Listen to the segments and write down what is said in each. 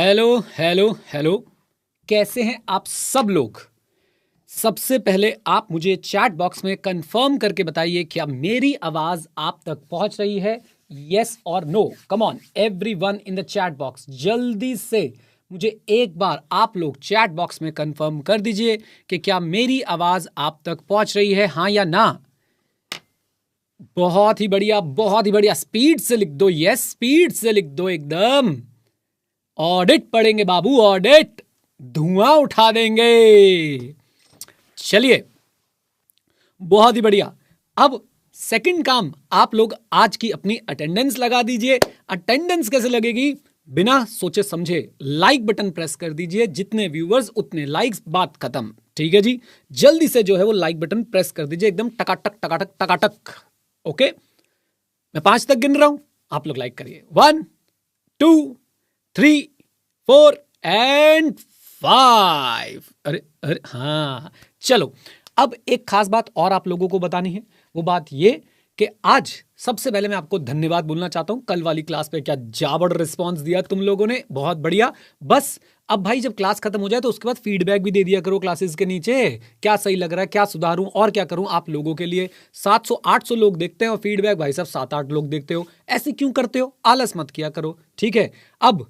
Hello hello hello, कैसे हैं आप सब लोग। सबसे पहले आप मुझे चैट बॉक्स में कंफर्म करके बताइए क्या मेरी आवाज आप तक पहुंच रही है, यस और no. Come on everyone in the chat box, जल्दी से मुझे एक बार आप लोग चैट बॉक्स में कंफर्म कर दीजिए कि क्या मेरी आवाज आप तक पहुंच रही है, हाँ या ना। बहुत ही बढ़िया, बहुत ही बढ़िया। स्पीड से लिख दो, यस स्पीड से लिख दो एकदम। ऑडिट पढ़ेंगे बाबू, ऑडिट, धुआं उठा देंगे। चलिए, बहुत ही बढ़िया। अब सेकंड काम, आप लोग आज की अपनी अटेंडेंस लगा दीजिए। अटेंडेंस कैसे लगेगी, बिना सोचे समझे लाइक बटन प्रेस कर दीजिए। जितने व्यूअर्स उतने लाइक्स, बात खत्म। ठीक है जी, जल्दी से जो है वो लाइक बटन प्रेस कर दीजिए, एकदम टकाटक टकाटक टकाटक। ओके, मैं 5 तक गिन रहा हूं, आप लोग लाइक करिए। 1 2 3 4 एंड 5। अरे अरे हाँ, चलो। अब एक खास बात और आप लोगों को बतानी है। वो बात ये कि आज सबसे पहले मैं आपको धन्यवाद बोलना चाहता हूं। कल वाली क्लास पे क्या जाबड़ रिस्पांस दिया तुम लोगों ने, बहुत बढ़िया। बस अब भाई जब क्लास खत्म हो जाए तो उसके बाद फीडबैक भी दे दिया करो क्लासेस के नीचे, क्या सही लग रहा है, क्या सुधारूं और क्या करूं आप लोगों के लिए। 700-800 लोग देखते हैं और फीडबैक भाई साहब 7-8 लोग देखते हो। ऐसे क्यों करते हो, आलस मत किया करो, ठीक है। अब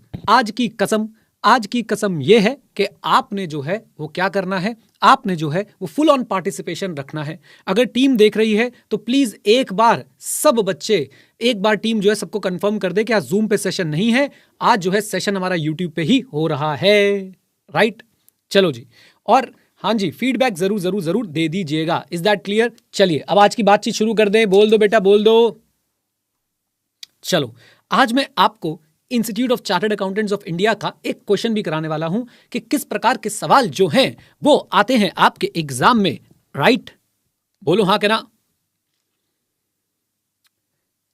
आज की कसम यह है कि आपने जो है वो क्या करना है, आपने जो है वो फुल ऑन पार्टिसिपेशन रखना है। अगर टीम देख रही है तो प्लीज एक बार सब बच्चे, एक बार टीम जो है सबको कंफर्म कर दे कि आज जूम पे सेशन नहीं है, आज जो है सेशन हमारा यूट्यूब पे ही हो रहा है। राइट, चलो जी। और हाँ जी, फीडबैक जरूर जरूर जरूर दे दीजिएगा। Is that clear. चलिए अब आज की बातचीत शुरू कर दें। बोल दो बेटा, बोल दो। चलो, आज मैं आपको institute of chartered accountants of India का एक क्वेश्चन भी कराने वाला हूं कि किस प्रकार के सवाल जो हैं वो आते हैं आपके एग्जाम में। राइट, बोलो हाँ के ना।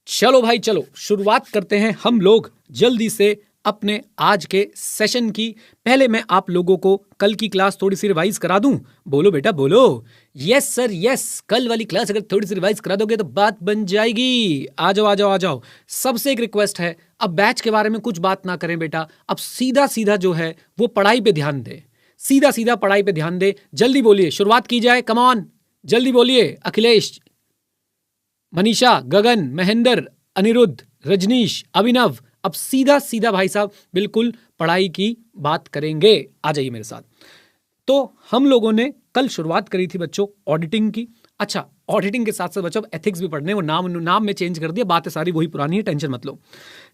चलो भाई, चलो शुरुआत करते हैं हम लोग जल्दी से अपने आज के सेशन की। पहले मैं आप लोगों को कल की क्लास थोड़ी सी रिवाइज करा दूं। बोलो बेटा बोलो। यस सर यस, कल वाली क्लास अगर थोड़ी सी रिवाइज करा दोगे तो बात बन जाएगी। आ जाओ आ जाओ आ जाओ। सबसे एक रिक्वेस्ट है, अब बैच के बारे में कुछ बात ना करें बेटा। अब सीधा सीधा जो है वो पढ़ाई पे ध्यान दे, सीधा सीधा पढ़ाई पे ध्यान दे। जल्दी बोलिए, शुरुआत की जाए। कम ऑन, जल्दी बोलिए। अखिलेश, मनीषा, गगन, महेंद्र, अनिरुद्ध, रजनीश, अभिनव। अब सीधा सीधा भाई साहब बिल्कुल पढ़ाई की बात करेंगे। आ जाइए मेरे साथ। तो हम लोगों ने कल शुरुआत करी थी बच्चों ऑडिटिंग की। अच्छा, ऑडिटिंग के साथ साथ बच्चों एथिक्स भी पढ़ने, वो नाम में चेंज कर दिया, बातें सारी वही पुरानी है, टेंशन मत लो।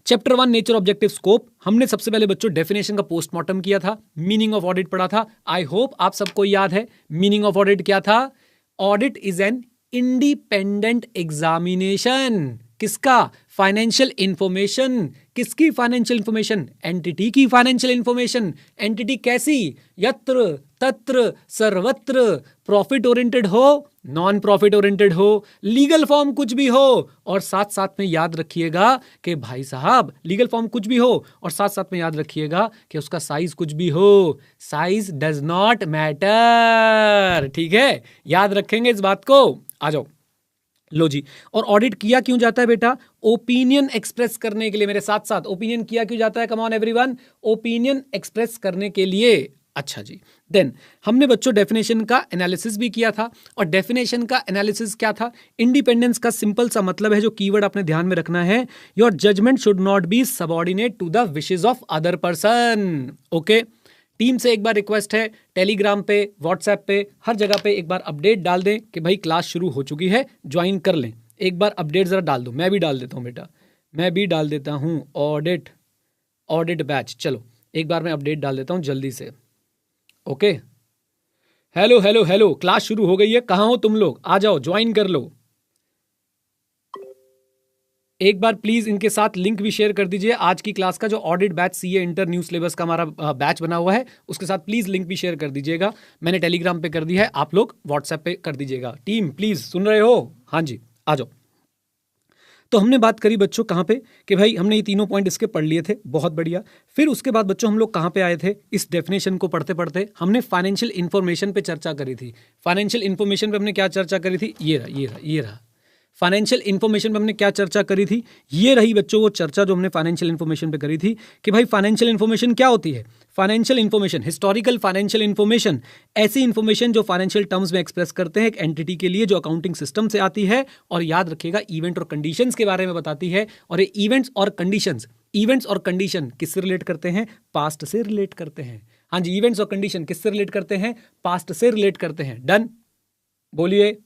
चैप्टर 1 नेचर ऑब्जेक्टिव स्कोप, हमने सबसे पहले बच्चों डेफिनेशन का पोस्टमार्टम किया था, मीनिंग ऑफ ऑडिट पढ़ा था। आई होप आप सबको याद है मीनिंग ऑफ ऑडिट क्या था। Audit is an independent examination. किसका? Financial information. किसकी फाइनेंशियल इंफॉर्मेशन? एंटिटी की फाइनेंशियल इंफॉर्मेशन। एंटिटी कैसी? यत्र तत्र सर्वत्र। प्रॉफिट ओरिएंटेड हो, नॉन प्रॉफिट ओरिएंटेड हो, लीगल फॉर्म कुछ भी हो, और साथ साथ में याद रखिएगा कि भाई साहब लीगल फॉर्म कुछ भी हो और साथ साथ में याद रखिएगा कि उसका साइज कुछ भी हो। साइज डज नॉट मैटर, ठीक है, याद रखेंगे इस बात को। आ जाओ, लो जी। और ऑडिट किया क्यों जाता है बेटा? ओपिनियन एक्सप्रेस करने के लिए। मेरे साथ साथ, ओपिनियन किया क्यों जाता है? कम ऑन एवरीवन, ओपिनियन एक्सप्रेस करने के लिए। अच्छा जी, देन हमने बच्चों डेफिनेशन का एनालिसिस भी किया था। और डेफिनेशन का एनालिसिस क्या था? इंडिपेंडेंस का सिंपल सा मतलब है, जो कीवर्ड आपने ध्यान में रखना है, your judgement should not be subordinate to the wishes of other person. Okay, team से एक बार रिक्वेस्ट है, टेलीग्राम पे, व्हाट्सएप पे, हर जगह पे एक बार अपडेट डाल दें कि भाई क्लास शुरू हो चुकी है, ज्वाइन कर लें। एक बार अपडेट जरा डाल दो। मैं भी डाल देता हूँ बेटा, मैं भी डाल देता हूँ। ऑडिट बैच, चलो एक बार मैं अपडेट डाल देता हूँ जल्दी से। Okay, hello hello hello, class शुरू हो गई है, कहाँ हो तुम लोग? आ जाओ, ज्वाइन कर लो। एक बार प्लीज इनके साथ लिंक भी शेयर कर दीजिए। आज की क्लास का जो audit batch CA inter new syllabus का हमारा बैच बना हुआ है, उसके साथ प्लीज लिंक भी शेयर कर दीजिएगा। मैंने टेलीग्राम पे कर दिया है, आप लोग व्हाट्सएप पे कर दीजिएगा। टीम प्लीज, सुन रहे हो? हाँ जी, आ जाओ। तो हमने बात करी बच्चों कहाँ पे कि भाई हमने ये तीनों पॉइंट इसके पढ़ लिए थे, बहुत बढ़िया। फिर उसके बाद बच्चों हम लोग कहाँ पे आए थे? इस डेफिनेशन को पढ़ते पढ़ते हमने फाइनेंशियल इंफॉर्मेशन पे चर्चा करी थी। फाइनेंशियल इंफॉर्मेशन पे हमने क्या चर्चा करी थी? ये रहा। फाइनेंशियल इन्फॉर्मेशन पे हमने क्या चर्चा करी थी? ये रही बच्चों वो चर्चा जो हमने फाइनेंशियल इन्फॉर्मेशन पे करी थी कि भाई फाइनेंशियल इन्फॉर्मेशन क्या होती है। Financial information, historical financial information, ऐसी इन्फॉर्मेशन जो फाइनेंशियल टर्म्स में एक्सप्रेस करते हैं एक एंटिटी के लिए, जो अकाउंटिंग सिस्टम से आती है और याद रखिएगा इवेंट और कंडीशंस के बारे में बताती है। और ये इवेंट्स और कंडीशन किससे रिलेट करते हैं? पास्ट से रिलेट करते हैं। हाँ जी, इवेंट्स और कंडीशन किससे रिलेट करते हैं? पास्ट से रिलेट करते हैं। डन, बोलिए।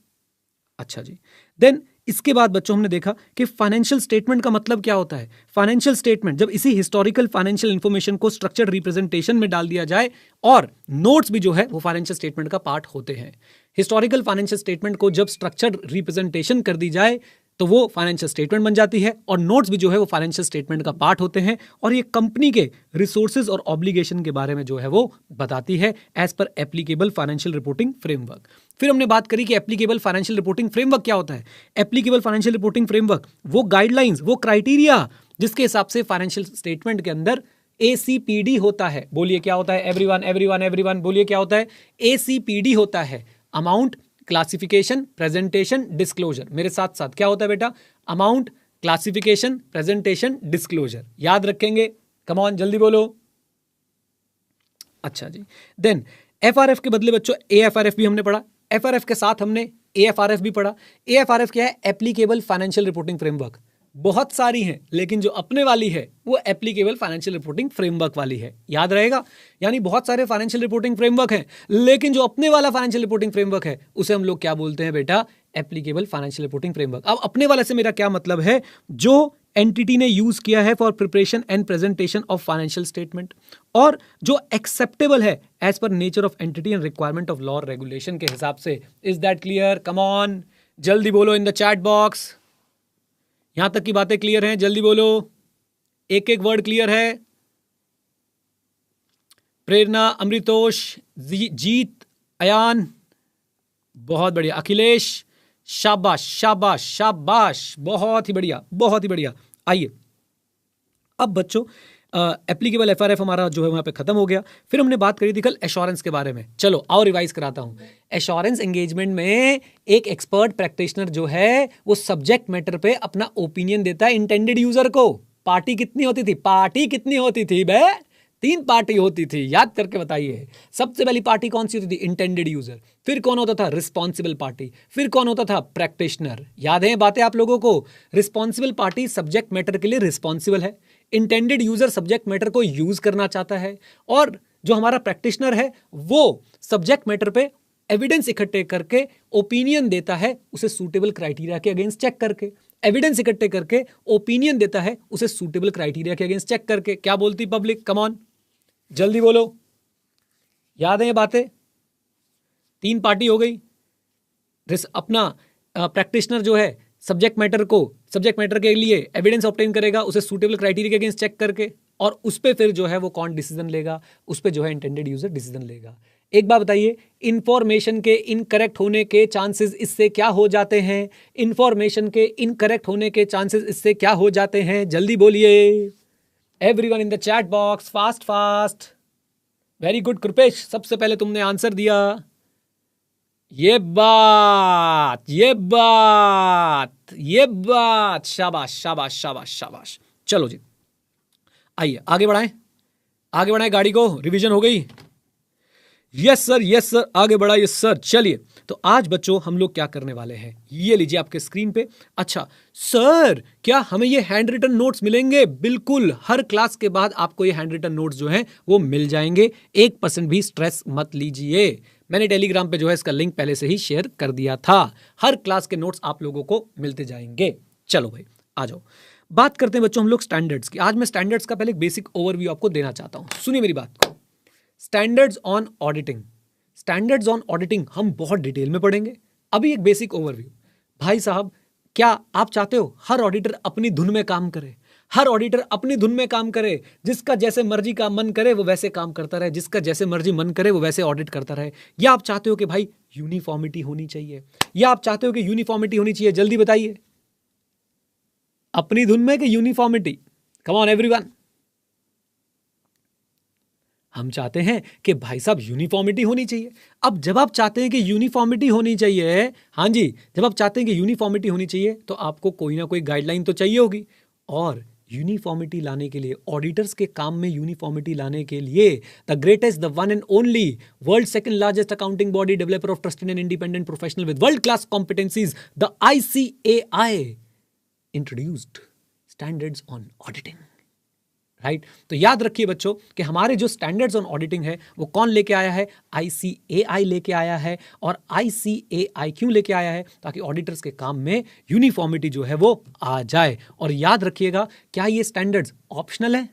अच्छा जी, देन इसके बाद बच्चों हमने देखा कि फाइनेंशियल स्टेटमेंट का मतलब क्या होता है। फाइनेंशियल स्टेटमेंट जब इसी हिस्टोरिकल फाइनेंशियल इंफॉर्मेशन को स्ट्रक्चर्ड रिप्रेजेंटेशन में डाल दिया जाए, और नोट्स भी जो है वो फाइनेंशियल स्टेटमेंट का पार्ट होते हैं। हिस्टोरिकल फाइनेंशियल स्टेटमेंट को जब स्ट्रक्चर्ड रिप्रेजेंटेशन कर दी जाए तो वो फाइनेंशियल स्टेटमेंट बन जाती है, और नोट्स भी जो है वो फाइनेंशियल स्टेटमेंट का पार्ट होते हैं। और ये कंपनी के रिसोर्सेज और ऑब्लिगेशन के बारे में जो है वो बताती है as per applicable financial reporting framework. फिर हमने बात करी कि एप्लीकेबल फाइनेंशियल रिपोर्टिंग फ्रेमवर्क क्या होता है। एप्लीकेबल फाइनेंशियल रिपोर्टिंग फ्रेमवर्क वो गाइडलाइंस, वो क्राइटेरिया जिसके हिसाब से फाइनेंशियल स्टेटमेंट के अंदर ACPD होता है। बोलिए क्या होता है? एवरीवन बोलिए क्या होता है? ACPD होता है, अमाउंट, क्लासिफिकेशन, प्रेजेंटेशन, डिस्क्लोजर। मेरे साथ साथ क्या होता है बेटा? Amount, classification, presentation, disclosure. याद रखेंगे? कम ऑन, जल्दी बोलो। अच्छा जी, देन FRF के बदले बच्चों AFRF भी हमने पढ़ा। FRF के साथ हमने AFRF भी पढ़ा। AFRF क्या है? Applicable financial reporting framework. बहुत सारी हैं, लेकिन जो अपने वाली है वो एप्लीकेबल फाइनेंशियल रिपोर्टिंग फ्रेमवर्क वाली है। याद रहेगा? यानी बहुत सारे फाइनेंशियल रिपोर्टिंग फ्रेमवर्क हैं, लेकिन जो अपने वाला फाइनेंशियल रिपोर्टिंग फ्रेमवर्क है उसे हम लोग क्या बोलते हैं बेटा? Applicable financial reporting framework. अब अपने वाले से मेरा क्या मतलब है? जो एंटिटी ने यूज किया है for preparation and presentation of financial statement, और जो एक्सेप्टेबल है as per nature of entity and requirement of law और रेगुलेशन के हिसाब से। Is that clear? Come on, जल्दी बोलो इन द चैट बॉक्स। यहां तक की बातें क्लियर हैं? जल्दी बोलो, एक एक वर्ड क्लियर है? प्रेरणा, अमृतोष, जीत, अयान, बहुत बढ़िया। अखिलेश, शाबाश शाबाश शाबाश, बहुत ही बढ़िया, बहुत ही बढ़िया। आइए अब बच्चों, एप्लीकेबल FRF हमारा जो है वहां पे खत्म हो गया। फिर हमने बात करी थी कल एश्योरेंस के बारे में। चलो आओ रिवाइज कराता हूं। एश्योरेंस एंगेजमेंट में एक एक्सपर्ट प्रैक्टिशनर जो है वो सब्जेक्ट मैटर पे अपना ओपिनियन देता है इंटेंडेड यूजर को। पार्टी कितनी होती थी? पार्टी कितनी होती थी बे? 3 पार्टी होती थी, याद करके बताइए। सबसे पहली पार्टी कौन सी होती थी? Intended user. फिर कौन होता था? Responsible party. फिर कौन होता था? प्रैक्टिशनर। याद है बातें आप लोगों को? रिस्पॉन्सिबल पार्टी सब्जेक्ट मैटर के लिए रिस्पॉन्सिबल है, इंटेंडेड यूजर सब्जेक्ट मैटर को यूज करना चाहता है, और जो हमारा प्रैक्टिशनर है वो सब्जेक्ट मैटर पे एविडेंस इकट्ठे करके ओपिनियन देता है, उसे सूटेबल क्राइटेरिया के अगेंस्ट चेक करके। एविडेंस इकट्ठे करके ओपिनियन देता है, उसे सूटेबल क्राइटेरिया के अगेंस्ट चेक करके। क्या बोलती पब्लिक? कम ऑन, जल्दी बोलो। याद है ये बातें? 3 पार्टी हो गई। अपना प्रैक्टिशनर जो है सब्जेक्ट मैटर के लिए एविडेंस ऑब्टेन करेगा, उसे सूटेबल क्राइटेरिया के अगेंस्ट चेक करके, और उस पे फिर जो है वो कौन डिसीजन लेगा? उस पे जो है इंटेंडेड यूजर डिसीजन लेगा। एक बात बताइए, इंफॉर्मेशन के इनकरेक्ट होने के चांसेस इससे क्या हो जाते हैं? इंफॉर्मेशन के इनकरेक्ट होने के चांसेस इससे क्या हो जाते हैं? जल्दी बोलिए everyone in the chat box, fast fast. Very good Kripesh, सबसे पहले तुमने आंसर दिया। ये बात, शाबाश शाबाश शाबाश शाबाश। चलो जी आइए आगे बढ़ाएं गाड़ी को। रिवीजन हो गई? यस सर, आगे बढ़ाइए सर। चलिए, तो आज बच्चों हम लोग क्या करने वाले हैं, ये लीजिए आपके स्क्रीन पे। अच्छा सर, क्या हमें ये हैंड रिटन नोट्स मिलेंगे? बिल्कुल, हर क्लास के बाद आपको ये हैंड रिटन नोट्स जो हैं वो मिल जाएंगे। 1% भी स्ट्रेस मत लीजिए। मैंने टेलीग्राम पे जो है इसका लिंक पहले से ही शेयर कर दिया था। हर क्लास के नोट्स आप लोगों को मिलते जाएंगे। चलो भाई आ जाओ, बात करते हैं बच्चों हम लोग स्टैंडर्ड्स की। आज मैं स्टैंडर्ड्स का पहले एक बेसिक ओवरव्यू आपको देना चाहता हूं। सुनिए मेरी बात को। स्टैंडर्ड्स ऑन ऑडिटिंग हम बहुत डिटेल में पढ़ेंगे। अभी एक बेसिक ओवरव्यू। भाई साहब, क्या आप चाहते हो हर ऑडिटर अपनी धुन में काम करे? हर ऑडिटर अपनी धुन में काम करे, जिसका जैसे मर्जी का मन करे वो वैसे काम करता रहे, जिसका जैसे मर्जी मन करे वो वैसे ऑडिट करता रहे? या आप चाहते हो कि भाई यूनिफॉर्मिटी होनी चाहिए? या आप चाहते हो कि यूनिफॉर्मिटी होनी चाहिए? जल्दी बताइए, अपनी धुन में कि यूनिफॉर्मिटी? Come on everyone. हम चाहते हैं कि भाई साहब यूनिफॉर्मिटी होनी चाहिए। अब जब आप चाहते हैं कि यूनिफॉर्मिटी होनी चाहिए, हाँ जी, जब आप चाहते हैं कि यूनिफॉर्मिटी होनी चाहिए तो आपको कोई ना कोई गाइडलाइन तो चाहिए होगी। और यूनिफॉर्मिटी लाने के लिए, ऑडिटर्स के काम में यूनिफॉर्मिटी लाने के लिए, the greatest, the one and only, world second largest accounting body, developer of trusted and independent professional with world class competencies, the ICAI introduced standards on auditing. Right, तो याद रखिए बच्चों कि हमारे जो स्टैंडर्ड्स ऑन ऑडिटिंग है वो कौन लेके आया है? ICAI लेके आया है। और ICAI क्यों लेके आया है? ताकि ऑडिटर्स के काम में यूनिफॉर्मिटी जो है वो आ जाए। और याद रखिएगा, क्या ये स्टैंडर्ड्स ऑप्शनल है?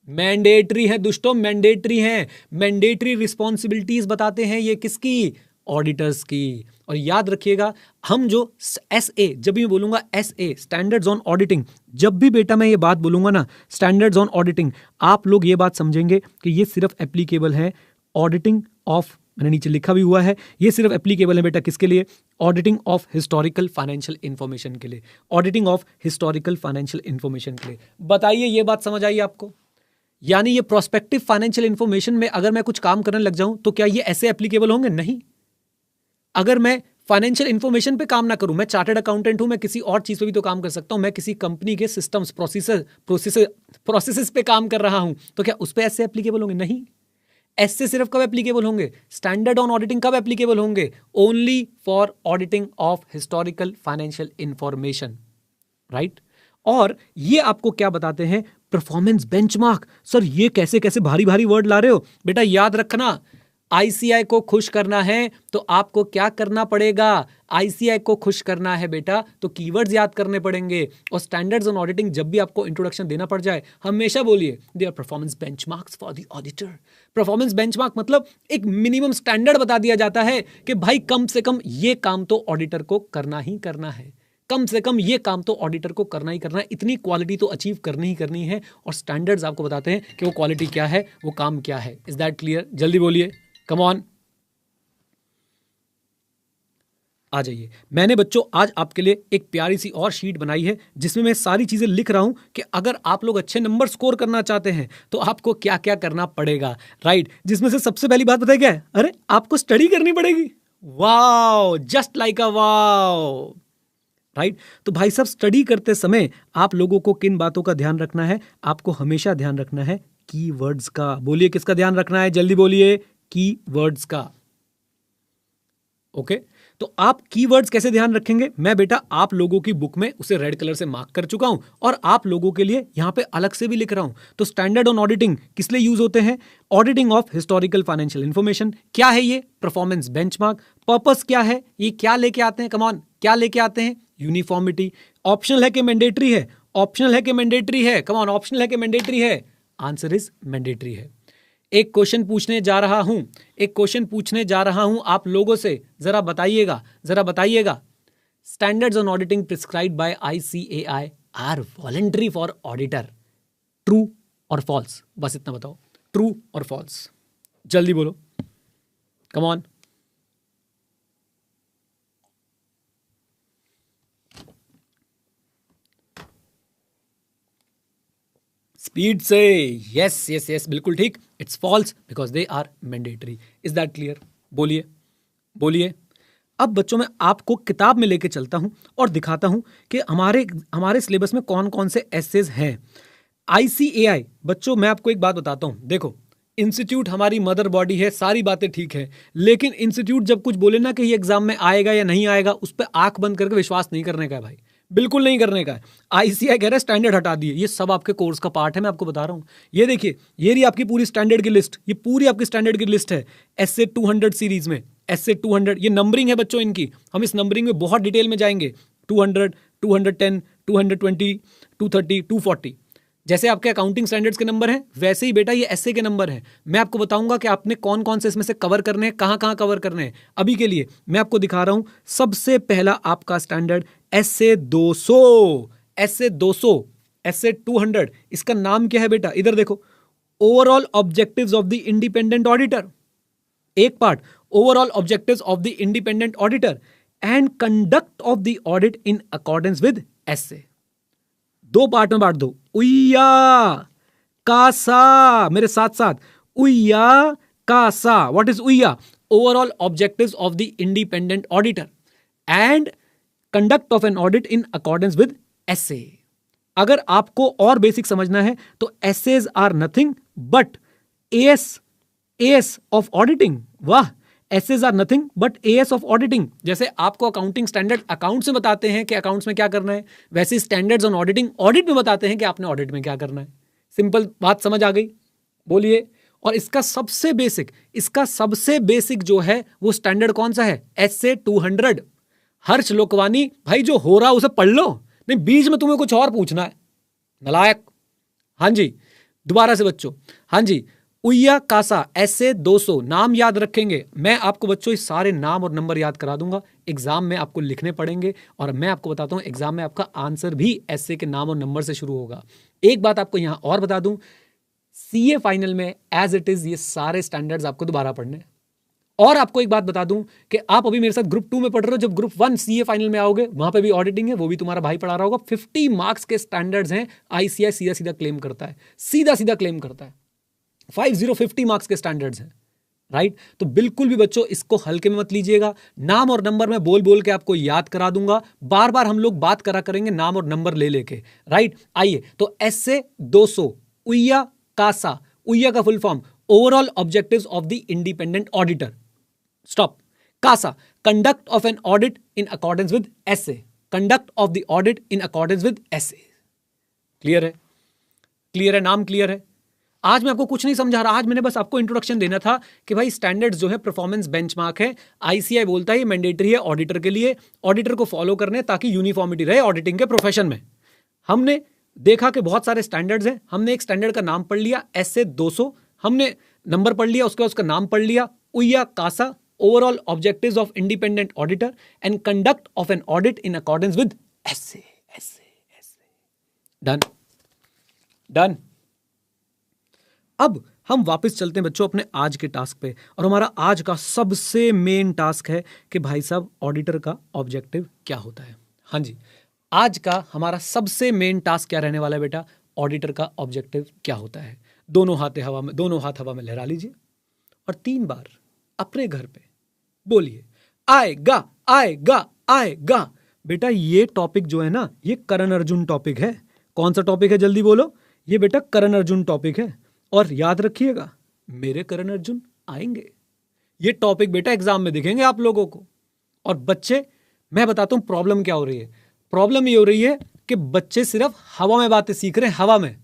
मैंडेटरी है दोस्तों, मैंडेटरी है। मैंडेटरी रिस्पॉन्सिबिलिटीज बताते हैं ये किसकी? ऑडिटर्स की। और याद रखिएगा, हम जो SA, जब भी मैं बोलूंगा SA स्टैंडर्ड्स ऑन ऑडिटिंग, जब भी बेटा मैं ये बात बोलूंगा ना स्टैंडर्ड्स ऑन ऑडिटिंग, आप लोग ये बात समझेंगे कि ये सिर्फ एप्लीकेबल है ऑडिटिंग ऑफ, मैंने नीचे लिखा भी हुआ है, ये सिर्फ एप्लीकेबल है बेटा किसके लिए? Auditing of historical financial information के लिए। Auditing of historical financial information के लिए। बताइए, ये बात समझ आई आपको? यानी ये प्रोस्पेक्टिव फाइनेंशियल इंफॉर्मेशन में अगर मैं कुछ काम करने लग जाऊं तो क्या ये ऐसे एप्लीकेबल होंगे? नहीं। अगर मैं फाइनेंशियल इंफॉर्मेशन पे काम ना करूं, मैं चार्टर्ड अकाउंटेंट हूं, मैं किसी और चीज पे भी तो काम कर सकता हूं। मैं किसी कंपनी के सिस्टम्स, प्रोसेसेस पे काम कर रहा हूं, तो क्या उस पे ऐसे एप्लीकेबल होंगे? नहीं। ऐसे सिर्फ कब एप्लीकेबल होंगे? स्टैंडर्ड ऑन ऑडिटिंग कब एप्लीकेबल होंगे? Only for auditing of historical financial information. Right. और ये आपको क्या बताते हैं? Performance benchmark. सर ये कैसे कैसे भारी भारी वर्ड ला रहे हो? बेटा याद रखना, ICAI को खुश करना है तो आपको क्या करना पड़ेगा? ICAI को खुश करना है बेटा तो कीवर्ड्स याद करने पड़ेंगे। और स्टैंडर्ड्स ऑन ऑडिटिंग जब भी आपको इंट्रोडक्शन देना पड़ जाए, हमेशा बोलिए they are performance benchmarks for the auditor. Performance benchmark मतलब एक मिनिमम स्टैंडर्ड बता दिया जाता है कि भाई कम से कम ये काम तो ऑडिटर को करना ही करना है, कम से कम ये काम तो ऑडिटर को करना ही करना है, इतनी क्वालिटी तो अचीव करनी ही करनी है। और स्टैंडर्ड्स आपको बताते हैं कि वो क्वालिटी क्या है, वो काम क्या है। Is that clear? जल्दी बोलिए, कम ऑन, आ जाइए। मैंने बच्चों आज आपके लिए एक प्यारी सी और शीट बनाई है जिसमें मैं सारी चीजें लिख रहा हूं कि अगर आप लोग अच्छे नंबर स्कोर करना चाहते हैं तो आपको क्या क्या करना पड़ेगा। राइट, जिसमें से सबसे पहली बात पता है क्या है? अरे आपको स्टडी करनी पड़ेगी। Wow, just like a wow. Right, तो भाई साहब स्टडी करते समय आप लोगों को किन बातों का ध्यान रखना है? आपको हमेशा ध्यान रखना है कीवर्ड्स का। बोलिए किसका ध्यान रखना है? जल्दी बोलिए, कीवर्ड्स का। ओके, तो आप कीवर्ड्स कैसे ध्यान रखेंगे? मैं बेटा आप लोगों की बुक में उसे रेड कलर से मार्क कर चुका हूं और आप लोगों के लिए यहां पे अलग से भी लिख रहा हूं। तो स्टैंडर्ड ऑन ऑडिटिंग किस लिए यूज होते हैं? Auditing of historical financial information. क्या है ये? Performance benchmark. पर्पस क्या है? ये क्या लेके आते हैं? कम ऑन, क्या लेके आते हैं? यूनिफॉर्मिटी। ऑप्शनल है कि मैंडेटरी है? ऑप्शनल है कि मैंडेटरी है? कम ऑन, ऑप्शनल है कि मैंडेटरी है? आंसर इज मैंडेटरी है। एक क्वेश्चन पूछने जा रहा हूं, एक क्वेश्चन पूछने जा रहा हूं आप लोगों से, जरा बताइएगा, जरा बताइएगा। Standards on auditing prescribed by ICAI are voluntary for auditor. True और फॉल्स? बस इतना बताओ, ट्रू और फॉल्स। जल्दी बोलो, कम ऑन। स्पीड से। यस यस यस, बिल्कुल ठीक। It's false because they are mandatory. Is that clear? बोलिए बोलिए। अब बच्चों मैं आपको किताब में लेके चलता हूं और दिखाता हूं कि हमारे सिलेबस में कौन कौन से एसेज हैं। ICAI बच्चों मैं आपको एक बात बताता हूं, देखो इंस्टीट्यूट हमारी मदर बॉडी है, सारी बातें ठीक है, लेकिन इंस्टीट्यूट जब कुछ बोले ना कि ये एग्जाम में आएगा या नहीं आएगा, उस पर आंख बंद करके विश्वास नहीं करने का है भाई, बिल्कुल नहीं करने का है। ICAI कह रहा है स्टैंडर्ड हटा दिए, ये सब आपके कोर्स का पार्ट है, मैं आपको बता रहा हूं। ये देखिए, ये रही आपकी पूरी स्टैंडर्ड की लिस्ट, ये पूरी आपकी स्टैंडर्ड की लिस्ट है SA 200 सीरीज में। SA 200 ये नंबरिंग है बच्चों इनकी, हम इस नंबरिंग में बहुत डिटेल में जाएंगे। 200, 210, 220, 230, 240, जैसे आपके अकाउंटिंग स्टैंडर्ड्स के नंबर हैं वैसे ही बेटा ये SA के नंबर हैं। मैं आपको बताऊंगा कि आपने कौन कौन से इसमें से कवर करने हैं, कहां कहां कवर करने हैं। अभी के लिए मैं आपको दिखा रहा हूं, सबसे पहला आपका स्टैंडर्ड SA 200, SA 200, SA 200। इसका नाम क्या है बेटा? इधर देखो, overall objectives of the independent auditor. एक part, overall objectives of the independent auditor and conduct of the audit in accordance with SA। दो पार्ट में बांट दो, उइया कासा, मेरे साथ साथ, उय्या कासा, व्हाट इज उय्या? Overall objectives of the independent auditor and conduct of an audit in accordance with SA. अगर आपको और बेसिक समझना है तो SAs are nothing but AS of auditing. वाह, SAs are nothing but AS of auditing. जैसे आपको अकाउंटिंग स्टैंडर्ड अकाउंट्स में बताते हैं कि अकाउंट्स में क्या करना है, वैसे स्टैंडर्ड्स ऑन ऑडिटिंग ऑडिट में बताते हैं कि आपने ऑडिट में क्या करना है। सिंपल बात समझ आ गई? बोलिए। और इसका सबसे बेसिक जो है वो स्टैंडर्ड कौन सा है? एसए 200। हर्ष लोकवानी भाई, जो हो रहा उसे पढ़ लो, नहीं बीच में तुम्हें कुछ और पूछना है, नलायक। हाँ जी, दोबारा से बच्चों, हाँ जी, उय्या कासा एसए 200 नाम याद रखेंगे। मैं आपको बच्चों इस सारे नाम और नंबर याद करा दूंगा, एग्जाम में आपको लिखने पड़ेंगे। और मैं आपको बताता हूं एग्जाम में आपका आंसर भी एसए के नाम और नंबर से शुरू होगा। एक बात आपको यहां और बता दूं, सीए फाइनल में एज इट इज ये सारे स्टैंडर्ड्स आपको दोबारा पढ़ने हैं। और आपको एक बात बता दूं कि आप अभी मेरे साथ ग्रुप 2 में पढ़ रहे हो, जब ग्रुप 1 सीए फाइनल में आओगे वहां पे भी ऑडिटिंग है, वो भी तुम्हारा भाई पढ़ा रहा होगा। 50 मार्क्स के स्टैंडर्ड्स हैं, आईसीआई सीधा सीधा क्लेम करता है, सीधा क्लेम करता है। 50 मार्क्स के स्टैंडर्ड्स हैं, राइट? तो बिल्कुल भी बच्चों इसको हल्के में मत लीजिएगा। नाम और नंबर मैं बोल बोल के आपको याद करा दूंगा, बार बार हम लोग बात करा करेंगे नाम और नंबर ले लेके, राइट? आइए, तो एसए 200 उय्या कासा, उय्या का full form overall objectives of the independent auditor. Stop. कासा, conduct of an audit in accordance with SA, conduct of the audit in accordance with SA. Clear है? क्लियर है? नाम क्लियर है? आज मैं आपको कुछ नहीं समझा रहा, आज मैंने बस आपको इंट्रोडक्शन देना था कि भाई स्टैंडर्ड्स जो है परफॉर्मेंस बेंचमार्क है, आईसीआई बोलता है ये मैंडेटरी है ऑडिटर के लिए, ऑडिटर को फॉलो करने ताकि यूनिफॉर्मिटी रहे ऑडिटिंग के प्रोफेशन में। हमने देखा कि बहुत सारे स्टैंडर्ड्स हैं, हमने एक स्टैंडर्ड का नाम पढ़ लिया एसए 200, हमने नंबर पढ़ लिया, उसके बाद उसका नाम पढ़ लिया उय्या कासा, overall objectives of independent auditor and conduct of an audit in accordance with SA. Done done. अब हम वापस चलते हैं बच्चों अपने आज के टास्क पे, और हमारा आज का सबसे मेन टास्क है कि भाई साहब ऑडिटर का ऑब्जेक्टिव क्या होता है। हाँ जी, आज का हमारा सबसे मेन टास्क क्या रहने वाला है बेटा? ऑडिटर का ऑब्जेक्टिव क्या होता है? दोनों हाथ हवा में लहरा लीजिए और 3 बार अपने घर पे बोलिए, आएगा आएगा आएगा। बेटा ये टॉपिक जो है ना, ये करण अर्जुन टॉपिक है। कौन सा टॉपिक है? जल्दी बोलो। ये बेटा करण अर्जुन टॉपिक है, और याद रखिएगा मेरे करण अर्जुन आएंगे। ये टॉपिक बेटा एग्जाम में दिखेंगे आप लोगों को। और बच्चे, मैं बताता हूं प्रॉब्लम क्या हो रही है। प्रॉब्लम ये हो रही है कि बच्चे सिर्फ हवा में बातें सीख रहे हैं, हवा में।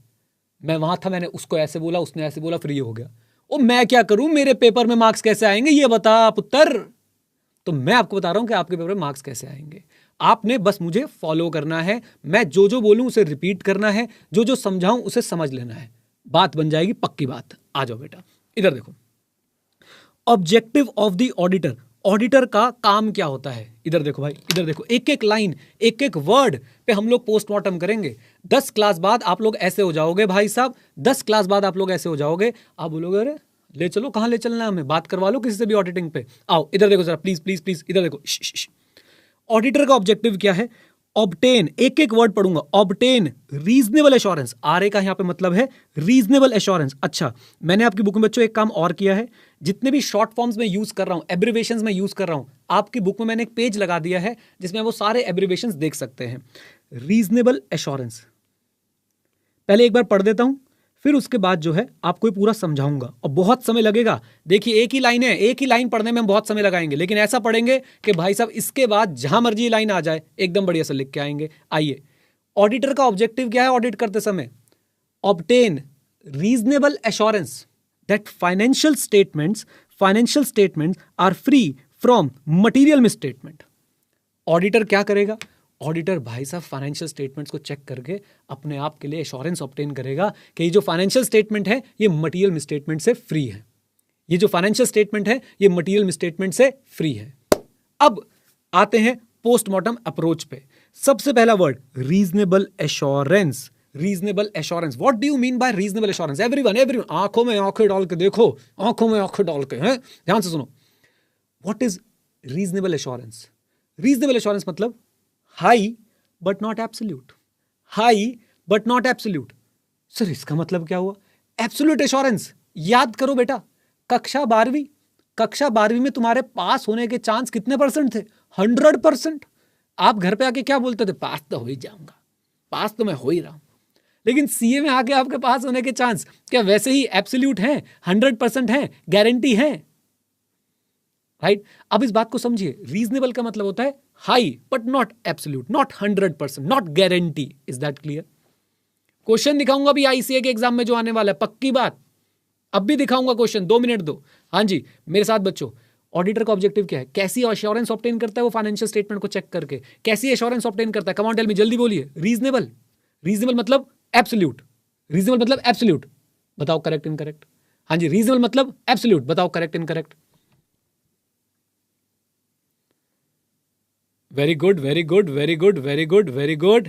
मैं वहां था, मैंने उसको ऐसे बोला, उसने ऐसे बोला, फिर ये हो गया। ओ मैं क्या करूं, मेरे पेपर में मार्क्स कैसे आएंगे ये बता पुत्र। तो मैं आपको बता रहा हूं कि आपके पेपर में मार्क्स कैसे आएंगे। आपने बस मुझे फॉलो करना है, मैं जो जो बोलूं उसे रिपीट करना है, जो जो समझाऊं उसे समझ लेना है, बात बन जाएगी पक्की बात। आ जाओ बेटा, इधर देखो। Objective of the auditor, auditor का काम क्या होता है? इधर देखो भाई, इधर देखो, एक एक लाइन, एक एक वर्ड पे हम लोग पोस्टमार्टम करेंगे। 10 क्लास बाद आप लोग ऐसे हो जाओगे भाई साहब, 10 क्लास बाद आप लोग ऐसे हो जाओगे, आप बोलोगे अरे ले चलो, कहां ले चलना है हमें, बात करवा लो किसी से भी ऑडिटिंग पे। आओ इधर देखो जरा, प्लीज प्लीज प्लीज, इधर देखो। ऑडिटर का ऑब्जेक्टिव क्या है? ऑब्टेन, एक एक वर्ड पढ़ूंगा। ऑब्टेन रीजनेबल एश्योरेंस, आरए का यहां पे मतलब है रीजनेबल एश्योरेंस। अच्छा, मैंने आपकी बुक में बच्चों एक काम और किया है, जितने भी शॉर्ट फॉर्म्स में यूज कर रहा हूं, एब्रिवेशंस में यूज कर रहा हूं, आपकी बुक में मैंने एक पेज लगा दिया है जिसमें वो सारे एब्रिवेशंस देख सकते हैं। रीजनेबल एश्योरेंस पहले एक बार पढ़ देता हूं, फिर उसके बाद जो है आपको ये पूरा समझाऊंगा, और बहुत समय लगेगा। देखिए एक ही लाइन है, एक ही लाइन पढ़ने में हम बहुत समय लगाएंगे, लेकिन ऐसा पढ़ेंगे कि भाई साहब इसके बाद जहां मर्जी लाइन आ जाए एकदम बढ़िया से लिख के आएंगे। आइए, ऑडिटर का ऑब्जेक्टिव क्या है ऑडिट करते समय? Obtain reasonable assurance that financial statements are free from material misstatement. Auditor क्या करेगा? ऑडिटर भाई साहब फाइनेंशियल स्टेटमेंट्स को चेक करके अपने आप के लिए एश्योरेंस ऑब्टेन करेगा कि ये जो फाइनेंशियल स्टेटमेंट है ये मटीरियल मिसस्टेटमेंट से फ्री है। ये जो फाइनेंशियल स्टेटमेंट है ये मटीरियल मिसस्टेटमेंट से फ्री है। अब आते हैं पोस्टमार्टम अप्रोच पे। सबसे पहला word reasonable assurance. Reasonable assurance, what do you mean by reasonable assurance? Everyone आंखों में आंखें डाल के देखो, आंखों में आंखें डाल के, हैं ध्यान से सुनो। What is reasonable assurance? Reasonable assurance मतलब high but not absolute. High but not absolute. Sir इसका मतलब क्या हुआ? एब्सोल्यूट एश्योरेंस याद करो बेटा, कक्षा 12वीं में तुम्हारे पास होने के चांस कितने परसेंट थे? 100%। आप घर पे आके क्या बोलते थे? पास तो हो ही जाऊंगा, पास तो मैं हो ही रहा हूं। लेकिन सीए में आके आपके पास होने के चांस क्या वैसे ही एब्सोल्यूट हैं, 100% हैं, गारंटी हैं? राइट? अब इस बात को समझिए, रीजनेबल का मतलब होता है high but not absolute, not 100%, not guarantee. Is that clear? Question दिखाऊंगा भी आईसीए के एग्जाम में जो आने वाला है, पक्की बात। अब भी दिखाऊंगा क्वेश्चन, 2 मिनट दो। हाँ जी, मेरे साथ बच्चों। ऑडिटर का ऑब्जेक्टिव क्या है? कैसी एश्योरेंस ऑब्टेन करता है वो फाइनेंशियल स्टेटमेंट को चेक करके? कैसी एश्योरेंस ऑब्टेन करता है? कम ऑन टेल मी, जल्दी बोलिए। रीजनेबल। रीजनेबल मतलब एब्सोल्यूट। रीजनेबल मतलब एब्सोल्यूट। बताओ करेक्ट इनकरेक्ट? हाँ जी, रीजनेबल मतलब एब्सोल्यूट। बताओ correct incorrect? Very good, very good, very good, very good, very good.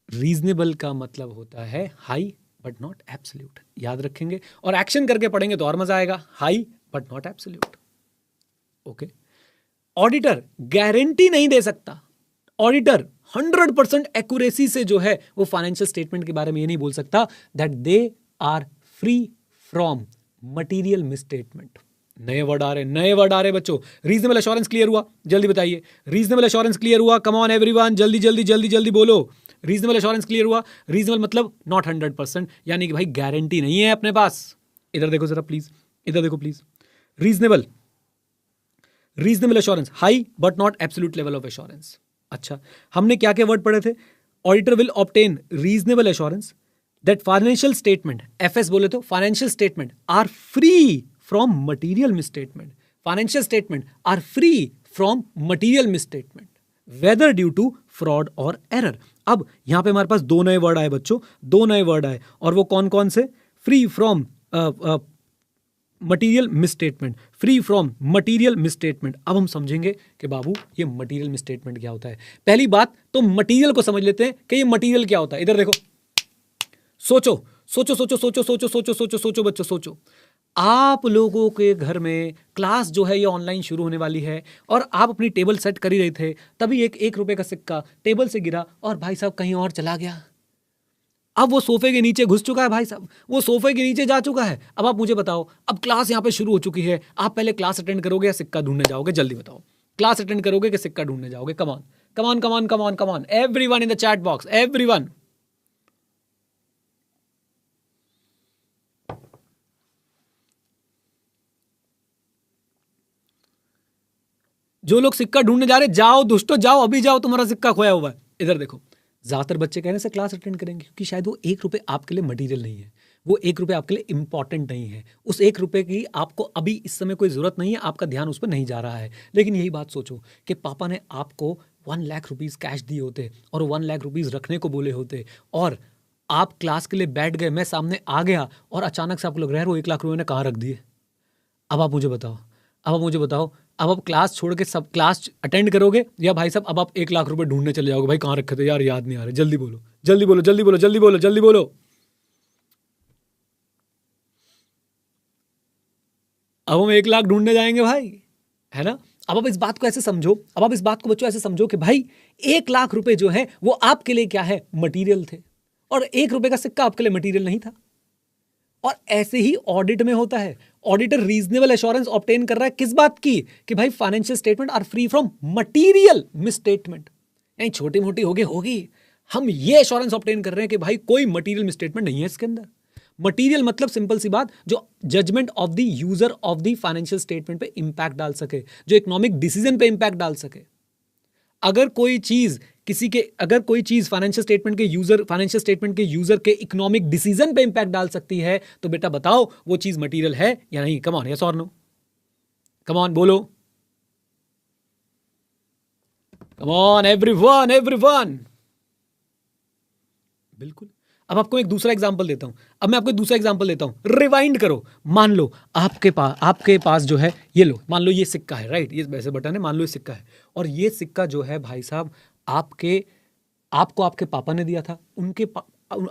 Reasonable का मतलब होता है हाई बट नॉट एब्सोल्यूट। याद रखेंगे और एक्शन करके पढ़ेंगे तो और मजा आएगा। High but not absolute. Okay. Auditor guarantee नहीं दे सकता। ऑडिटर 100% एक्यूरेसी से जो है वो फाइनेंशियल स्टेटमेंट के बारे में ये नहीं बोल सकता that they are free from material misstatement. नए वर्ड आ रहे बच्चों। रीजनेबल एश्योरेंस क्लियर हुआ? जल्दी बताइए। रीजनेबल एश्योरेंस क्लियर हुआ? कम ऑन एवरीवन, जल्दी जल्दी जल्दी जल्दी बोलो। रीजनेबल एश्योरेंस क्लियर हुआ? रीजनेबल मतलब नॉट 100%, यानी कि भाई गारंटी नहीं है अपने पास। इधर देखो जरा प्लीज, इधर देखो please. Reasonable assurance, high but not absolute level of assurance. अच्छा, हमने क्या क्या वर्ड पढ़े थे? Auditor will obtain reasonable assurance that financial statement, FS बोले तो financial statement, are free from material misstatement. Financial statement are free from material misstatement whether due to fraud और error. अब यहां पे हमारे पास 2 नए वर्ड आए बच्चों, 2 नए वर्ड आए, और वो कौन कौन से? Free from material misstatement, free from material misstatement. अब हम समझेंगे कि बाबू ये मटीरियल मिसस्टेटमेंट क्या होता है। पहली बात तो मटीरियल को समझ लेते हैं कि ये मटीरियल क्या होता है। इधर देखो, सोचो सोचो सोचो सोचो सोचो सोचो सोचो सोचो बच्चों, सोचो। आप लोगों के घर में क्लास जो है ये ऑनलाइन शुरू होने वाली है और आप अपनी टेबल सेट कर ही रहे थे, तभी एक 1 रुपए का सिक्का टेबल से गिरा और भाई साहब कहीं और चला गया। अब वो सोफे के नीचे घुस चुका है भाई साहब, वो सोफे के नीचे जा चुका है। अब आप मुझे बताओ, अब क्लास यहाँ पे शुरू हो चुकी है, आप पहले क्लास अटेंड करोगे या सिक्का ढूंढने जाओगे? जल्दी बताओ, क्लास अटेंड करोगे कि सिक्का ढूंढने जाओगे? Come on come on come on come on come on, everyone in the chat box, everyone. जो लोग सिक्का ढूंढने जा रहे, जाओ दुष्टो, जाओ अभी जाओ, तुम्हारा सिक्का खोया हुआ है। इधर देखो, ज्यादातर बच्चे कहने से क्लास अटेंड करेंगे क्योंकि शायद वो 1 रुपए आपके लिए मटीरियल नहीं है, वो 1 रुपए आपके लिए इंपॉर्टेंट नहीं है। उस 1 रुपए की आपको अभी इस समय कोई जरूरत नहीं है, आपका ध्यान उस पर नहीं जा रहा है। लेकिन यही बात सोचो कि पापा ने आपको 1 लाख रुपीज कैश दिए होते और 1 लाख रुपीज रखने को बोले होते, और आप क्लास के लिए बैठ गए, मैं सामने आ गया और अचानक से आपको लग रहा है वो 1 लाख रुपए ने कहाँ रख दिए। अब आप मुझे बताओ, अब आप क्लास छोड़ के सब क्लास अटेंड करोगे या भाई साहब अब आप 1 लाख रुपए ढूंढने चले जाओगे? भाई कहाँ रखे थे यार, याद नहीं आ रहे, जल्दी बोलो जल्दी बोलो जल्दी बोलो जल्दी बोलो जल्दी बोलो। अब हम 1 लाख ढूंढने जाएंगे भाई, है ना? अब आप इस बात को ऐसे समझो, अब आप इस बात को बच्चों ऐसे समझो कि भाई 1 लाख रुपए जो है वो आपके लिए क्या है? मटीरियल थे, और 1 रुपए का सिक्का आपके लिए मटीरियल नहीं था। और ऐसे ही ऑडिट में होता है। ऑडिटर रीजनेबल एश्योरेंस ऑब्टेन कर रहा है किस बात की? कि भाई financial statement are free from material misstatement, यानी छोटी मोटी होगी, हम ये एश्योरेंस ऑब्टेन कर रहे हैं कि भाई कोई मटीरियल मिसस्टेटमेंट नहीं है इसके अंदर। मटीरियल मतलब सिंपल सी बात, जो judgement of the user of the financial statement पे इंपैक्ट डाल सके, जो इकोनॉमिक डिसीजन पे इंपैक्ट डाल सके। अगर कोई चीज फाइनेंशियल स्टेटमेंट के यूजर के इकोनॉमिक डिसीजन पे इंपैक्ट डाल सकती है, तो बेटा बताओ वो चीज मटीरियल है या नहीं? कम ऑन, यस और नो, कम ऑन बोलो, कम ऑन एवरीवन। बिल्कुल। अब आपको एक दूसरा एग्जांपल देता हूं, रिवाइंड करो। मान लो आपके पास जो है, ये लो, मान लो ये सिक्का है, राइट? ये वैसे बटन है, मान लो ये सिक्का है, और ये सिक्का जो है भाई साहब आपको आपके पापा ने दिया था,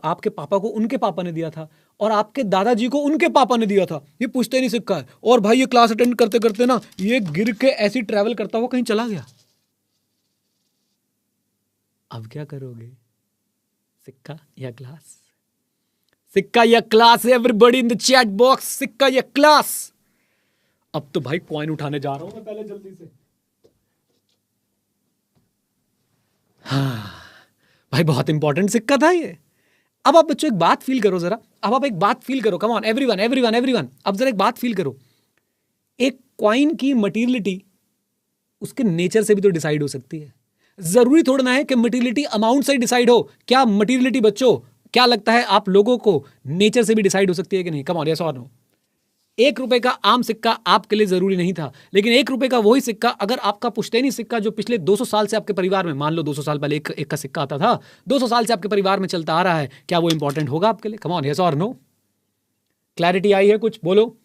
आपके पापा को उनके पापा ने दिया था, और आपके दादाजी को उनके पापा ने दिया था। ये पूछते नहीं सिक्का है, और भाई ये क्लास अटेंड करते करते ना ये गिर के ऐसी ट्रैवल करता हुआ कहीं चला गया। अब क्या करोगे? सिक्का या ग्लास? सिक्का या glass? Everybody in the chat box, सिक्का या ग्लास? अब तो भाई कॉइन उठाने जा रहा हूं मैं पहले जल्दी से। हाँ भाई, बहुत इंपॉर्टेंट सिक्का था ये। अब आप बच्चों एक बात फील करो जरा, अब आप एक बात फील करो, कम ऑन एवरीवन एवरीवन एवरीवन, अब जरा एक बात फील करो। एक कॉइन की मटेरियलिटी उसके नेचर से भी तो डिसाइड हो सकती है। जरूरी थोड़ा ना है कि मटेरियलिटी अमाउंट से डिसाइड हो। क्या मटेरियलिटी बच्चों, क्या लगता है आप लोगों को, नेचर से भी डिसाइड हो सकती है कि नहीं? कम ऑन, यस और नो? 1 रुपए का आम सिक्का आपके लिए जरूरी नहीं था, लेकिन 1 रुपए का वही सिक्का अगर आपका पुश्तैनी सिक्का जो पिछले 200 साल से आपके परिवार में, मान लो 200 साल पहले एक का सिक्का आता था, 200 साल से आपके परिवार में चलता आ रहा है, क्या वो इंपॉर्टेंट होगा आपके लिए? कम ऑन, यस और नो? क्लैरिटी आई है कुछ? बोलो।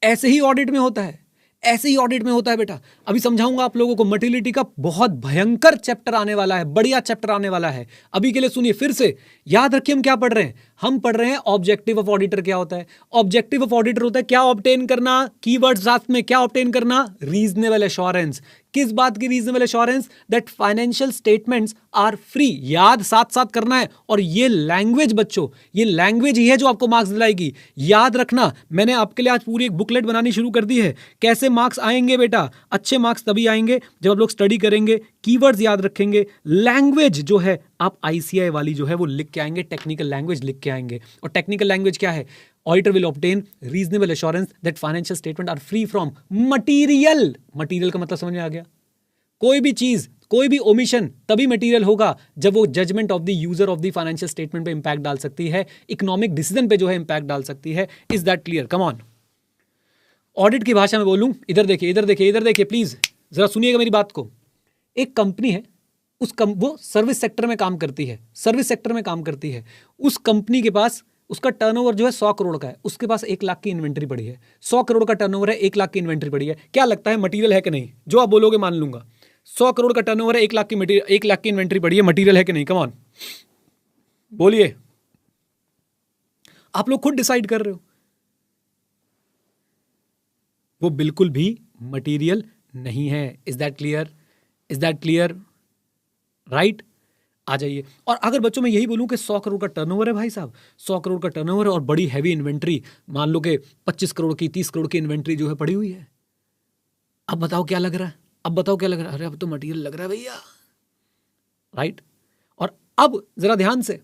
ऐसे ही ऑडिट में होता है, ऐसे ही ऑडिट में होता है बेटा। अभी समझाऊंगा आप लोगों को। मटेरियलिटी का बहुत भयंकर चैप्टर आने वाला है, बढ़िया चैप्टर आने वाला है। अभी के लिए सुनिए फिर से, याद रखिए हम क्या पढ़ रहे हैं। हम पढ़ रहे हैं ऑब्जेक्टिव ऑफ ऑडिटर क्या होता है। ऑब्जेक्टिव ऑफ ऑडिटर होता है क्या ऑब्टेन करना, कीवर्ड साथ में, क्या ऑब्टेन करना? Reasonable assurance. किस बात की reasonable assurance? That financial statements are free. याद साथ साथ करना है। और ये लैंग्वेज बच्चों, ये लैंग्वेज ही है जो आपको मार्क्स दिलाएगी। याद रखना, मैंने आपके लिए आज पूरी एक बुकलेट बनानी शुरू कर दी है। कैसे मार्क्स आएंगे बेटा? अच्छे मार्क्स तभी आएंगे जब आप लोग स्टडी करेंगे, कीवर्ड्स याद रखेंगे, लैंग्वेज जो है आप आईसीआई वाली जो है वो लिख के आएंगे, टेक्निकल लैंग्वेज लिख के आएंगे। और टेक्निकल लैंग्वेज क्या है? Auditor will obtain reasonable assurance that financial statement are free from material. Material का मतलब समझ में आ गया? कोई भी चीज, कोई भी ओमिशन तभी मटीरियल होगा जब वो judgement of the user of the financial statement पे इंपैक्ट डाल सकती है, इकोनॉमिक डिसीजन पे जो है इंपैक्ट डाल सकती है। Is that clear? Come on. Audit की भाषा में बोलूं, इधर देखिए इधर देखिए इधर देखिए, प्लीज जरा सुनिएगा मेरी बात को। एक कंपनी है, वो सर्विस सेक्टर में काम करती है, सर्विस सेक्टर में काम करती है। उस कंपनी के पास, उसका टर्नओवर जो है 100 करोड़ का है, उसके पास 1 लाख की इन्वेंट्री पड़ी है। 100 करोड़ का टर्नओवर है, 1 लाख की इन्वेंट्री पड़ी है। क्या लगता है मटीरियल है कि नहीं? जो आप बोलोगे मान लूंगा। 100 करोड़ का टर्नओवर है, 1 लाख की 1 लाख की इन्वेंट्री पड़ी है, मटीरियल है कि नहीं? कम ऑन बोलिए। आप लोग खुद डिसाइड कर रहे हो। वो बिल्कुल भी मटीरियल नहीं है। Is that clear? Is that clear? Right? आ जाइए। और अगर बच्चों मैं यही बोलूं कि 100 करोड़ का टर्नओवर है भाई साहब, 100 करोड़ का टर्नओवर है और बड़ी हैवी इन्वेंट्री, मान लो कि 25 करोड़ की, 30 करोड़ की इन्वेंट्री जो है पड़ी हुई है, अब बताओ क्या लग रहा है? अब बताओ क्या लग रहा है? अरे अब तो मटीरियल लग रहा है भैया। राइट? और अब जरा ध्यान से,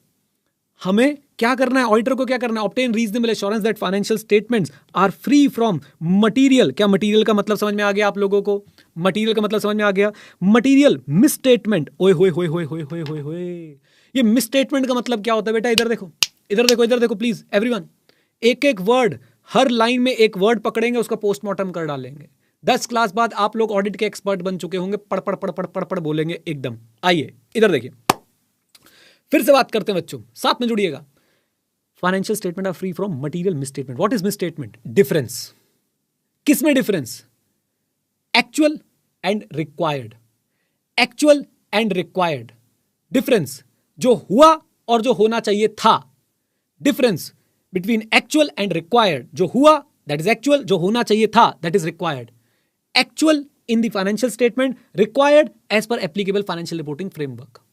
हमें क्या करना है? ऑडिटर को क्या करना है? Obtain reasonable assurance that financial statements are free from material. क्या मटीरियल का मतलब समझ में आ गया आप लोगों को? मटीरियल का मतलब समझ में आ गया? Material misstatement. ओए होए होए होए होए होए होए होए, ये मिसस्टेटमेंट का मतलब क्या होता है बेटा? इधर देखो इधर देखो इधर देखो प्लीज एवरीवन। एक एक वर्ड, हर लाइन में एक वर्ड पकड़ेंगे, उसका पोस्टमार्टम कर डालेंगे। 10 क्लास बाद आप लोग ऑडिट के एक्सपर्ट बन चुके होंगे, पढ़ पढ़ पढ़ पढ़ पढ़ पढ़ बोलेंगे एकदम। आइए इधर देखिए, फिर से बात करते हैं बच्चों, साथ में जुड़िएगा। Financial statement are free from material misstatement. What is misstatement? Difference. किस में difference? Actual and required. Actual and required difference, जो हुआ और जो होना चाहिए था। Difference between actual and required, जो हुआ दैट इज एक्चुअल, जो होना चाहिए था that is required. Actual in the financial statement, required as per applicable financial reporting framework.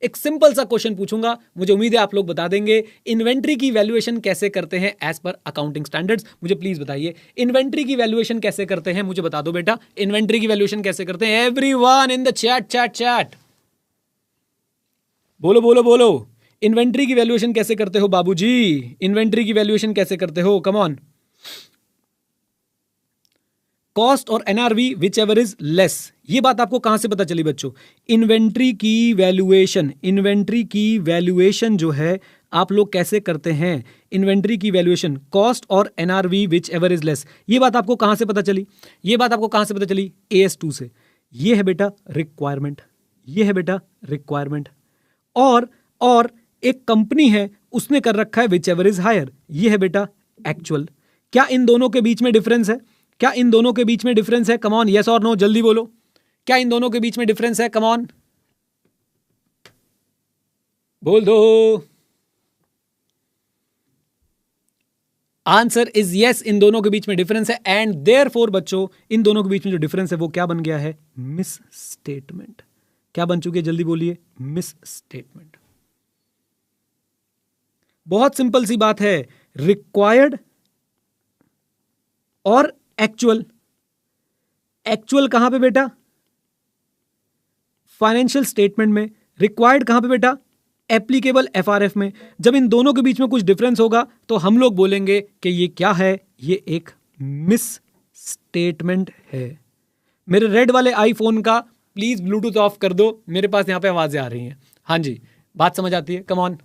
एक सिंपल सा क्वेश्चन पूछूंगा, मुझे उम्मीद है आप लोग बता देंगे। इन्वेंट्री की वैल्यूएशन कैसे करते हैं एज पर अकाउंटिंग स्टैंडर्ड्स? मुझे प्लीज बताइए, इन्वेंट्री की वैल्यूएशन कैसे करते हैं? मुझे बता दो बेटा, इन्वेंट्री की वैल्यूएशन कैसे करते हैं? Everyone in the chat chat chat, बोलो बोलो बोलो। इन्वेंट्री की वैल्यूएशन कैसे करते हो बाबूजी? इन्वेंट्री की वैल्यूएशन कैसे करते हो? Come on. कॉस्ट और NRV which ever is less. ये बात आपको कहां से पता चली बच्चों? इन्वेंट्री की वैल्यूएशन, इन्वेंट्री की वैल्यूएशन जो है आप लोग कैसे करते हैं? इन्वेंट्री की वैल्यूएशन, कॉस्ट और NRV which ever is less. ये बात आपको कहां से पता चली? ये बात आपको कहां से पता चली? AS2 से। ये है बेटा रिक्वायरमेंट, ये है बेटा रिक्वायरमेंट। और एक कंपनी है, उसने कर रखा है विच एवर इज हायर, ये है बेटा एक्चुअल। क्या इन दोनों के बीच में डिफरेंस है? क्या इन दोनों के बीच में डिफरेंस है? कम ऑन, यस और नो, जल्दी बोलो। क्या इन दोनों के बीच में डिफरेंस है? कम ऑन बोल दो। आंसर इज यस, इन दोनों के बीच में डिफरेंस है। एंड देयरफॉर बच्चों, इन दोनों के बीच में जो डिफरेंस है वो क्या बन गया है? Miss statement. क्या बन चुकी है, जल्दी बोलिए, मिस स्टेटमेंट। बहुत सिंपल सी बात है, रिक्वायर्ड और एक्चुअल। एक्चुअल कहां पे बेटा, फाइनेंशियल स्टेटमेंट में। रिक्वायर्ड कहां पे बेटा, एप्लीकेबल एफआरएफ में। जब इन दोनों के बीच में कुछ डिफरेंस होगा तो हम लोग बोलेंगे कि ये क्या है, ये एक मिस स्टेटमेंट है। मेरे रेड वाले आईफोन का प्लीज ब्लूटूथ ऑफ कर दो, मेरे पास यहां पे आवाजें आ रही हैं। हाँ जी, बात समझ आती है, कम ऑन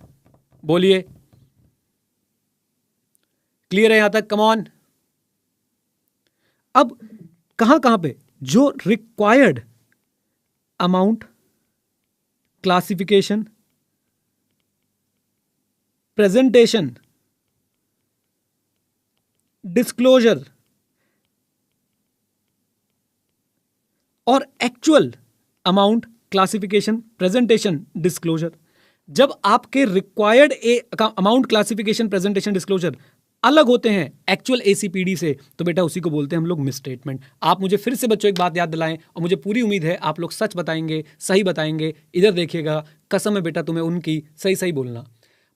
बोलिए, क्लियर है यहां तक, कम ऑन। अब कहां पे जो required amount, classification, presentation, disclosure और actual amount, classification, presentation, disclosure, जब आपके required amount, classification, presentation, disclosure अलग होते हैं एक्चुअल एसीपीडी से, तो बेटा उसी को बोलते हैं हम लोग मिस स्टेटमेंट। आप मुझे फिर से बच्चों एक बात याद दिलाएं, और मुझे पूरी उम्मीद है आप लोग सच बताएंगे, सही बताएंगे। इधर देखिएगा, कसम है बेटा तुम्हें उनकी, सही सही बोलना।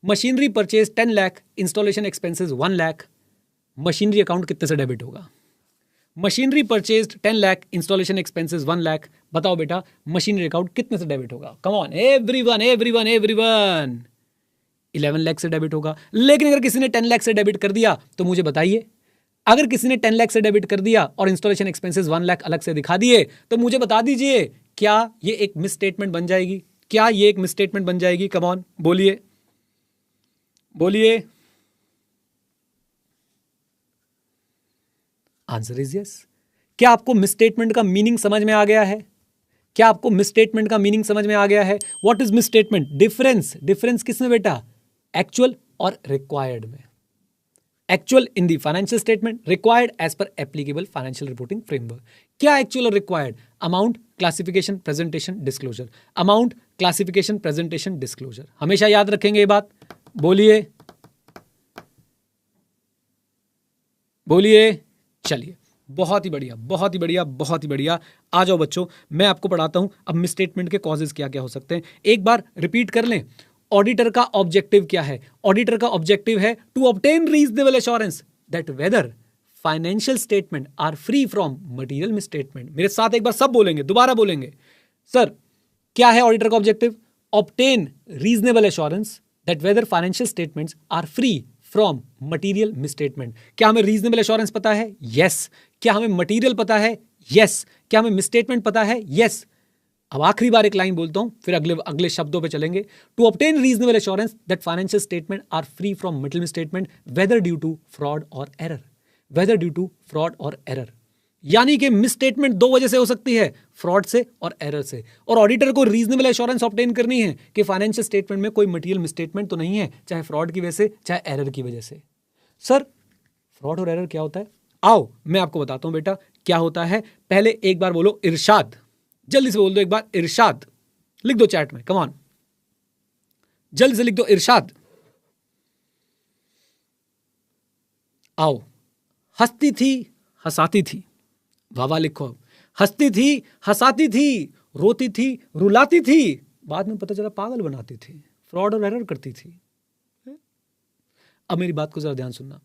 Machinery purchase 10 lakh, installation expenses 1 lakh, machinery account कितने से डेबिट होगा? Machinery purchase 10 lakh, installation expenses 1 lakh, बताओ बेटा मशीनरी अकाउंट कितने से डेबिट होगा? कम on everyone everyone everyone, 11 lakh से डेबिट होगा। लेकिन अगर किसी ने 10 लाख से डेबिट कर दिया तो मुझे बताइए, अगर किसी ने 10 लाख से डेबिट कर दिया और इंस्टॉलेशन एक्सपेंसेस 1 लाख अलग से दिखा दिए, तो मुझे बता दीजिए क्या ये एक मिस स्टेटमेंट बन जाएगी? क्या ये एक मिस स्टेटमेंट बन जाएगी? कम ऑन बोलिए बोलिए। Answer is yes. क्या आपको मिस स्टेटमेंट का मीनिंग समझ में आ गया है? क्या आपको मिस स्टेटमेंट का मीनिंग समझ में आ गया है? What is misstatement? Difference, difference किसमें बेटा? एक्चुअल और रिक्वायर्ड में। Actual in the financial statement, required as per applicable financial reporting framework. क्या एक्चुअल और required? Amount, classification, presentation, disclosure. Amount, classification, presentation, disclosure. हमेशा याद रखेंगे ये बात, बोलिए बोलिए। चलिए, बहुत ही बढ़िया बहुत ही बढ़िया बहुत ही बढ़िया। आ जाओ बच्चों, मैं आपको पढ़ाता हूं अब मिस स्टेटमेंट के कॉजेज क्या क्या हो सकते हैं। एक बार रिपीट कर लें, ऑडिटर का ऑब्जेक्टिव क्या है? ऑडिटर का ऑब्जेक्टिव है to obtain reasonable assurance that whether financial statement are free from material misstatement. मेरे साथ एक बार सब बोलेंगे, दोबारा बोलेंगे। सर क्या है ऑडिटर का objective? Obtain reasonable assurance that whether financial statements are free from material misstatement. क्या हमें रीजनेबल एश्योरेंस पता है? यस। क्या हमें मटीरियल पता है? यस। क्या हमें मिसस्टेटमेंट पता है? यस। अब आखिरी बार एक लाइन बोलता हूं, फिर अगले अगले शब्दों पे चलेंगे। To obtain reasonable assurance that financial statement are free from material misstatement whether due to fraud और error. Whether due to fraud और एरर, यानी कि मिसस्टेटमेंट दो वजह से हो सकती है, फ्रॉड से और एरर से। और ऑडिटर को रीजनेबल एश्योरेंस ऑब्टेन करनी है कि फाइनेंशियल स्टेटमेंट में कोई मटेरियल मिसस्टेटमेंट तो नहीं है, चाहे फ्रॉड की वजह से चाहे एरर की वजह से। सर फ्रॉड और एरर क्या होता है? आओ मैं आपको बताता हूं बेटा क्या होता है। पहले एक बार बोलो इरशाद, जल्दी से बोल दो एक बार इरशाद। लिख दो चैट में, कम ऑन जल्दी से लिख दो इरशाद। आओ, हंसती थी हंसाती थी, वाह लिखो। हंसती थी हंसाती थी, रोती थी रुलाती थी, बाद में पता चला पागल बनाती थी, फ्रॉड और एरर करती थी। अब मेरी बात को जरा ध्यान सुनना,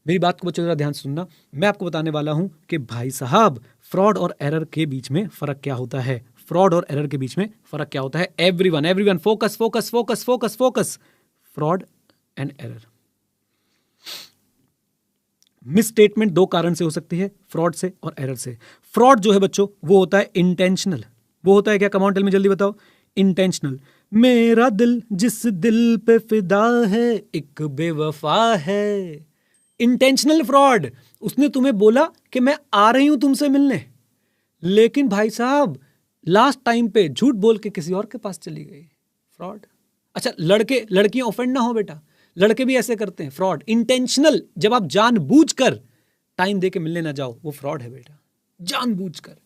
मेरी बात को बच्चों जरा ध्यान सुनना। मैं आपको बताने वाला हूं कि भाई साहब फ्रॉड और एरर के बीच में फर्क क्या होता है। फ्रॉड और एरर के बीच में फर्क क्या होता है? Everyone everyone focus focus focus focus focus. Fraud and error. Miss statement दो कारण से हो सकती है, फ्रॉड से और एरर से। फ्रॉड जो है बच्चों वो होता है इंटेंशनल। वो होता है क्या? कम ऑन टेल मी, जल्दी बताओ। इंटेंशनल। मेरा दिल जिस दिल पे फिदा है एक बेवफा है। इंटेंशनल फ्रॉड, उसने तुम्हें बोला कि मैं आ रही हूं तुमसे मिलने, लेकिन भाई साहब लास्ट टाइम पे झूठ बोल के किसी और के पास चली गई, फ्रॉड। अच्छा लड़के लड़कियां ऑफेंड ना हो बेटा, लड़के भी ऐसे करते हैं, फ्रॉड। इंटेंशनल, जब आप जानबूझकर टाइम दे के मिलने ना जाओ, वो फ्रॉड है बेटा, जानबूझकर।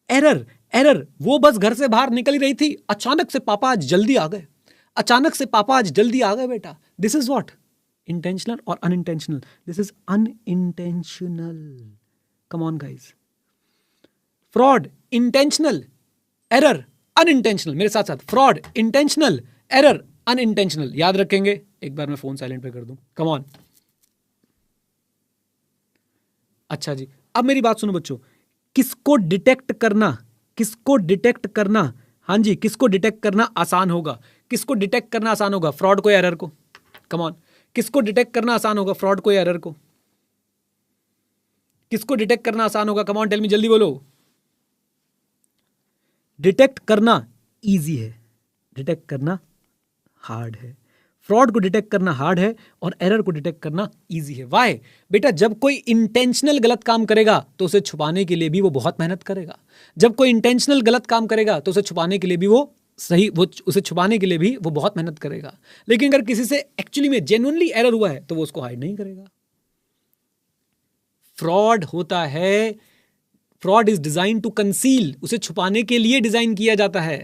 एरर, एरर वो बस घर से बाहर निकल ही रही थी, अचानक से पापा आज जल्दी आ गए, अचानक से पापा आज जल्दी आ गए बेटा। This is what? इंटेंशनल और unintentional. This is unintentional. Come on guys. Fraud intentional, error unintentional, मेरे साथ साथ, फ्रॉड इंटेंशनल, एरर अनइंटेंशनल, याद रखेंगे। एक बार मैं फोन साइलेंट पे कर दूं, कम ऑन। अच्छा जी, अब मेरी बात सुनो बच्चों, किसको डिटेक्ट करना, किसको डिटेक्ट करना, हाँ जी, किसको डिटेक्ट करना आसान होगा, किसको डिटेक्ट करना आसान होगा, फ्रॉड को या एरर को? कम ऑन, किसको डिटेक्ट करना आसान होगा, फ्रॉड को या एरर को? किसको डिटेक्ट करना आसान होगा? कम ऑन टेल मी, जल्दी बोलो। डिटेक्ट करना इजी है, डिटेक्ट करना हार्ड है। फ्रॉड को डिटेक्ट करना हार्ड है और एरर को डिटेक्ट करना इजी है। वाई? बेटा, जब कोई इंटेंशनल गलत काम करेगा तो उसे छुपाने के लिए भी वो बहुत मेहनत करेगा। जब कोई इंटेंशनल गलत काम करेगा तो उसे छुपाने के लिए भी उसे छुपाने के लिए भी वो बहुत मेहनत करेगा। लेकिन अगर किसी से एक्चुअली में जेन्युइनली एरर हुआ है तो वो उसको हाइड नहीं करेगा। फ्रॉड होता है, fraud is design to conceal, उसे छुपाने के लिए डिजाइन किया जाता है।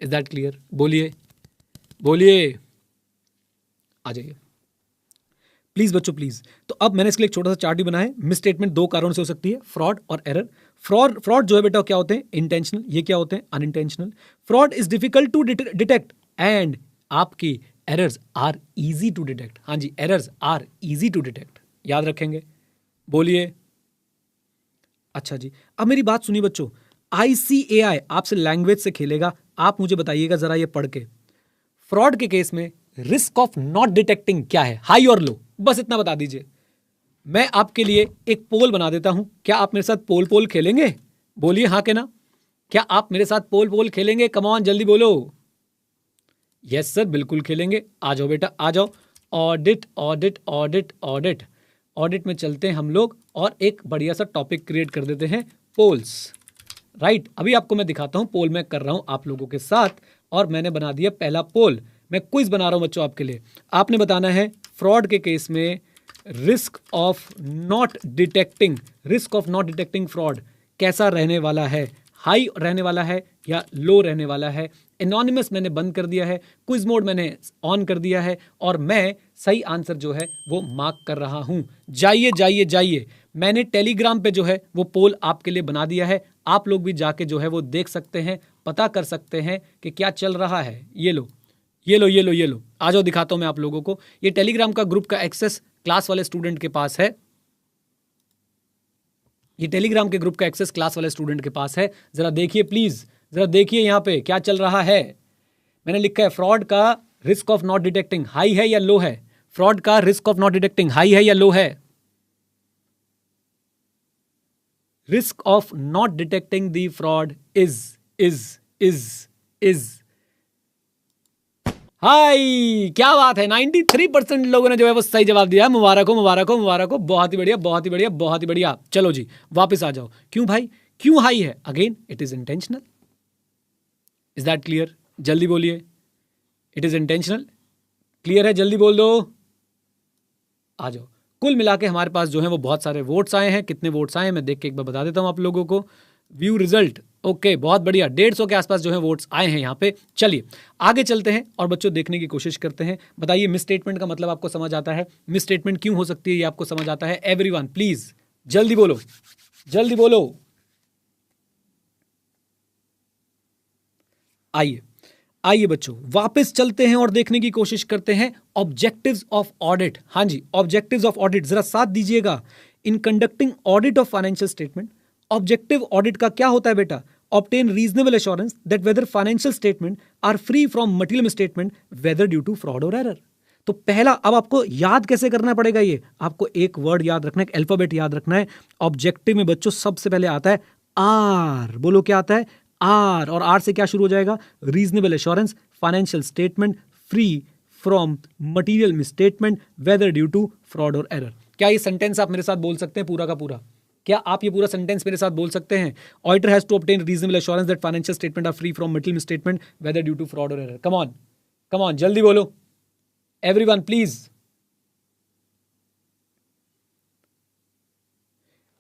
Is that clear? बोलिए बोलिए, आ जाइए प्लीज बच्चों प्लीज। तो अब मैंने इसके लिए एक छोटा सा चार्ट भी बनाया है। मिस स्टेटमेंट दो कारणों से हो सकती है, फ्रॉड और एरर। फ्रॉड जो है बेटा क्या होते हैं? इंटेंशनल। ये क्या होते हैं? Unintentional. Fraud is difficult to detect and आपकी errors are easy to detect. हाँ जी, errors are easy to detect, याद रखेंगे। बोलिए। अच्छा जी, अब मेरी बात सुनिए बच्चों, ICAI आपसे लैंग्वेज से खेलेगा। आप मुझे बताइएगा जरा ये पढ़ के, फ्रॉड के केस में रिस्क ऑफ नॉट डिटेक्टिंग क्या है, हाई और लो, बस इतना बता दीजिए। मैं आपके लिए एक पोल बना देता हूं, क्या आप मेरे साथ पोल पोल खेलेंगे? बोलिए हाँ के ना, क्या आप मेरे साथ पोल पोल खेलेंगे? कम ऑन जल्दी बोलो। यस सर, बिल्कुल खेलेंगे। आ जाओ बेटा, आ जाओ। Audit audit audit audit, audit में चलते हैं हम लोग और एक बढ़िया सा टॉपिक क्रिएट कर देते हैं, पोल्स। राइट, अभी आपको मैं दिखाता हूं, पोल मैं कर रहा हूं आप लोगों के साथ और मैंने बना दिया पहला पोल। मैं क्विज बना रहा हूं बच्चों आपके लिए। आपने बताना है फ्रॉड के केस में risk of not detecting fraud कैसा रहने वाला है, हाई रहने वाला है या लो रहने वाला है। एनोनिमस मैंने बंद कर दिया है, क्विज मोड मैंने ऑन कर दिया है और मैं सही आंसर जो है वो मार्क कर रहा हूं। जाइए जाइए जाइए, मैंने टेलीग्राम पे जो है वो पोल आपके लिए बना दिया है। आप लोग भी जाके जो है वो देख सकते हैं, पता कर सकते हैं कि क्या चल रहा है। ये लो ये लो ये लो ये लो, आ जाओ दिखाता हूं मैं आप लोगों को। ये टेलीग्राम का ग्रुप का एक्सेस क्लास वाले स्टूडेंट के पास है। ये टेलीग्राम के ग्रुप का एक्सेस क्लास वाले स्टूडेंट के पास है। जरा देखिए प्लीज, जरा देखिए यहां पे क्या चल रहा है। मैंने लिखा है फ्रॉड का risk of not detecting high है या लो है? फ्रॉड का risk of not detecting high है या लो है? Risk of not detecting the fraud is high. क्या बात है, 93% लोगों ने जो है वो सही जवाब दिया। मुबारक हो मुबारक हो मुबारक हो, बहुत ही बढ़िया बहुत ही बढ़िया बहुत ही बढ़िया। चलो जी वापस आ जाओ। क्यों भाई, क्यों हाई है? Again it is intentional. Is that clear? जल्दी बोलिए। इट इज इंटेंशनल, क्लियर है? जल्दी बोल दो, आ जाओ। कुल मिला के हमारे पास जो है वो बहुत सारे वोट्स आए हैं। कितने वोट्स आए हैं मैं देख के एक बार बता देता हूं आप लोगों को। व्यू रिजल्ट, ओके बहुत बढ़िया, 150 के आसपास जो है वोट्स आए हैं यहाँ पे। चलिए आगे चलते हैं और बच्चों देखने की कोशिश करते हैं। बताइए मिस स्टेटमेंट का मतलब आपको समझ आता है? मिस स्टेटमेंट क्यों हो सकती है ये आपको समझ आता है? एवरीवन प्लीज जल्दी बोलो, जल्दी बोलो। आइए आइए बच्चों वापस चलते हैं और देखने की कोशिश करते हैं ऑब्जेक्टिव्स ऑफ ऑडिट। हाँ जी, ऑब्जेक्टिव्स ऑफ ऑडिट जरा साथ दीजिएगा। In conducting audit of financial statement, objective audit का क्या होता है बेटा? Obtain reasonable assurance that whether financial statement are free from material misstatement whether due to fraud और एरर। तो पहला, अब आपको याद कैसे करना पड़ेगा? ये आपको एक वर्ड याद रखना है, एक अल्फाबेट याद रखना है। ऑब्जेक्टिव में बच्चों सबसे पहले आता है आर। बोलो क्या आता है? आर। और आर से क्या शुरू हो जाएगा? Reasonable assurance, financial statement, free from material misstatement, whether due to fraud और एरर। क्या ये सेंटेंस आप मेरे साथ बोल सकते हैं पूरा का पूरा? क्या आप ये पूरा सेंटेंस मेरे साथ बोल सकते हैं? Auditor has to obtain reasonable assurance that financial statement are free from material misstatement whether due to fraud और एरर। कम ऑन जल्दी बोलो एवरीवन प्लीज।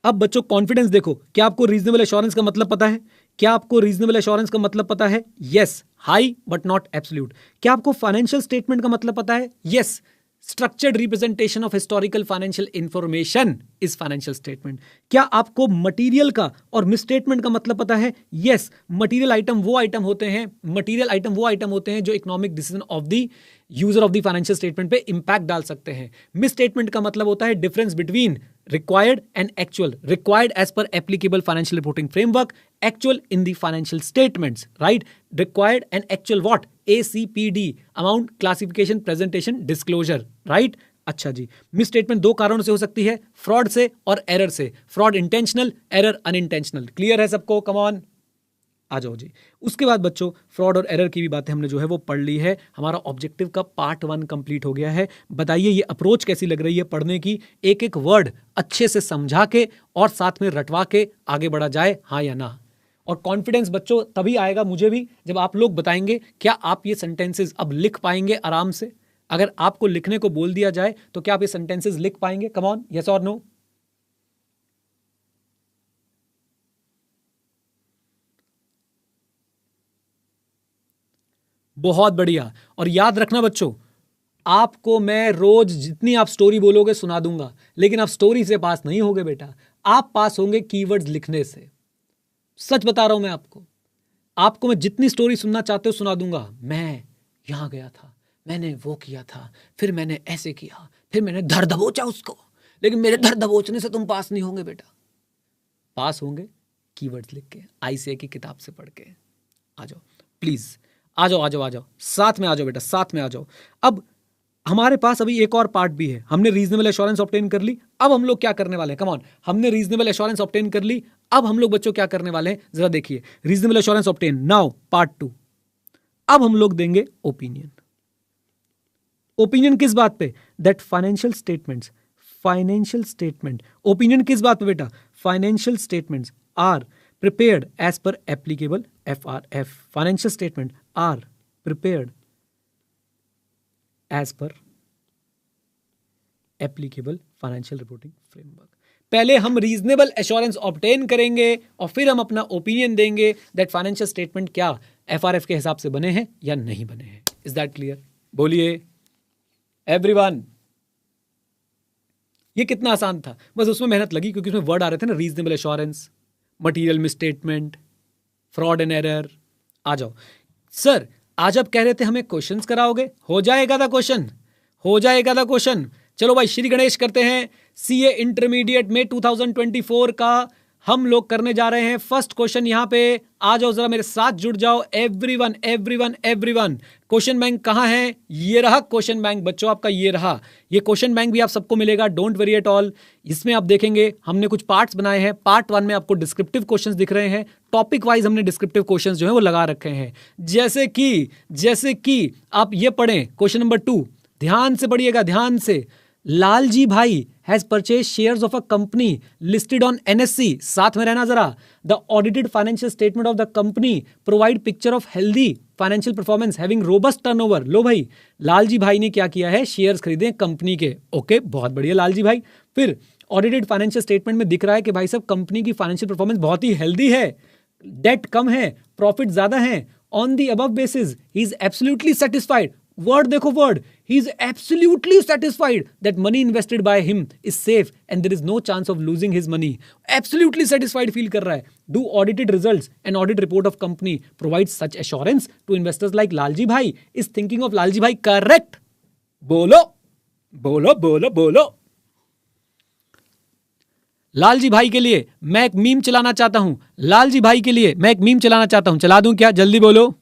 अब बच्चों कॉन्फिडेंस देखो, क्या आपको रीजनेबल एश्योरेंस का मतलब पता है? क्या आपको रीजनेबल एश्योरेंस का मतलब पता है? Yes, high but not absolute. क्या आपको फाइनेंशियल स्टेटमेंट का मतलब पता है? Yes, structured representation of historical financial information is financial statement. क्या आपको मटेरियल का और मिसस्टेटमेंट का मतलब पता है? यस, मटेरियल आइटम वो आइटम होते हैं जो economic decision of the user of the financial statement पे इंपैक्ट डाल सकते हैं। मिसस्टेटमेंट का मतलब होता है difference between required and actual, required as per applicable financial reporting framework, actual in the financial statements, right? Required and actual what? ACPD, amount, classification, presentation, disclosure, right? अच्छा जी, miss statement दो कारणों से हो सकती है, फ्रॉड से और error से। Fraud intentional, error unintentional. Clear है सबको? कम ऑन, आ जाओ जी। उसके बाद बच्चों फ्रॉड और एरर की भी बातें हमने जो है वो पढ़ ली है। हमारा ऑब्जेक्टिव का पार्ट 1 कंप्लीट हो गया है। बताइए ये अप्रोच कैसी लग रही है पढ़ने की? एक एक वर्ड अच्छे से समझा के और साथ में रटवा के आगे बढ़ा जाए, हाँ या ना? और कॉन्फिडेंस बच्चों तभी आएगा मुझे भी जब आप लोग बताएंगे क्या आप ये सेंटेंसेस अब लिख पाएंगे आराम से। अगर आपको लिखने को बोल दिया जाए तो क्या आप ये सेंटेंसेस लिख पाएंगे? कम ऑन, यस और नो? बहुत बढ़िया। और याद रखना बच्चों, आपको मैं रोज जितनी आप स्टोरी बोलोगे सुना दूंगा, लेकिन आप स्टोरी से पास नहीं होगे बेटा, आप पास होंगे कीवर्ड्स लिखने से। सच बता रहा हूं मैं आपको मैं जितनी स्टोरी सुनना चाहते हो सुना दूंगा। मैं यहां गया था, मैंने वो किया था, फिर मैंने ऐसे किया, फिर मैंने धर दबोचा उसको, लेकिन मेरे धर दबोचने से तुम पास नहीं होंगे बेटा। पास होंगे कीवर्ड्स लिख के, आईसीए की किताब से पढ़ के। आ जाओ प्लीज, आ जाओ, साथ में आ जाओ बेटा, साथ में आ जाओ। अब हमारे पास अभी एक और पार्ट भी है। हमने रीजनेबल एश्योरेंस ऑब्टेन कर ली। अब हम लोग क्या करने वाले हैं? कम ऑन, हमने रीजनेबल एश्योरेंस ऑब्टेन कर ली। अब हम लोग बच्चों क्या करने वाले हैं जरा देखिए। Reasonable assurance obtain, now part 2। अब हम लोग देंगे ओपिनियन। ओपिनियन किस बात पे? That financial statement. ओपिनियन किस बात पे बेटा? Financial statements are prepared as per applicable FRF. Financial statement are prepared as per applicable financial reporting framework. पहले हम रीजनेबल एश्योरेंस ऑब्टेन करेंगे और फिर हम अपना ओपिनियन देंगे दैट फाइनेंशियल स्टेटमेंट क्या FRF के हिसाब से बने हैं या नहीं बने हैं। Is that clear? बोलिए एवरीवन। ये कितना आसान था, बस उसमें मेहनत लगी क्योंकि उसमें वर्ड आ रहे थे ना, reasonable assurance, material misstatement, fraud and error. आ जाओ सर, आज आप कह रहे थे हमें क्वेश्चंस कराओगे, हो जाएगा था क्वेश्चन, हो जाएगा था क्वेश्चन। चलो भाई श्री गणेश करते हैं। सीए इंटरमीडिएट में 2024 का हम लोग करने जा रहे हैं फर्स्ट क्वेश्चन। यहां पे आ जाओ जरा मेरे साथ जुड़ जाओ। Everyone everyone everyone, question bank कहां है? ये रहा क्वेश्चन बैंक बच्चों आपका, ये रहा। ये क्वेश्चन बैंक भी आप सबको मिलेगा, डोंट वरी एट ऑल। इसमें आप देखेंगे हमने कुछ पार्ट्स बनाए हैं। पार्ट 1 में आपको डिस्क्रिप्टिव क्वेश्चंस दिख रहे हैं, टॉपिक वाइज हमने डिस्क्रिप्टिव क्वेश्चंस जो है वो लगा रखे हैं। जैसे कि आप ये पढ़ें क्वेश्चन नंबर 2, ध्यान से पढ़िएगा, ध्यान से। लालजी भाई has purchased shares of a company listed on NSE. साथ में रहना जरा। The audited financial statement of the company provide picture of healthy financial performance having robust turnover. लो भाई, लालजी भाई ने क्या किया है? शेयर्स खरीदे कंपनी के। ओके, बहुत बढ़िया लालजी भाई। फिर ऑडिटेड फाइनेंशियल स्टेटमेंट में दिख रहा है कि भाई साहब कंपनी की फाइनेंशियल परफॉर्मेंस बहुत ही हेल्दी है, डेट कम है, प्रॉफिट ज्यादा है। On the above basis he is absolutely satisfied. Word देखो, word, he is absolutely satisfied that money invested by him is safe and there is no chance of losing his money. Absolutely satisfied feel कर रहा है। Do audited results and audit report of company provide such assurance to investors like Lalji Bhai? Is thinking of Lalji Bhai correct? बोलो बोलो बोलो बोलो। लालजी भाई के लिए मैं एक मीम चलाना चाहता हूं। लालजी भाई के लिए मैं एक मीम चलाना चाहता हूं, चला दूं क्या? जल्दी बोलो।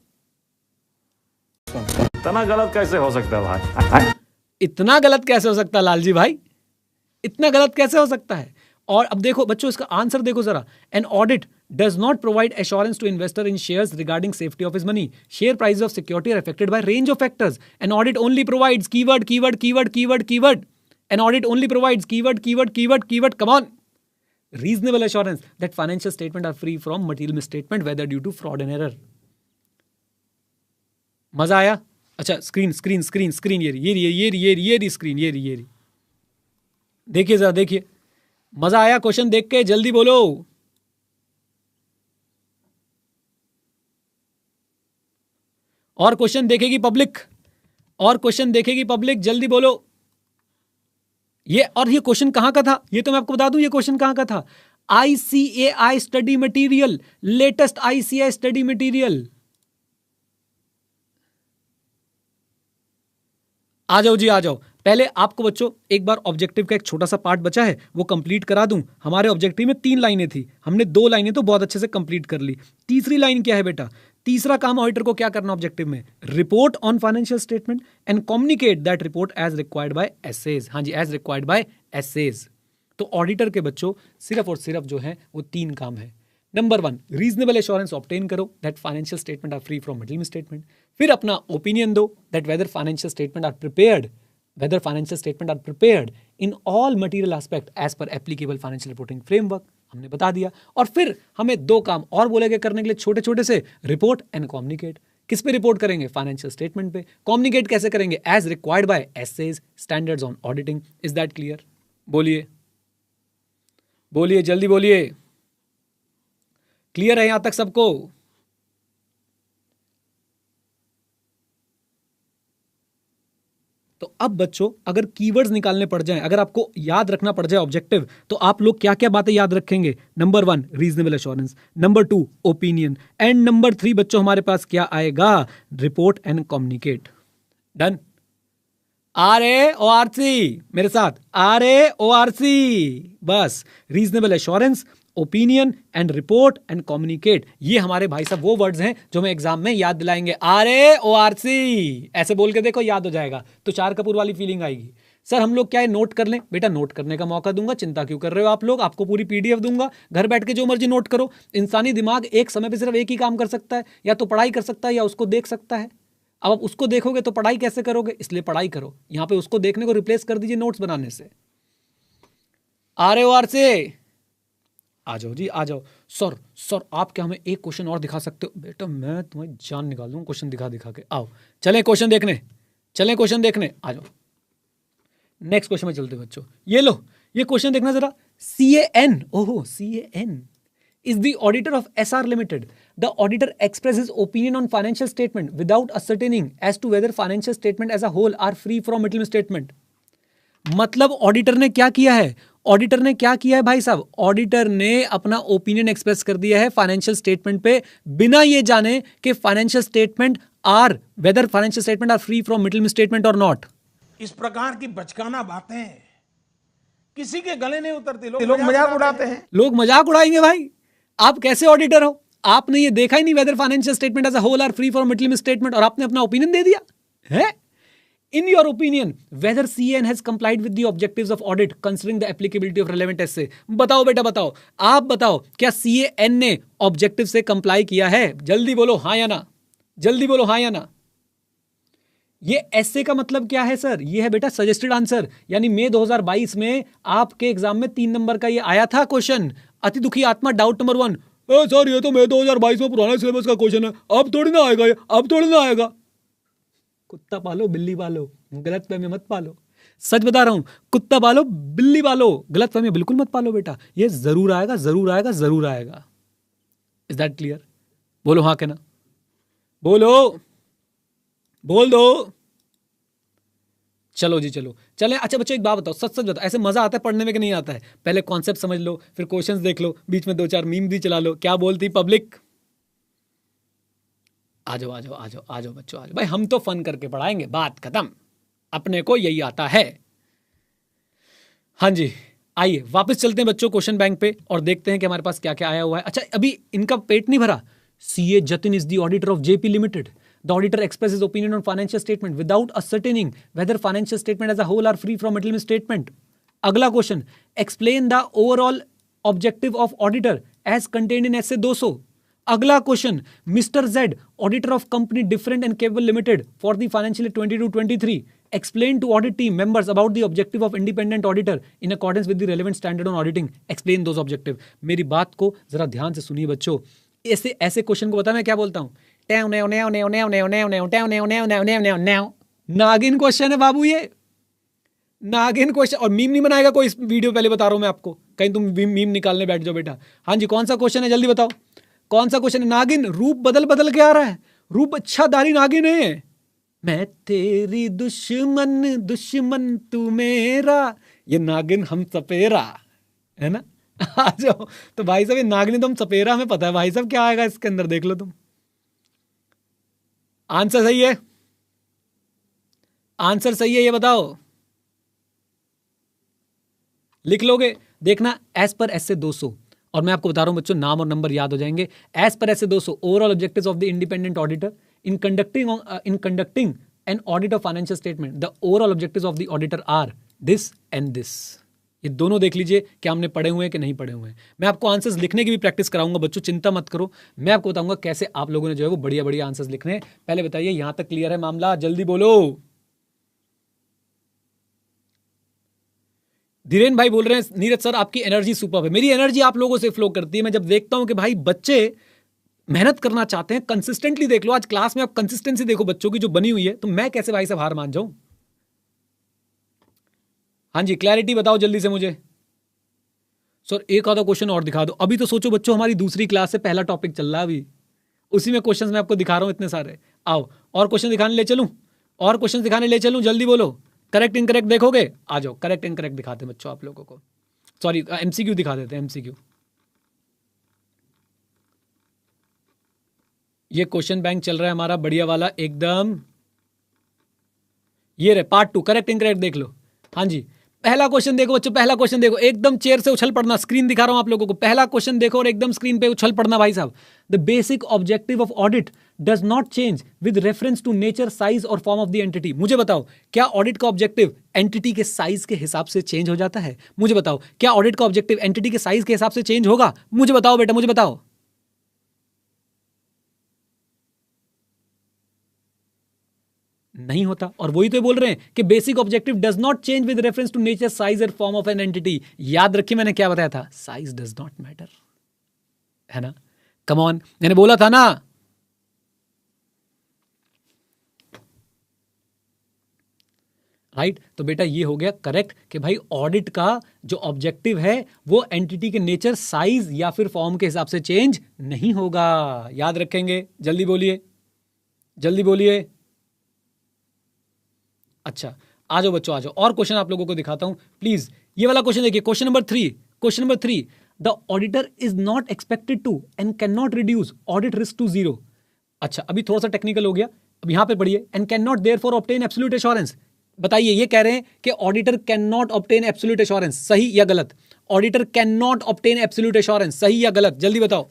इतना गलत कैसे हो सकता है भाई? इतना गलत कैसे हो सकता है लालजी भाई? इतना गलत कैसे हो सकता है? और अब देखो बच्चों इसका आंसर देखो जरा। An audit does not provide assurance to investor in shares regarding safety of his money. Share price of security are affected by range of factors. An audit only provides keyword keyword keyword keyword keyword. An audit only provides keyword keyword keyword keyword. Come on. Reasonable assurance that financial statement are free from material misstatement whether due to fraud and error. मजा आया? अच्छा screen screen screen screen ये रही screen, ये रही। देखिए जरा, देखिए मजा आया क्वेश्चन देख के? जल्दी बोलो। और क्वेश्चन देखेगी पब्लिक, और क्वेश्चन देखेगी पब्लिक, जल्दी बोलो। ये क्वेश्चन कहां का था, ये तो मैं आपको बता दूं, ये क्वेश्चन कहां का था, ICAI study material, latest ICAI study material. आ जाओ जी, आ जाओ। पहले आपको बच्चों एक बार ऑब्जेक्टिव का एक छोटा सा पार्ट बचा है, वो कंप्लीट करा दूं। हमारे ऑब्जेक्टिव में 3 लाइनें थी, हमने 2 लाइनें तो बहुत अच्छे से कंप्लीट कर ली। तीसरी लाइन क्या है बेटा, तीसरा काम ऑडिटर को क्या करना ऑब्जेक्टिव में, report on financial statement and communicate that report as required by SAs. हाँ जी, एज रिक्वायर्ड बाय एसेज। तो ऑडिटर के बच्चों सिर्फ और सिर्फ जो है वो 3 काम है। नंबर 1, रीजनेबल एश्योरेंस ऑब्टेन करो that financial statement are free from middle statement. फिर अपना ओपिनियन दो that whether financial statement are prepared, whether financial statement are prepared in all material aspect as per applicable financial reporting framework, हमने बता दिया। और फिर हमें 2 काम और बोले गए करने के लिए, छोटे छोटे से, रिपोर्ट एंड कम्युनिकेट। किस पे रिपोर्ट करेंगे, फाइनेंशियल स्टेटमेंट पे। कम्युनिकेट कैसे करेंगे, as required by SAs standards on auditing. Is that clear? बोलिए बोलिए, जल्दी बोलिए, क्लियर है यहां तक सबको? तो अब बच्चों अगर कीवर्ड्स निकालने पड़ जाएं, अगर आपको याद रखना पड़ जाए ऑब्जेक्टिव, तो आप लोग क्या क्या बातें याद रखेंगे? Number 1 reasonable assurance, number 2 opinion, and number 3 बच्चों हमारे पास क्या आएगा, report and communicate. Done? RAORC मेरे साथ, RAORC। बस reasonable assurance, opinion and report and communicate, ये हमारे भाई साहब वो वर्ड्स हैं जो हमें एग्जाम में याद दिलाएंगे। RAORC ऐसे बोल के देखो, याद हो जाएगा, तो तुषार कपूर वाली फीलिंग आएगी। सर हम लोग क्या है, नोट कर लें? बेटा नोट करने का मौका दूंगा, चिंता क्यों कर रहे हो आप लोग, आपको पूरी PDF दूंगा, घर बैठ के जो मर्जी नोट करो। इंसानी दिमाग एक समय पे सिर्फ एक ही काम कर सकता है, या तो पढ़ाई कर सकता है या उसको देख सकता है। अब आप उसको देखोगे तो पढ़ाई कैसे करोगे, इसलिए पढ़ाई करो। यहां पे उसको देखने को रिप्लेस कर दीजिए नोट्स बनाने से। RAORC आ जाओ जी, आ जाओ। सर आप क्या हमें एक क्वेश्चन और दिखा सकते हो? बेटा मैं तुम्हें जान निकाल दूंगा क्वेश्चन दिखा दिखा के। आओ चलें क्वेश्चन देखने, चलें क्वेश्चन देखने, आ जाओ। नेक्स्ट क्वेश्चन में चलते बच्चों। ये लो, ये क्वेश्चन देखना जरा। CAN, ओहो CAN is the auditor of SR Limited. The auditor expresses his opinion on financial statement without ascertaining as to whether financial statement as a whole are free from material statement. मतलब auditor ने क्या किया है, auditor ने क्या किया है भाई साहब, ऑडिटर ने अपना ओपिनियन एक्सप्रेस कर दिया है फाइनेंशियल स्टेटमेंट पे, बिना ये जाने कि financial statement are, whether financial statement are free from middle statement और नॉट। इस प्रकार की बचकाना बातें किसी के गले नहीं उतरती, लोग मजाक उड़ाते हैं। लोग मजाक उड़ाएंगे भाई, आप कैसे ऑडिटर हो, आपने ये देखा ही नहीं whether financial statement as a whole are free from middle statement, और आपने अपना ओपिनियन दे दिया है। In your opinion, whether CAN has complied with the objectives of audit considering the applicability of relevant essay? बताओ बेटा बताओ, आप बताओ, क्या CAN ने ऑब्जेक्टिव से कंप्लाई किया है? जल्दी बोलो हाँ या ना, जल्दी बोलो हाँ या ना। ये ऐसे का मतलब क्या है सर? ये है बेटा सजेस्टेड आंसर, यानी मई 2022 में आपके एग्जाम में 3 नंबर का ये आया था क्वेश्चन। अति दुखी आत्मा डाउट नंबर 1, सर ये तो मई 2022 में पुराना सिलेबस का क्वेश्चन है, अब थोड़ी ना आएगा, अब थोड़ी ना आएगा। कुत्ता पालो बिल्ली पालो, गलत फहमी मत पालो। सच बता रहा हूं, कुत्ता पालो बिल्ली पालो, गलत फहमी बिल्कुल मत पालो बेटा, ये जरूर आएगा जरूर आएगा जरूर आएगा। Is that clear? बोलो हाँ के ना, बोलो, बोल दो। चलो जी चलो चले। अच्छा बच्चों एक बात बताओ, सच सच बताओ, ऐसे मजा आता है पढ़ने में कि नहीं आता है? पहले कॉन्सेप्ट समझ लो, फिर क्वेश्चंस देख लो, बीच में 2-4 मीम भी चला लो। क्या बोलती पब्लिक? आ जाओ आ जाओ आ जाओ आ जाओ बच्चों आ जाओ भाई, हम तो फन करके पढ़ाएंगे, बात खत्म, अपने को यही आता है। हाँ जी आइए वापस चलते हैं बच्चों क्वेश्चन बैंक पे और देखते हैं कि हमारे पास क्या क्या आया हुआ है। अच्छा अभी इनका पेट नहीं भरा। CA Jatin is the auditor of JP Limited. The auditor expresses opinion on financial statement without ascertaining whether financial statement as a whole are free from middle statement. अगला question, explain the overall objective of auditor as contained in essay 200. अगला question, mister Z auditor of company different and cable limited for the financial 22-23 explain to audit team members about the objective of independent auditor in accordance with the relevant standard on auditing, explain those objective. मेरी बात को जरा ध्यान से सुनिए बच्चों, ऐसे ऐसे क्वेश्चन को बता मैं क्या बोलता हूं, नागिन क्वेश्चन है बाबू, ये नागिन क्वेश्चन। और मीम नहीं बनाएगा कोई इस वीडियो, पहले बता रहा हूं मैं आपको, कहीं तुम मीम निकालने बैठ जाओ बेटा। हाँ जी कौन सा क्वेश्चन है जल्दी बताओ, कौन सा क्वेश्चन है? नागिन रूप बदल बदल के आ रहा है, रूप अच्छाधारी नागिन है। मैं तेरी दुश्मन दुश्मन तू मेरा, ये नागिन हम सपेरा है ना। आ जाओ। तो भाई साहब ये नागिन तो हम सपेरा, हमें पता है भाई साहब क्या आएगा इसके अंदर, देख लो तुम। आंसर सही है, आंसर सही है, ये बताओ, लिख लोगे? देखना, एज पर ऐसे 200, और मैं आपको बता रहा हूं बच्चों, नाम और नंबर याद हो जाएंगे। As per SA 200 overall objectives of the independent auditor in conducting an audit of financial statement, the overall objectives of the auditor are this and this. ये दोनों देख लीजिए क्या हमने पढ़े हुए हैं कि नहीं पढ़े हुए हैं। मैं आपको आंसर्स लिखने की भी प्रैक्टिस कराऊंगा बच्चों, चिंता मत करो। मैं आपको बताऊंगा कैसे आप लोगों ने जो है वो बढ़िया बढ़िया आंसर्स लिखने हैं। पहले बताइए यहां तक क्लियर है मामला? जल्दी बोलो। धीरेन भाई बोल रहे हैं नीरज सर आपकी एनर्जी सुपर्ब है। मेरी एनर्जी आप लोगों से फ्लो करती है। मैं जब देखता हूं कि भाई बच्चे मेहनत करना चाहते हैं, कंसिस्टेंटली देख लो, आज क्लास में आप कंसिस्टेंसी देखो बच्चों की जो बनी हुई है, तो मैं कैसे भाई साहब हार मान जाऊं? हाँ जी, क्लैरिटी बताओ जल्दी से मुझे। सर एक आधा क्वेश्चन और दिखा दो। अभी तो सोचो बच्चों, हमारी दूसरी क्लास से पहला टॉपिक चल रहा है अभी, उसी में क्वेश्चंस मैं आपको दिखा रहा हूं इतने सारे। आओ और क्वेश्चन दिखाने ले चलूं, और क्वेश्चन दिखाने ले चलूं, जल्दी बोलो। करेक्ट इनकरेक्ट देखोगे? आ जाओ, करेक्ट इनकरेक्ट दिखाते हैं बच्चों आप लोगों को। सॉरी, एमसीक्यू दिखा देते हैं, एमसीक्यू। ये क्वेश्चन बैंक चल रहा है हमारा बढ़िया वाला एकदम। ये रहे पार्ट 2, करेक्ट इनकरेक्ट देख लो। हाँ जी, पहला क्वेश्चन देखो बच्चों, पहला क्वेश्चन देखो, एकदम चेयर से उछल पड़ना। स्क्रीन दिखा रहा हूं आप लोगों को, पहला क्वेश्चन देखो और एकदम स्क्रीन पे उछल पड़ना भाई साहब। The basic objective of audit does not change with reference to nature, size और फॉर्म ऑफ द एंटिटी। मुझे बताओ, क्या ऑडिट का ऑब्जेक्टिव एंटिटी के साइज के हिसाब से चेंज हो जाता है? मुझे बताओ, क्या ऑडिट का ऑब्जेक्टिव एंटिटी के साइज के हिसाब से चेंज होगा? मुझे बताओ बेटा, मुझे बताओ। नहीं होता। और वही तो बोल रहे हैं कि basic objective does not change with reference to nature, size और फॉर्म ऑफ एन एंटिटी। याद रखिए मैंने क्या बताया था, साइज डज नॉट मैटर, है ना। कम ऑन, मैंने बोला था ना। राइट तो बेटा ये हो गया करेक्ट कि भाई ऑडिट का जो ऑब्जेक्टिव है वो एंटिटी के नेचर, साइज या फिर फॉर्म के हिसाब से चेंज नहीं होगा। याद रखेंगे, जल्दी बोलिए, जल्दी बोलिए। अच्छा आ जाओ बच्चों, आ जाओ, और क्वेश्चन आप लोगों को दिखाता हूं प्लीज। ये वाला क्वेश्चन देखिए, question number 3। Question number 3, the auditor is not expected to and can not reduce audit risk to 0। अच्छा अभी थोड़ा सा टेक्निकल हो गया, अब यहां पे पढ़िए, and can not therefore obtain absolute assurance. बताइए, ये कह रहे हैं कि auditor can not obtain absolute assurance, सही या गलत? Auditor can not obtain absolute assurance, सही या गलत? जल्दी बताओ।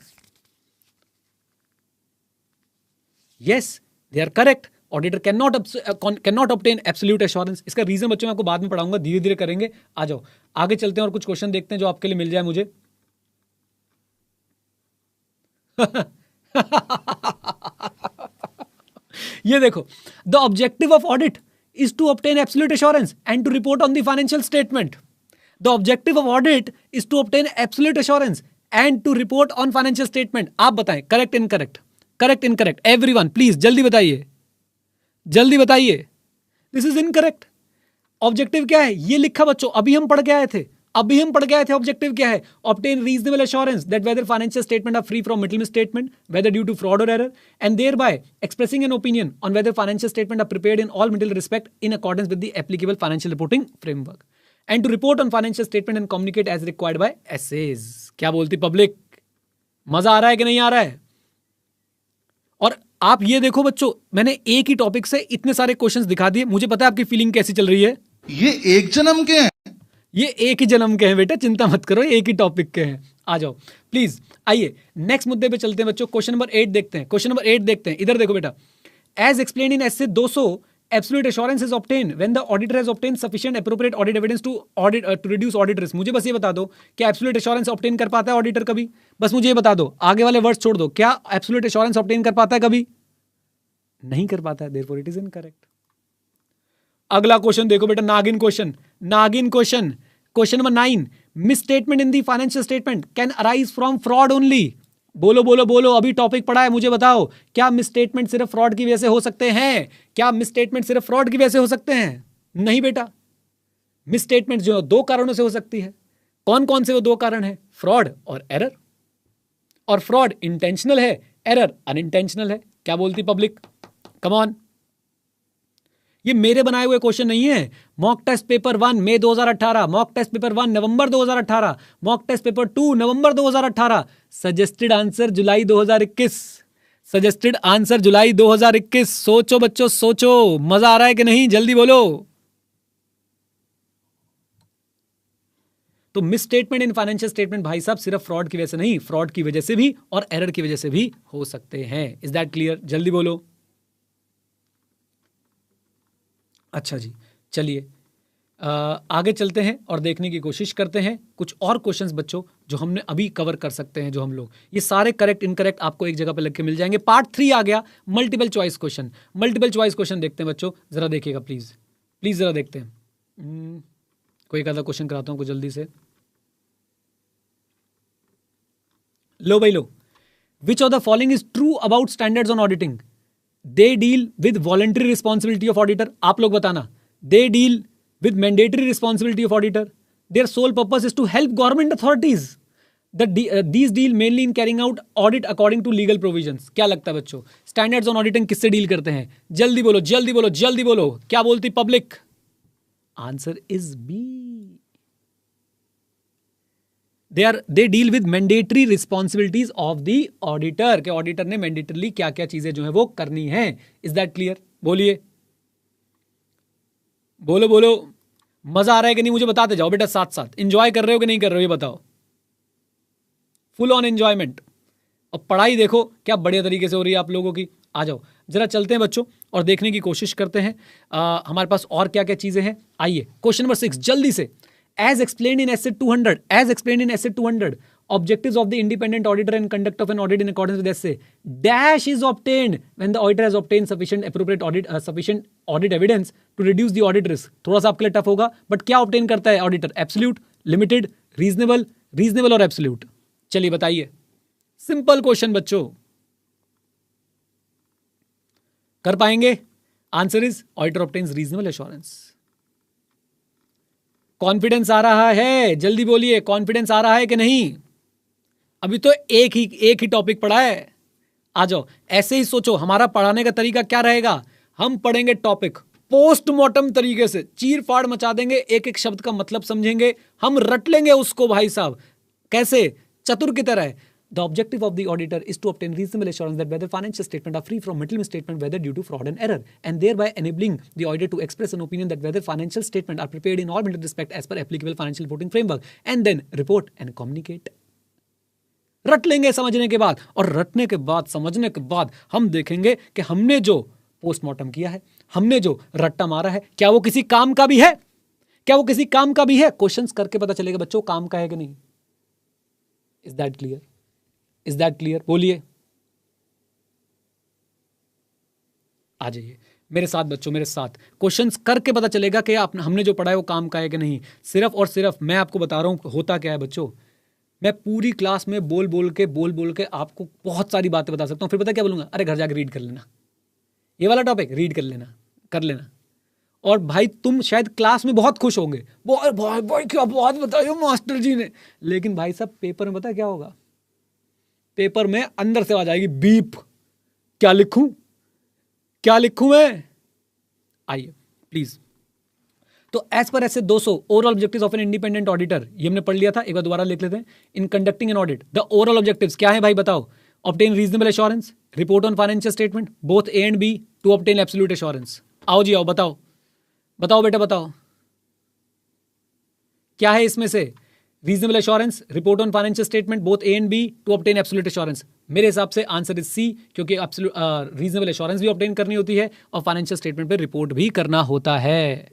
Yes, they are correct. Auditor can not obtain absolute assurance. इसका रीजन बच्चों मैं आपको बाद में पढ़ाऊंगा, धीरे धीरे करेंगे। आ जाओ आगे चलते हैं और कुछ क्वेश्चन देखते हैं जो आपके लिए मिल जाए मुझे। ये देखो, the objective of audit is to obtain absolute assurance and to report on the financial statement. The objective of audit is to obtain absolute assurance and to report on financial statement. आप बताएं correct incorrect, correct incorrect, everyone please जल्दी बताइए, जल्दी बताइए। This is incorrect. Objective क्या है ये लिखा बच्चों, अभी हम पढ़ के आए थे, अभी हम पढ़ के आए थे। ऑब्जेक्टिव क्या है? Obtain reasonable assurance that whether financial statement are free from middle misstatement whether due to fraud और error, and thereby expressing an opinion on whether financial statement are prepared in all middle respect in accordance with the applicable financial reporting framework, and to report on financial statement and communicate as required by SAs. क्या बोलती public? मजा आ रहा है कि नहीं आ रहा है? और आप ये देखो बच्चों, मैंने एक ही टॉपिक से इतने सारे क्वेश्चंस दिखा दिए। मुझे पता है आपकी फीलिंग कैसी चल रही है। ये एक जन्म के हैं, ये एक ही जन्म के हैं बेटा, चिंता मत करो, एक ही टॉपिक के हैं। आ जाओ प्लीज, आइए नेक्स्ट मुद्दे पे चलते हैं बच्चों। क्वेश्चन नंबर 8 देखते हैं, क्वेश्चन नंबर 8 देखते हैं। इधर देखो बेटा, as explain in SA 200 absolute assurance is obtain when the auditor has obtain sufficient appropriate audit evidence to reduce audit risk. मुझे बस ये बता दो, क्या एब्सोल्यूट एश्योरेंस ऑब्टेन कर पाता है ऑडिटर कभी? बस मुझे ये बता दो, आगे वाले वर्ड्स छोड़ दो। क्या एब्सोल्यूट एश्योरेंस ऑब्टेन कर पाता है कभी? नहीं कर पाता है, देयरफॉर इट इज इनकरेक्ट। अगला क्वेश्चन देखो बेटा, नागिन क्वेश्चन, नागिन question. Question number 9, misstatement in the financial statement can arise from fraud only. बोलो बोलो बोलो, अभी टॉपिक पढ़ा है, मुझे बताओ, क्या मिसस्टेटमेंट सिर्फ फ्रॉड की वजह से हो सकते हैं? क्या मिसस्टेटमेंट सिर्फ फ्रॉड की वजह से हो सकते हैं? नहीं बेटा, मिसस्टेटमेंट जो 2 कारणों से हो सकती है। कौन कौन से वो 2 कारण है? फ्रॉड और एरर। और फ्रॉड इंटेंशनल है, एरर अनइंटेंशनल है। क्या बोलती पब्लिक? कम ऑन, ये मेरे बनाए हुए क्वेश्चन नहीं है। मॉक टेस्ट पेपर 1 मई 2018, मॉक टेस्ट पेपर 1 नवंबर 2018, मॉक टेस्ट पेपर 2 नवंबर 2018, सजेस्टेड आंसर जुलाई 2021, सजेस्टेड आंसर जुलाई 2021। सोचो बच्चों सोचो, मजा आ रहा है कि नहीं, जल्दी बोलो। तो miss statement in financial statement भाई साहब सिर्फ फ्रॉड की वजह से नहीं, फ्रॉड की वजह से भी और एरर की वजह से भी हो सकते हैं। Is that clear? जल्दी बोलो। अच्छा जी, चलिए आगे चलते हैं और देखने की कोशिश करते हैं कुछ और क्वेश्चंस बच्चों जो हमने अभी कवर कर सकते हैं। जो हम लोग ये सारे करेक्ट इनकरेक्ट आपको एक जगह पे लिख के मिल जाएंगे। पार्ट 3 आ गया, multiple choice question. Multiple choice question देखते हैं बच्चों, जरा देखिएगा प्लीज प्लीज, जरा देखते हैं। कोई एक आधा क्वेश्चन कराता हूं कुछ जल्दी से। लो भाई लो। Which of the following is true about standards on auditing? They deal with voluntary responsibility of auditor. आप लोग बताना। They deal with mandatory responsibility of auditor. Their sole purpose is to help government authorities. These deal mainly in carrying out audit according to legal provisions. क्या लगता है बच्चों, standards on auditing किससे deal करते हैं? जल्दी बोलो जल्दी बोलो जल्दी बोलो, क्या बोलती public? Answer is B. they deal with mandatory responsibilities of the auditor. के ऑडिटर ने मैंडेटरली क्या क्या चीजें जो है वो करनी है। Is that clear? बोलिए बोलो बोलो, मजा आ रहा है कि नहीं मुझे बताते जाओ बेटा, साथ साथ एंजॉय कर रहे हो कि नहीं कर रहे हो ये बताओ। Full on enjoyment. और पढ़ाई देखो क्या बढ़िया तरीके से हो रही है आप लोगों की। आ जाओ जरा चलते हैं बच्चों और देखने की कोशिश करते हैं हमारे पास और क्या क्या चीजें हैं। आइए क्वेश्चन नंबर 6 जल्दी से। As explained in essay 200, objectives of the independent auditor and conduct of an audit in accordance with essay dash is obtained when the auditor has obtained sufficient audit evidence to reduce the audit risk. थोड़ा सा आपके लिए tough होगा, but क्या obtain करता है auditor? Absolute, limited, reasonable और absolute. चलिए बताइए। सिंपल क्वेश्चन बच्चों, कर पाएंगे? Answer is auditor obtains reasonable assurance. Confidence आ रहा है? जल्दी बोलिए, कॉन्फिडेंस आ रहा है कि नहीं? अभी तो एक ही टॉपिक पढ़ा है। आ जाओ, ऐसे ही सोचो हमारा पढ़ाने का तरीका क्या रहेगा। हम पढ़ेंगे टॉपिक पोस्टमार्टम तरीके से, चीर फाड़ मचा देंगे, एक एक शब्द का मतलब समझेंगे, हम रट लेंगे उसको भाई साहब। कैसे? चतुर की तरह। The objective of the auditor is to obtain reasonable assurance that whether financial statements are free from material misstatement, whether due to fraud and error, and thereby enabling the auditor to express an opinion that whether financial statements are prepared in all material respect as per applicable financial reporting framework, and then report and communicate. रट लेंगे समझने के बाद, और रटने के बाद समझने के बाद हम देखेंगे कि हमने जो पोस्टमार्टम किया है, हमने जो रट्टा मारा है, क्या वो किसी काम का भी है? क्या वो किसी काम का भी है? क्वेश्चंस करके पता चलेगा बच्चों काम का है कि नहीं। Is that clear? Is that clear? बोलिए, आ जाइए मेरे साथ बच्चों, मेरे साथ क्वेश्चंस करके पता चलेगा कि हमने जो पढ़ा है वो काम का है कि नहीं। सिर्फ और सिर्फ मैं आपको बता रहा हूं होता क्या है बच्चों। मैं पूरी क्लास में बोल बोल के आपको बहुत सारी बातें बता सकता हूं, फिर पता क्या बोलूंगा? अरे घर जाके रीड कर लेना, ये वाला टॉपिक रीड कर लेना। और भाई तुम शायद क्लास में बहुत खुश होंगे, भाई क्या बात बताई मास्टर जी ने, लेकिन भाई साहब पेपर में पता क्या होगा? पेपर में अंदर से आ जाएगी बीप, क्या लिखूं मैं? आइए प्लीज। तो as per SA 200 overall objectives of an independent auditor, ये हमने पढ़ लिया था, एक बार दोबारा लिख लेते हैं। In conducting an audit the overall objectives क्या है भाई बताओ? Obtain reasonable assurance, report on financial statement both A and B to obtain absolute assurance. आओ जी आओ, बताओ बेटा बताओ, क्या है इसमें से? Reasonable assurance, report on financial statement both A and B to obtain absolute assurance. मेरे हिसाब से आंसर इज सी, क्योंकि रीजनेबल एश्योरेंस भी ऑब्टेन करनी होती है और फाइनेंशियल स्टेटमेंट पे रिपोर्ट भी करना होता है।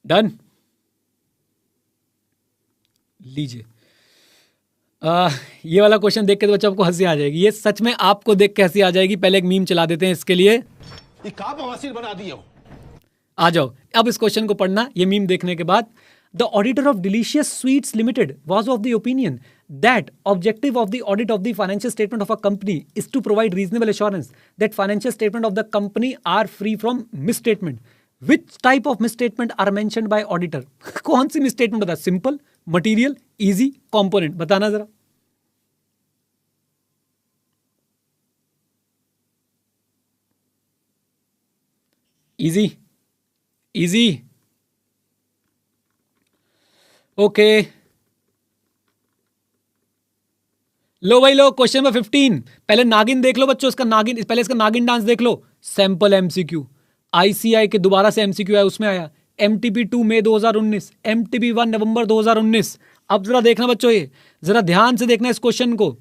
डन? लीजिए ये वाला क्वेश्चन देख के तो बच्चों आपको हंसी आ जाएगी। ये सच में आपको देख के हंसी आ जाएगी। पहले एक मीम चला देते हैं इसके लिए। ये का बवासीर बना दिया हो। आ जाओ अब इस क्वेश्चन को पढ़ना, ये मीम देखने के बाद। The auditor of delicious sweets limited was of the opinion that objective of the audit of the financial statement of a company is to provide reasonable assurance that financial statement of the company are free from misstatement. Which type of misstatement are mentioned by auditor? कौन सी misstatement बता? Simple, material, easy, component, बताना जरा। Easy easy. Okay, लो भाई लो, question number 15। पहले नागिन देख लो बच्चों, इसका नागिन, पहले इसका नागिन डांस देख लो। सैंपल एमसीक्यू, आईसीआई के दोबारा से एमसीक्यू आया, उसमें आया एमटीपी 2 मई 2019, एमटीपी 1 नवंबर 2019। अब जरा देखना बच्चों, ये जरा ध्यान से देखना इस क्वेश्चन को।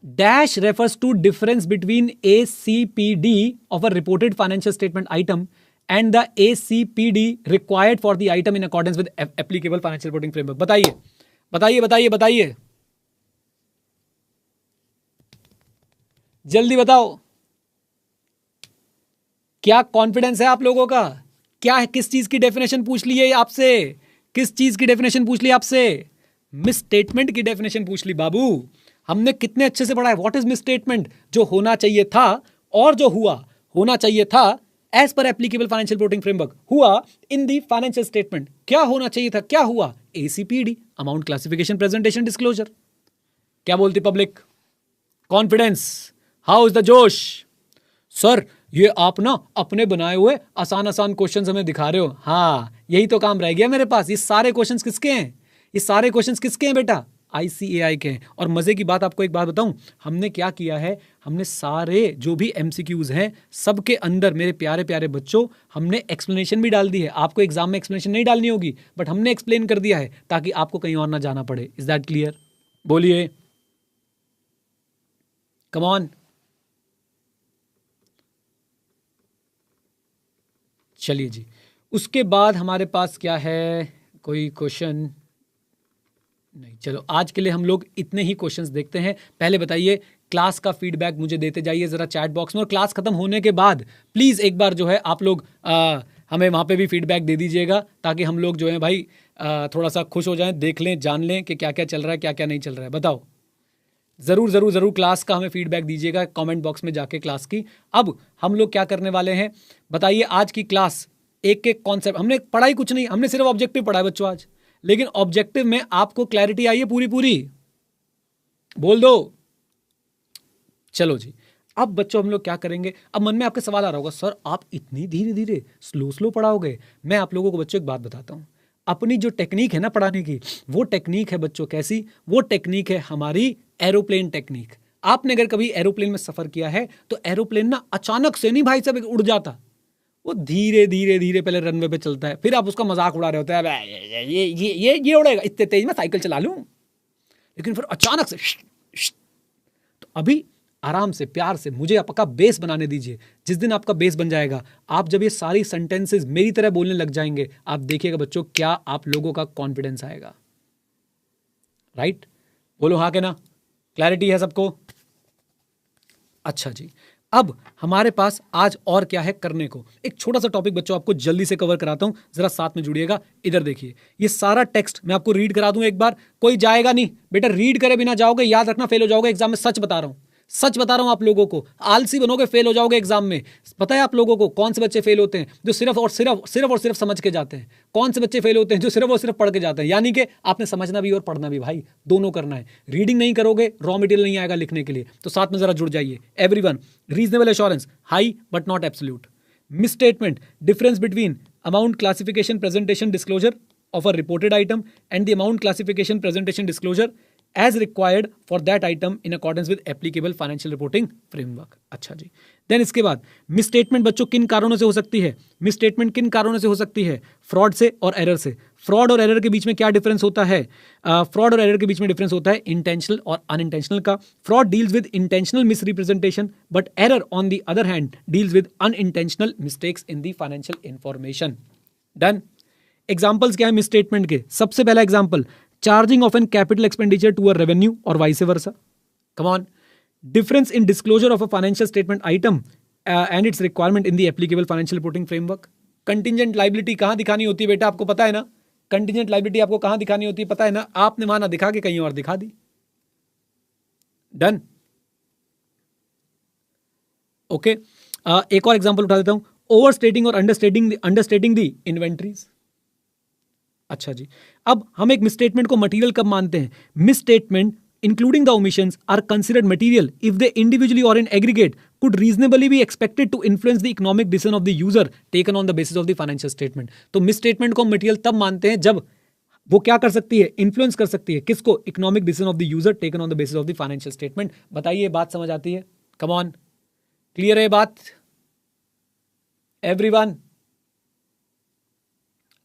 Dash refers to difference between ACPD of a reported financial statement item and the ACPD required for the item in accordance with applicable financial reporting framework. बताइए बताइए बताइए बताइए, जल्दी बताओ, क्या कॉन्फिडेंस है आप लोगों का? क्या है, किस चीज की डेफिनेशन पूछ ली है आपसे? किस चीज की डेफिनेशन पूछ ली आपसे? मिसस्टेटमेंट की डेफिनेशन पूछ ली बाबू। हमने कितने अच्छे से पढ़ा है व्हाट इज मिसस्टेटमेंट। जो होना चाहिए था और जो हुआ, होना चाहिए था as per applicable financial reporting framework, हुआ इन दी फाइनेंशियल स्टेटमेंट। क्या होना चाहिए था, क्या हुआ? ACPD, amount classification presentation disclosure. क्या बोलती public? Confidence, how is the जोश? सर ये आप ना अपने बनाए हुए आसान आसान क्वेश्चंस हमें दिखा रहे हो। हाँ, यही तो काम रह गया मेरे पास। ये सारे क्वेश्चंस किसके हैं? ये सारे क्वेश्चंस किसके हैं बेटा? ICAI के हैं। और मजे की बात, आपको एक बात बताऊं, हमने क्या किया है, हमने सारे जो भी MCQs हैं सबके अंदर मेरे प्यारे प्यारे बच्चों, हमने एक्सप्लेनेशन भी डाल दी है। आपको एग्जाम में एक्सप्लेनेशन नहीं डालनी होगी, बट हमने एक्सप्लेन कर दिया है ताकि आपको कहीं और ना जाना पड़े। Is that clear? बोलिए, कम ऑन। चलिए जी, उसके बाद हमारे पास क्या है, कोई क्वेश्चन नहीं? चलो आज के लिए हम लोग इतने ही क्वेश्चंस देखते हैं। पहले बताइए, क्लास का फीडबैक मुझे देते जाइए जरा चैट बॉक्स में, और क्लास खत्म होने के बाद प्लीज़ एक बार जो है आप लोग हमें वहाँ पे भी फीडबैक दे दीजिएगा, ताकि हम लोग जो है भाई थोड़ा सा खुश हो जाएं, देख लें, जान लें कि क्या क्या चल रहा है, क्या क्या नहीं चल रहा है। बताओ, ज़रूर ज़रूर ज़रूर क्लास का हमें फीडबैक दीजिएगा कमेंट बॉक्स में जाके क्लास की। अब हम लोग क्या करने वाले हैं बताइए। आज की क्लास एक एक कॉन्सेप्ट हमने पढ़ाई, कुछ नहीं, हमने सिर्फ ऑब्जेक्टिव पढ़ा है बच्चों आज, लेकिन ऑब्जेक्टिव में आपको क्लैरिटी आई है पूरी पूरी? बोल दो। चलो जी, अब बच्चों हम लोग क्या करेंगे। अब मन में आपके सवाल आ रहा होगा, सर आप इतनी धीरे धीरे स्लो स्लो पढ़ाओगे? मैं आप लोगों को बच्चों एक बात बताता हूँ, अपनी जो टेक्निक है ना पढ़ाने की, वो टेक्निक है बच्चों कैसी? वो टेक्निक है हमारी एरोप्लेन टेक्निक। आपने अगर कभी एरोप्लेन में सफर किया है तो एरोप्लेन ना अचानक से नहीं भाई साहब उड़ जाता, वो धीरे धीरे धीरे पहले रनवे पे चलता है, फिर आप उसका मजाक उड़ा रहे होते हैं, ये उड़ेगा, इतने तेज में साइकिल चला लूं, लेकिन फिर अचानक से तो अभी आराम से प्यार से मुझे आपका बेस बनाने दीजिए। जिस दिन आपका बेस बन जाएगा, आप जब ये सारी सेंटेंसेस मेरी तरह बोलने लग जाएंगे, आप देखिएगा बच्चों क्या आप लोगों का कॉन्फिडेंस आएगा। राइट? बोलो हाँ के ना? क्लैरिटी है सबको? अच्छा जी, अब हमारे पास आज और क्या है करने को। एक छोटा सा टॉपिक बच्चों आपको जल्दी से कवर कराता हूं, जरा साथ में जुड़िएगा। इधर देखिए, ये सारा टेक्स्ट मैं आपको रीड करा दूं एक बार, कोई जाएगा नहीं बेटा, रीड करे बिना जाओगे याद रखना फेल हो जाओगे एग्जाम में। सच बता रहा हूं, सच बता रहा हूं आप लोगों को, आलसी बनोगे फेल हो जाओगे एग्जाम में। पता है आप लोगों को कौन से बच्चे फेल होते हैं? जो सिर्फ और सिर्फ समझ के जाते हैं। कौन से बच्चे फेल होते हैं? जो सिर्फ और सिर्फ पढ़ के जाते हैं। यानी कि आपने समझना भी और पढ़ना भी भाई, दोनों करना है। रीडिंग नहीं करोगे, रॉ मटेरियल नहीं आएगा लिखने के लिए। तो साथ में जरा जुड़ जाइए। Everyone, reasonable assurance high but not absolute. Misstatement, difference between amount classification presentation disclosure of a reported item and the amount classification presentation disclosure as required for that item in accordance with applicable financial reporting framework। अच्छा जी, then इसके बाद misstatement बच्चों किन कारणों से हो सकती है? मिसस्टेटमेंट किन कारणों से हो सकती है? फ्रॉड से और एरर से। फ्रॉड और एरर के बीच में क्या डिफरेंस होता है? फ्रॉड और एरर के बीच में डिफरेंस होता है इंटेंशनल और अनइंटेंशनल का। Fraud deals with intentional misrepresentation, but error on the other hand deals with unintentional mistakes in the financial information. Done. Examples क्या है मिसस्टेटमेंट के? सबसे पहला example, charging of an capital expenditure to a revenue और vice versa. Come on. Difference in disclosure of a financial statement item and its requirement in the applicable financial reporting framework. Contingent liability कहां दिखानी होती है बेटा? आपको पता है ना? कंटिजेंट लाइबिलिटी आपको कहां दिखानी होती है पता है ना? आपने वहां ना दिखा के कहीं और दिखा दी। डन। ओके, एक और एग्जांपल उठा देता हूं, ओवर स्टेटिंग और अंडरस्टेटिंग द इन्वेंट्रीज। अच्छा जी, अब हम एक मिसस्टेटमेंट को मटेरियल कब मानते हैं? Misstatement including the omissions are considered material if they individually और in aggregate could reasonably be expected to influence the economic decision of the user taken on the basis of the financial statement. तो miss statement को material तब मानते हैं जब वो क्या कर सकती है, इन्फ्लुएंस कर सकती है किसको, economic decision of the user taken on the basis of the financial statement. बताइए बात समझ आती है? कम ऑन, क्लियर है बात एवरीवन?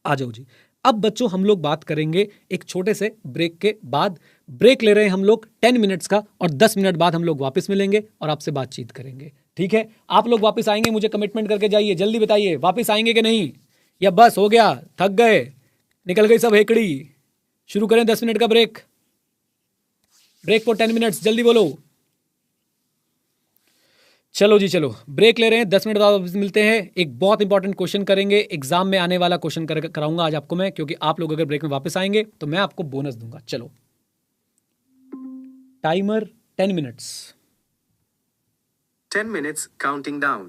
आ जाओ जी। अब बच्चों हम लोग बात करेंगे एक छोटे से ब्रेक के बाद। ब्रेक ले रहे हैं हम लोग 10 मिनट्स का, और 10 मिनट बाद हम लोग वापस मिलेंगे और आपसे बातचीत करेंगे। ठीक है, आप लोग वापस आएंगे, मुझे कमिटमेंट करके जाइए, जल्दी बताइए वापस आएंगे कि नहीं, या बस हो गया, थक गए, निकल गई सब हेकड़ी। शुरू करें 10 मिनट का ब्रेक, ब्रेक फॉर 10 मिनट्स, जल्दी बोलो। चलो जी चलो, ब्रेक ले रहे हैं, 10 मिनट बाद वापस मिलते हैं। एक बहुत इंपॉर्टेंट क्वेश्चन करेंगे, एग्जाम में आने वाला क्वेश्चन कराऊंगा आज आपको मैं, क्योंकि आप लोग अगर ब्रेक में वापस आएंगे तो मैं आपको बोनस दूंगा। चलो, timer 10 minutes. 10 minutes counting down.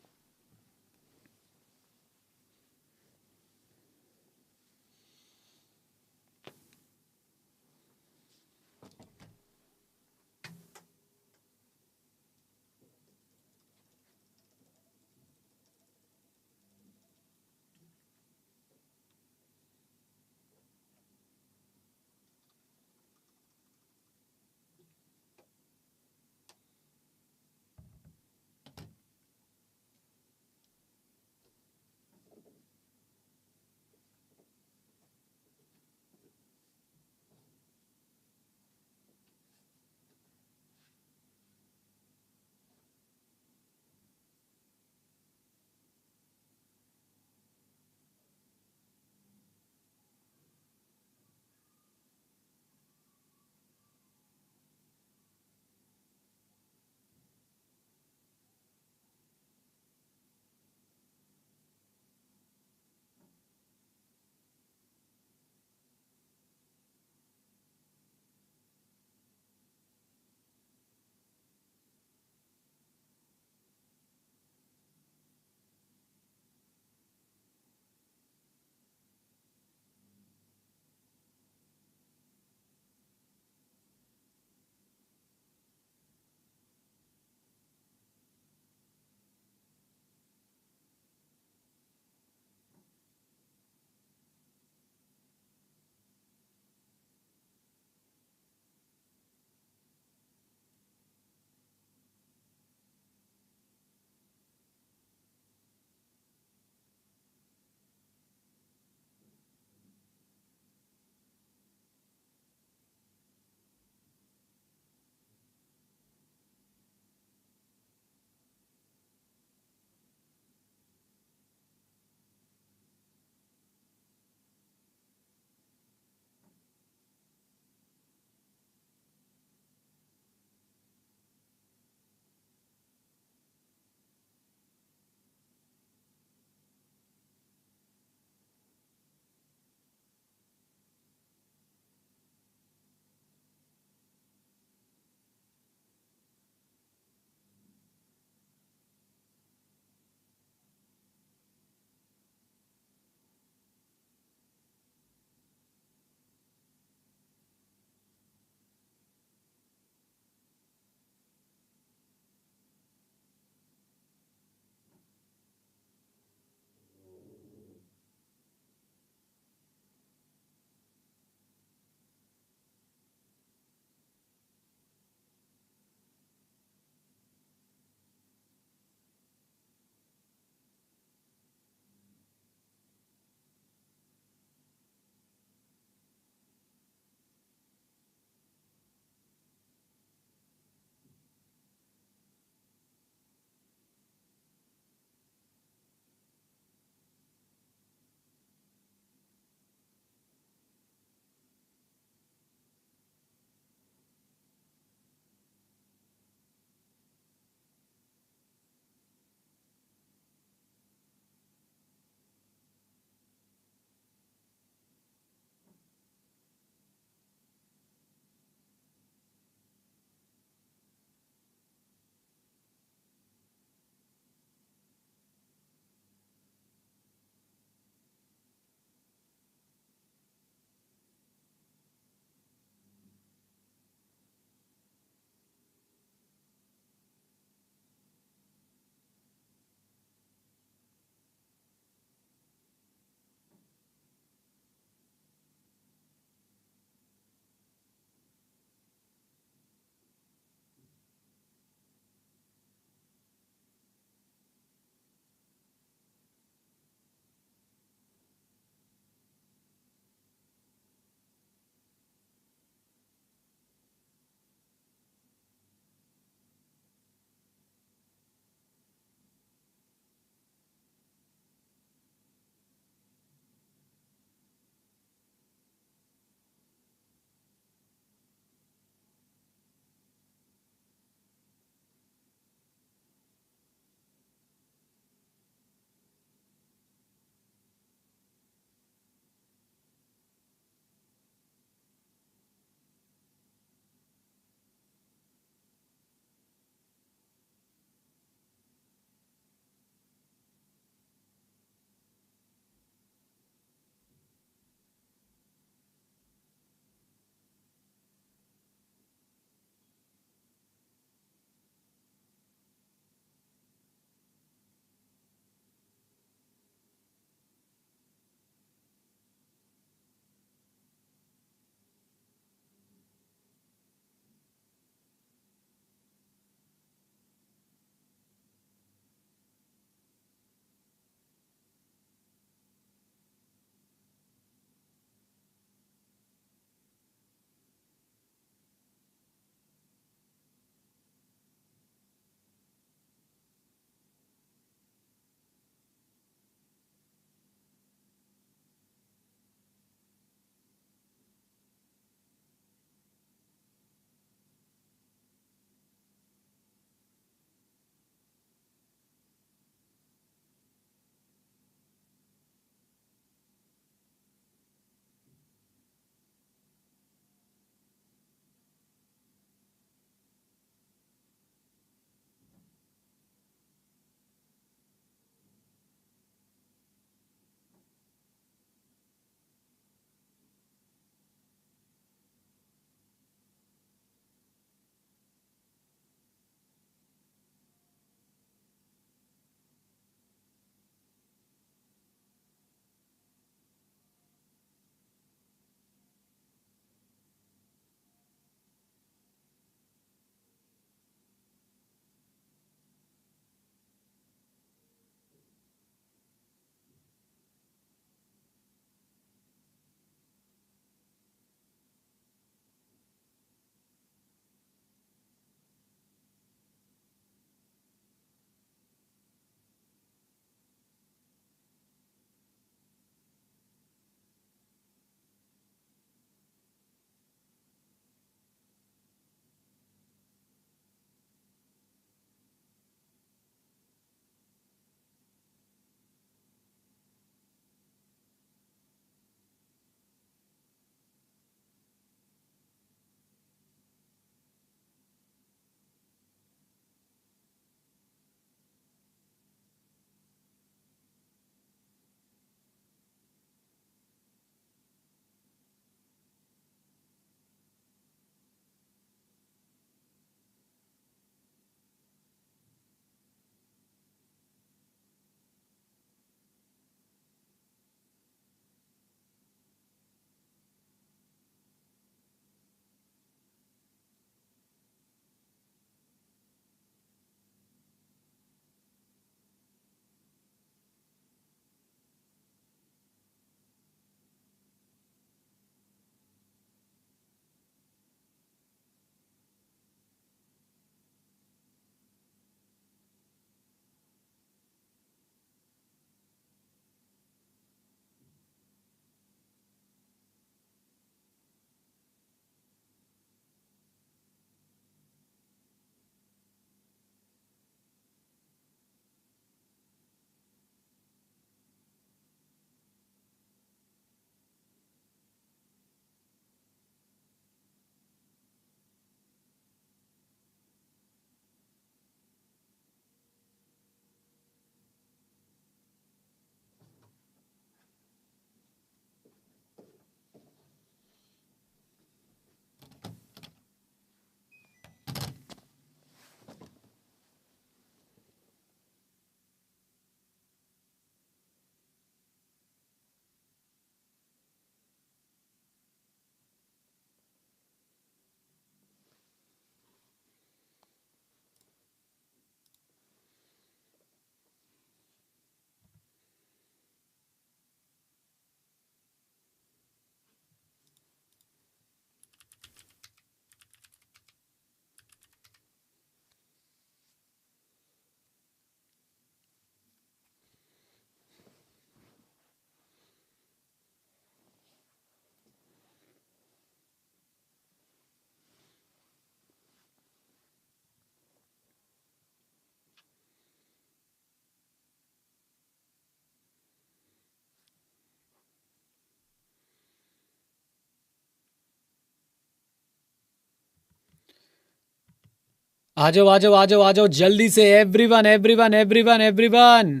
आ जाओ आ जाओ आ जाओ आ जाओ जल्दी से, everyone everyone everyone everyone,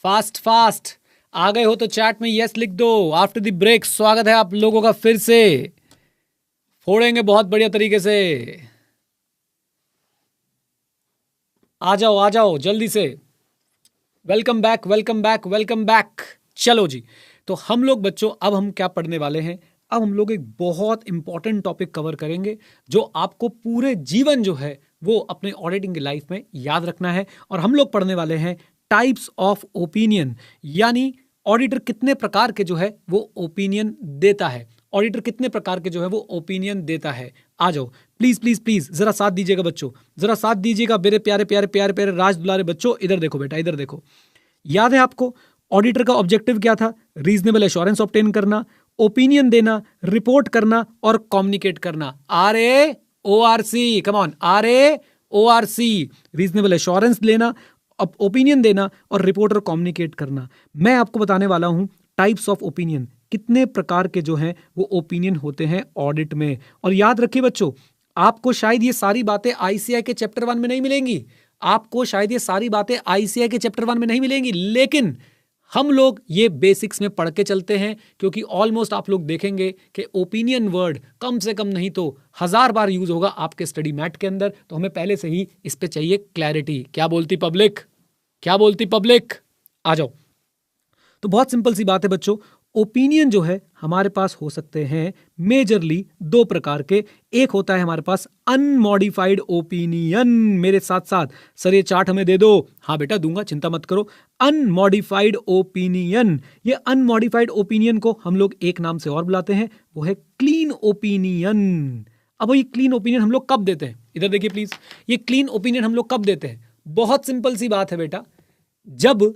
fast fast. आ गए हो तो चैट में यस लिख दो। आफ्टर द ब्रेक स्वागत है आप लोगों का फिर से, फोड़ेंगे बहुत बढ़िया तरीके से। आ जाओ जल्दी से। Welcome back welcome back welcome back. चलो जी, तो हम लोग बच्चों अब हम क्या पढ़ने वाले हैं, अब हम लोग एक बहुत इंपॉर्टेंट टॉपिक कवर करेंगे जो आपको पूरे जीवन जो है वो अपने ऑडिटिंग की लाइफ में याद रखना है। और हम लोग पढ़ने वाले हैं टाइप्स ऑफ ओपिनियन, यानी ऑडिटर कितने प्रकार के जो है वो ओपिनियन देता है, ऑडिटर कितने प्रकार के जो है वो ओपिनियन देता है। आ जाओ प्लीज प्लीज प्लीज, जरा साथ दीजिएगा बच्चों, जरा साथ दीजिएगा मेरे प्यारे प्यारे प्यारे प्यारे राज दुलारे बच्चों। इधर देखो बेटा, इधर देखो। याद है आपको ऑडिटर का ऑब्जेक्टिव क्या था? रीजनेबल एश्योरेंस ऑब्टेन करना, ओपिनियन देना, रिपोर्ट करना और कम्युनिकेट करना। RAORC, come on, RAORC, reasonable assurance लेना, ओपिनियन देना और रिपोर्ट और कम्युनिकेट करना। मैं आपको बताने वाला हूं टाइप्स ऑफ ओपिनियन, कितने प्रकार के जो हैं वो ओपिनियन होते हैं ऑडिट में। और याद रखिए बच्चों, आपको शायद ये सारी बातें ICAI के चैप्टर 1 में नहीं मिलेंगी, आपको शायद ये सारी बातें ICAI के चैप्टर 1 में नहीं मिलेंगी, लेकिन हम लोग ये बेसिक्स में पढ़ के चलते हैं, क्योंकि ऑलमोस्ट आप लोग देखेंगे कि ओपिनियन वर्ड कम से कम नहीं तो 1000 बार यूज होगा आपके स्टडी मैट के अंदर। तो हमें पहले से ही इस पे चाहिए क्लैरिटी। क्या बोलती पब्लिक, क्या बोलती पब्लिक? आ जाओ। तो बहुत सिंपल सी बात है बच्चों, ओपिनियन जो है हमारे पास हो सकते हैं मेजरली दो प्रकार के। एक होता है हमारे पास अनमॉडिफाइड ओपिनियन, मेरे साथ साथ सर ये चार्ट हमें दे दो। हाँ बेटा दूंगा, चिंता मत करो। अनमॉडिफाइड ओपिनियन, ये अनमॉडिफाइड ओपिनियन को हम लोग एक नाम से और बुलाते हैं, वो है क्लीन ओपिनियन। अब ये क्लीन ओपिनियन हम लोग कब देते हैं? इधर देखिए प्लीज, ये क्लीन ओपिनियन हम लोग कब देते हैं? बहुत सिंपल सी बात है बेटा, जब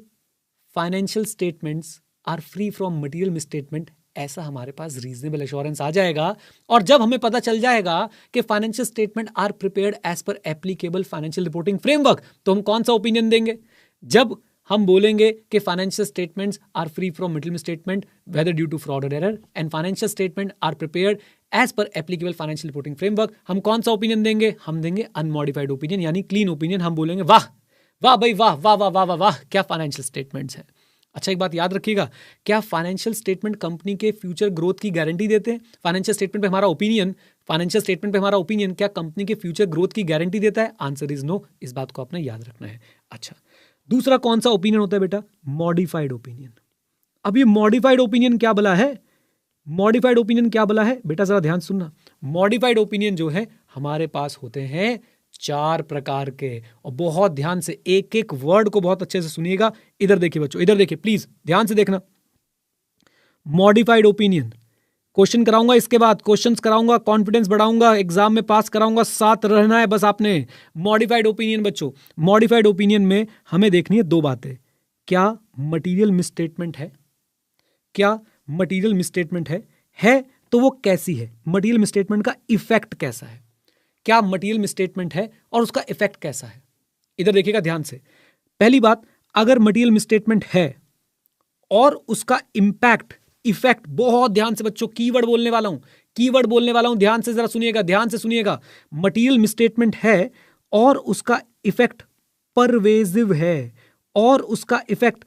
financial statements are free from material misstatement, ऐसा हमारे पास रीजनेबल एश्योरेंस आ जाएगा। और जब हमें पता चल जाएगा कि financial statement are prepared as per applicable financial reporting framework, तो हम कौन सा ओपिनियन देंगे? जब हम बोलेंगे कि financial statements are free from material misstatement whether due to fraud और error, and financial statement are prepared as per applicable financial reporting framework, हम कौन सा ओपिनियन देंगे? हम देंगे अनमॉडिफाइड ओपिनियन, यानी क्लीन ओपिनियन। हम बोलेंगे वाह वाह भाई वाह वाह वाह वाह वाह वाह, क्या फाइनेंशियल स्टेटमेंट्स है। अच्छा एक बात याद रखिएगा, क्या फाइनेंशियल स्टेटमेंट कंपनी के फ्यूचर ग्रोथ की गारंटी देते हैं? फाइनेंशियल स्टेटमेंट पे हमारा ओपिनियन, फाइनेंशियल स्टेटमेंट पे हमारा ओपिनियन क्या कंपनी के फ्यूचर ग्रोथ की गारंटी देता है? आंसर इज नो, इस बात को आपने याद रखना है। अच्छा, दूसरा कौन सा ओपिनियन होता है बेटा? Modified opinion. अब ये मॉडिफाइड ओपिनियन क्या बला है? मॉडिफाइड ओपिनियन क्या बला है बेटा, जरा ध्यान सुनना। मॉडिफाइड ओपिनियन जो है हमारे पास होते हैं 4 प्रकार के, और बहुत ध्यान से एक एक वर्ड को बहुत अच्छे से सुनिएगा। इधर देखिए बच्चों, इधर देखिए प्लीज, ध्यान से देखना। मॉडिफाइड ओपिनियन, क्वेश्चन कराऊंगा, इसके बाद क्वेश्चंस कराऊंगा, कॉन्फिडेंस बढ़ाऊंगा, एग्जाम में पास कराऊंगा, साथ रहना है बस आपने। मॉडिफाइड ओपिनियन बच्चों, मॉडिफाइड ओपिनियन में हमें देखनी है 2 बातें। क्या मटीरियल मिसस्टेटमेंट है? क्या मटीरियल मिसस्टेटमेंट है तो वो कैसी है? मटीरियल मिसस्टेटमेंट का इफेक्ट कैसा है? क्या मटीरियल मिसस्टेटमेंट है और उसका इफेक्ट कैसा है? इधर देखिएगा ध्यान से। पहली बात, अगर मटीरियल मिसस्टेटमेंट है और उसका इंपैक्ट, इफेक्ट, बहुत ध्यान से बच्चों, कीवर्ड बोलने वाला हूं, कीवर्ड बोलने वाला हूं, ध्यान से जरा सुनिएगा, ध्यान से सुनिएगा। मटीरियल मिसस्टेटमेंट है और उसका इफेक्ट परवेजिव है, और उसका इफेक्ट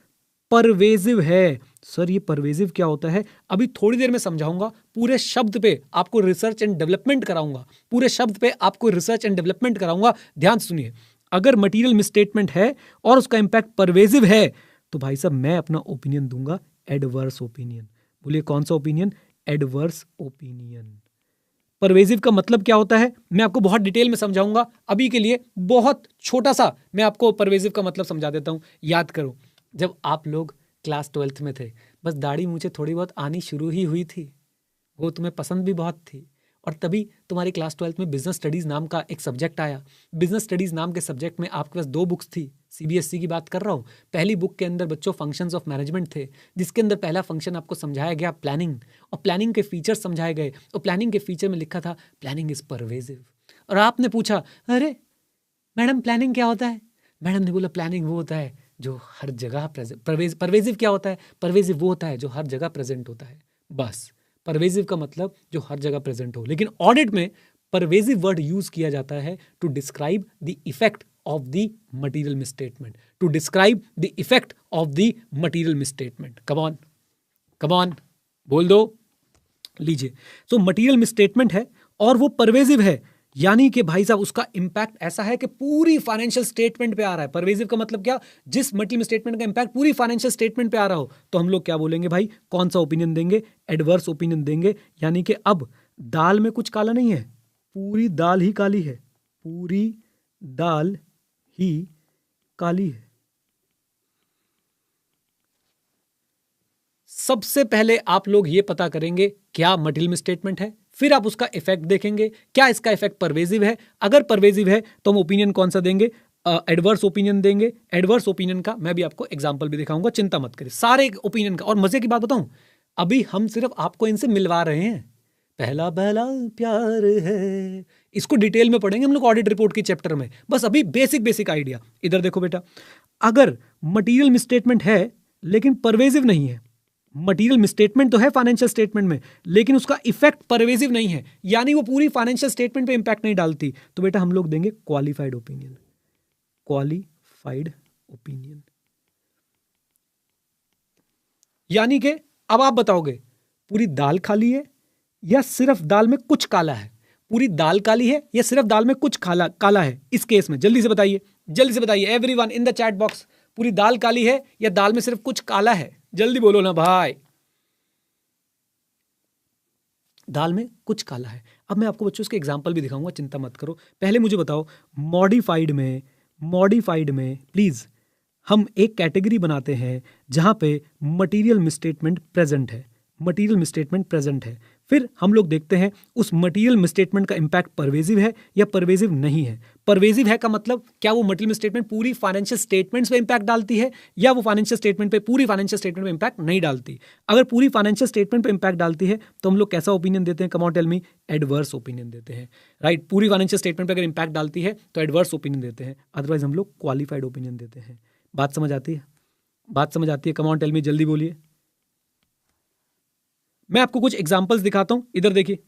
परवेजिव है। सर ये परवेजिव क्या होता है? अभी थोड़ी देर में समझाऊंगा, पूरे शब्द पे आपको रिसर्च एंड डेवलपमेंट कराऊंगा, पूरे शब्द पे आपको रिसर्च एंड डेवलपमेंट कराऊंगा। ध्यान सुनिए, अगर मटीरियल मिसस्टेटमेंट है और उसका इंपैक्ट परवेजिव है, तो भाई साहब मैं अपना ओपिनियन दूंगा एडवर्स ओपिनियन। बोलिए कौन सा ओपिनियन? Adverse opinion. परवेजिव का मतलब क्या होता है मैं आपको बहुत डिटेल में समझाऊंगा, अभी के लिए बहुत छोटा सा मैं आपको परवेजिव का मतलब समझा देता हूं। याद करो, जब आप लोग क्लास 12th में थे, बस दाढ़ी मुझे थोड़ी बहुत आनी शुरू ही हुई थी, वो तुम्हें पसंद भी बहुत थी, और तभी तुम्हारी क्लास 12th में बिजनेस स्टडीज़ नाम का एक सब्जेक्ट आया। बिजनेस स्टडीज़ नाम के सब्जेक्ट में आपके पास 2 बुक्स थी, CBSE की बात कर रहा हूँ। पहली बुक के अंदर बच्चों फंक्शंस ऑफ मैनेजमेंट थे, जिसके अंदर पहला फंक्शन आपको समझाया गया प्लानिंग, और प्लानिंग के फीचर्स समझाए गए, और प्लानिंग के फीचर में लिखा था प्लानिंग इज परवेजिव। और आपने पूछा अरे मैडम प्लानिंग क्या होता है? मैडम ने बोला प्लानिंग वो होता है जो हर जगह प्रेजेंट। परवेजिव क्या होता है? परवेजिव वो होता है जो हर जगह प्रेजेंट होता है। बस परवेजिव का मतलब जो हर जगह प्रेजेंट हो। लेकिन ऑडिट में परवेजिव वर्ड यूज किया जाता है to describe the effect of the material misstatement, to describe the effect of the material misstatement. Come on बोल दो। लीजिए, तो मटीरियल मिसस्टेटमेंट है और वो परवेजिव है, यानी कि भाई साहब उसका इंपैक्ट ऐसा है कि पूरी फाइनेंशियल स्टेटमेंट पे आ रहा है। परवेजिव का मतलब क्या, जिस मटीरियल स्टेटमेंट का इंपैक्ट पूरी फाइनेंशियल स्टेटमेंट पे आ रहा हो, तो हम लोग क्या बोलेंगे भाई, कौन सा ओपिनियन देंगे, एडवर्स ओपिनियन देंगे। यानी कि अब दाल में कुछ काला नहीं है, पूरी दाल ही काली है, पूरी दाल ही काली है। सबसे पहले आप लोग ये पता करेंगे क्या मटीरियल मिसस्टेटमेंट है, फिर आप उसका इफेक्ट देखेंगे, क्या इसका इफेक्ट परवेजिव है। अगर परवेजिव है तो हम ओपिनियन कौन सा देंगे, एडवर्स ओपिनियन देंगे। एडवर्स ओपिनियन का मैं भी आपको एग्जांपल भी दिखाऊंगा, चिंता मत करिए, सारे ओपिनियन का। और मजे की बात बताऊं, अभी हम सिर्फ आपको इनसे मिलवा रहे हैं, पहला पहला प्यार है, इसको डिटेल में पढ़ेंगे हम लोग ऑडिट रिपोर्ट की चैप्टर में। बस अभी बेसिक आइडिया। इधर देखो बेटा, अगर मटीरियल मिसस्टेटमेंट है लेकिन परवेजिव नहीं है, मटीरियल मिसस्टेटमेंट तो है फाइनेंशियल स्टेटमेंट में लेकिन उसका इफेक्ट परवेजिव नहीं है, यानी वो पूरी फाइनेंशियल स्टेटमेंट पे इंपैक्ट नहीं डालती, तो बेटा हम लोग देंगे क्वालिफाइड ओपिनियन। क्वालिफाइड ओपिनियन यानी कि अब आप बताओगे पूरी दाल खाली है या सिर्फ दाल में कुछ काला है, पूरी दाल काली है या सिर्फ दाल में कुछ काला है। इस केस में जल्दी से बताइए everyone in the chat box, पूरी दाल काली है या दाल में सिर्फ कुछ काला है, जल्दी बोलो ना भाई। दाल में कुछ काला है। अब मैं आपको बच्चों इसके एग्जांपल भी दिखाऊंगा, चिंता मत करो। पहले मुझे बताओ, मॉडिफाइड में प्लीज हम एक कैटेगरी बनाते हैं जहां पे मटीरियल मिसस्टेटमेंट प्रेजेंट है। फिर हम लोग देखते हैं उस मटीरियल मिसस्टेटमेंट का इंपैक्ट परवेजिव है या परवेजिव नहीं है। परवेजिव है का मतलब क्या वो मटीरियल मिसस्टेटमेंट पूरी फाइनेंशियल स्टेटमेंट्स पे इंपैक्ट डालती है या वो पूरी फाइनेंशियल स्टेटमेंट पे इंपैक्ट नहीं डालती। अगर पूरी फाइनेंशियल स्टेटमेंट पे इंपैक्ट डालती है तो हम लोग कैसा ओपिनियन देते हैं, come on tell me, adverse opinion देते हैं। राइट, पूरी फाइनेंशियल स्टेटमेंट पे अगर इंपैक्ट डालती है तो एडवर्स ओपिनियन देते हैं, अदरवाइज हम लोग क्वालिफाइड ओपिनियन देते हैं। बात समझ आती है? कम ऑन टेल मी, जल्दी बोलिए। मैं आपको कुछ एग्जांपल्स दिखाता हूं, इधर देखिए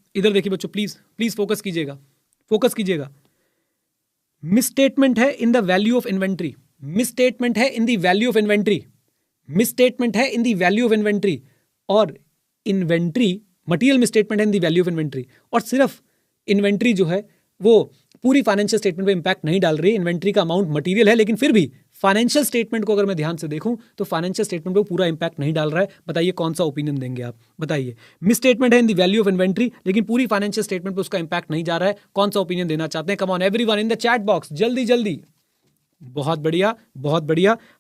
बच्चों, प्लीज फोकस कीजिएगा। मिसस्टेटमेंट है in the value of inventory, और इन्वेंट्री मटीरियल मिसस्टेटमेंट है in the value of inventory, और सिर्फ इन्वेंट्री जो है वो पूरी फाइनेंशियल स्टेटमेंट पे इंपैक्ट नहीं डाल रही है। इन्वेंट्री का अमाउंट मटीरियल है लेकिन फिर भी फाइनेंशियल स्टेटमेंट को अगर मैं ध्यान से देखूं तो फाइनेंशियल स्टेटमेंट पे पूरा इंपैक्ट नहीं डाल रहा है। बताइए कौन सा ओपिनियन देंगे आप, बताइए। मिसस्टेटमेंट है in the value of inventory लेकिन पूरी फाइनेंशियल स्टेटमेंट पे उसका इंपैक्ट नहीं जा रहा है, कौन सा ओपिनियन देना चाहते हैं? Come on everyone in the chat box, जल्दी। बहुत बढ़िया,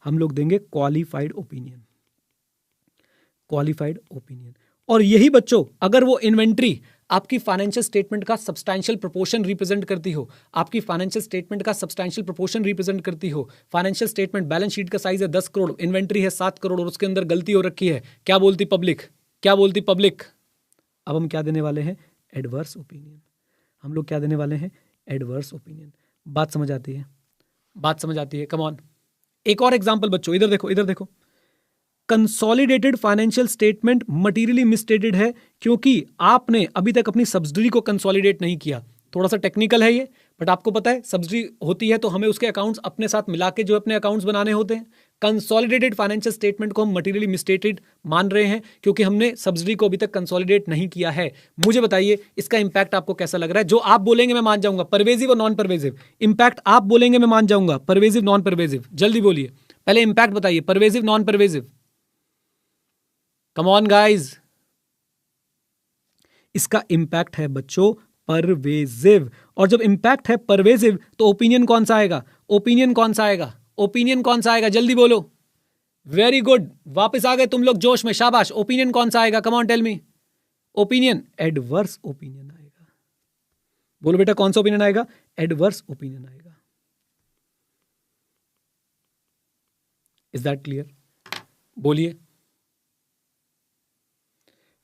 हम लोग देंगे क्वालिफाइड ओपिनियन। और यही बच्चों, अगर वो इन्वेंट्री आपकी फाइनेंशियल स्टेटमेंट का सब्सटैंशियल प्रोपोर्शन रिप्रेजेंट करती हो, फाइनेंशियल स्टेटमेंट बैलेंस शीट का साइज है 10 करोड़, इन्वेंट्री है 7 करोड़ और उसके अंदर गलती हो रखी है, क्या बोलती पब्लिक? अब हम क्या देने वाले हैं? Adverse opinion. हम लोग क्या देने वाले हैं? Adverse opinion. बात समझ आती है? कम ऑन, एक और एग्जांपल बच्चों, इधर देखो। कंसोलिडेटेड फाइनेंशियल स्टेटमेंट मटीरियली मिसस्टेटेड है क्योंकि आपने अभी तक अपनी सब्सिडरी को कंसोलिडेट नहीं किया। थोड़ा सा टेक्निकल है ये, बट आपको पता है सब्सिडरी होती है तो हमें उसके अकाउंट्स अपने साथ मिला के जो अपने अकाउंट्स बनाने होते हैं। कंसोलिडेटेड फाइनेंशियल स्टेटमेंट को हम मटीरियली मिसस्टेटेड मान रहे हैं क्योंकि हमने सब्सिडरी को अभी तक कंसोलिडेट नहीं किया है। मुझे बताइए इसका इंपैक्ट आपको कैसा लग रहा है? जो आप बोलेंगे मैं मान जाऊंगा, परवेजिव और नॉन परवेजिव। इंपैक्ट आप बोलेंगे मैं मान जाऊंगा, परवेजिव नॉन परवेजिव। जल्दी बोलिए, पहले इंपैक्ट बताइए, pervasive non pervasive. Come on guys, इसका इंपैक्ट है बच्चों परवेजिव, और जब इंपैक्ट है परवेजिव तो ओपिनियन कौन सा आएगा? जल्दी बोलो। वेरी गुड, वापस आ गए तुम लोग जोश में, शाबाश। ओपिनियन कौन सा आएगा? Come on tell me. Opinion adverse opinion आएगा। बोलो बेटा, कौन सा ओपिनियन आएगा? एडवर्स ओपिनियन आएगा। Is that clear? बोलिए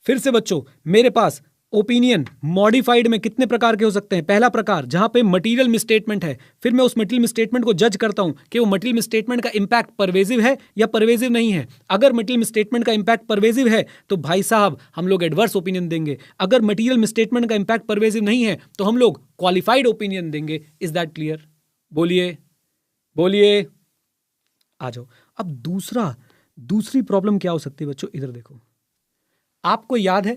फिर से बच्चों। मेरे पास ओपिनियन मॉडिफाइड में कितने प्रकार के हो सकते हैं? पहला प्रकार जहां पे मटेरियल मिसस्टेटमेंट है, फिर मैं उस मटेरियल मिसस्टेटमेंट को जज करता हूं कि वो मटेरियल मिसस्टेटमेंट का इंपैक्ट परवेजिव है या परवेजिव नहीं है। अगर मटेरियल मिसस्टेटमेंट का इंपैक्ट परवेजिव है तो भाई साहब हम लोग एडवर्स ओपिनियन देंगे। अगर मटेरियल मिसस्टेटमेंट का इंपैक्ट परवेजिव नहीं है तो हम लोग क्वालिफाइड ओपिनियन देंगे। Is that clear? बोलिए बोलिए, आ जाओ। अब दूसरी प्रॉब्लम क्या हो सकती है बच्चों? इधर देखो, आपको याद है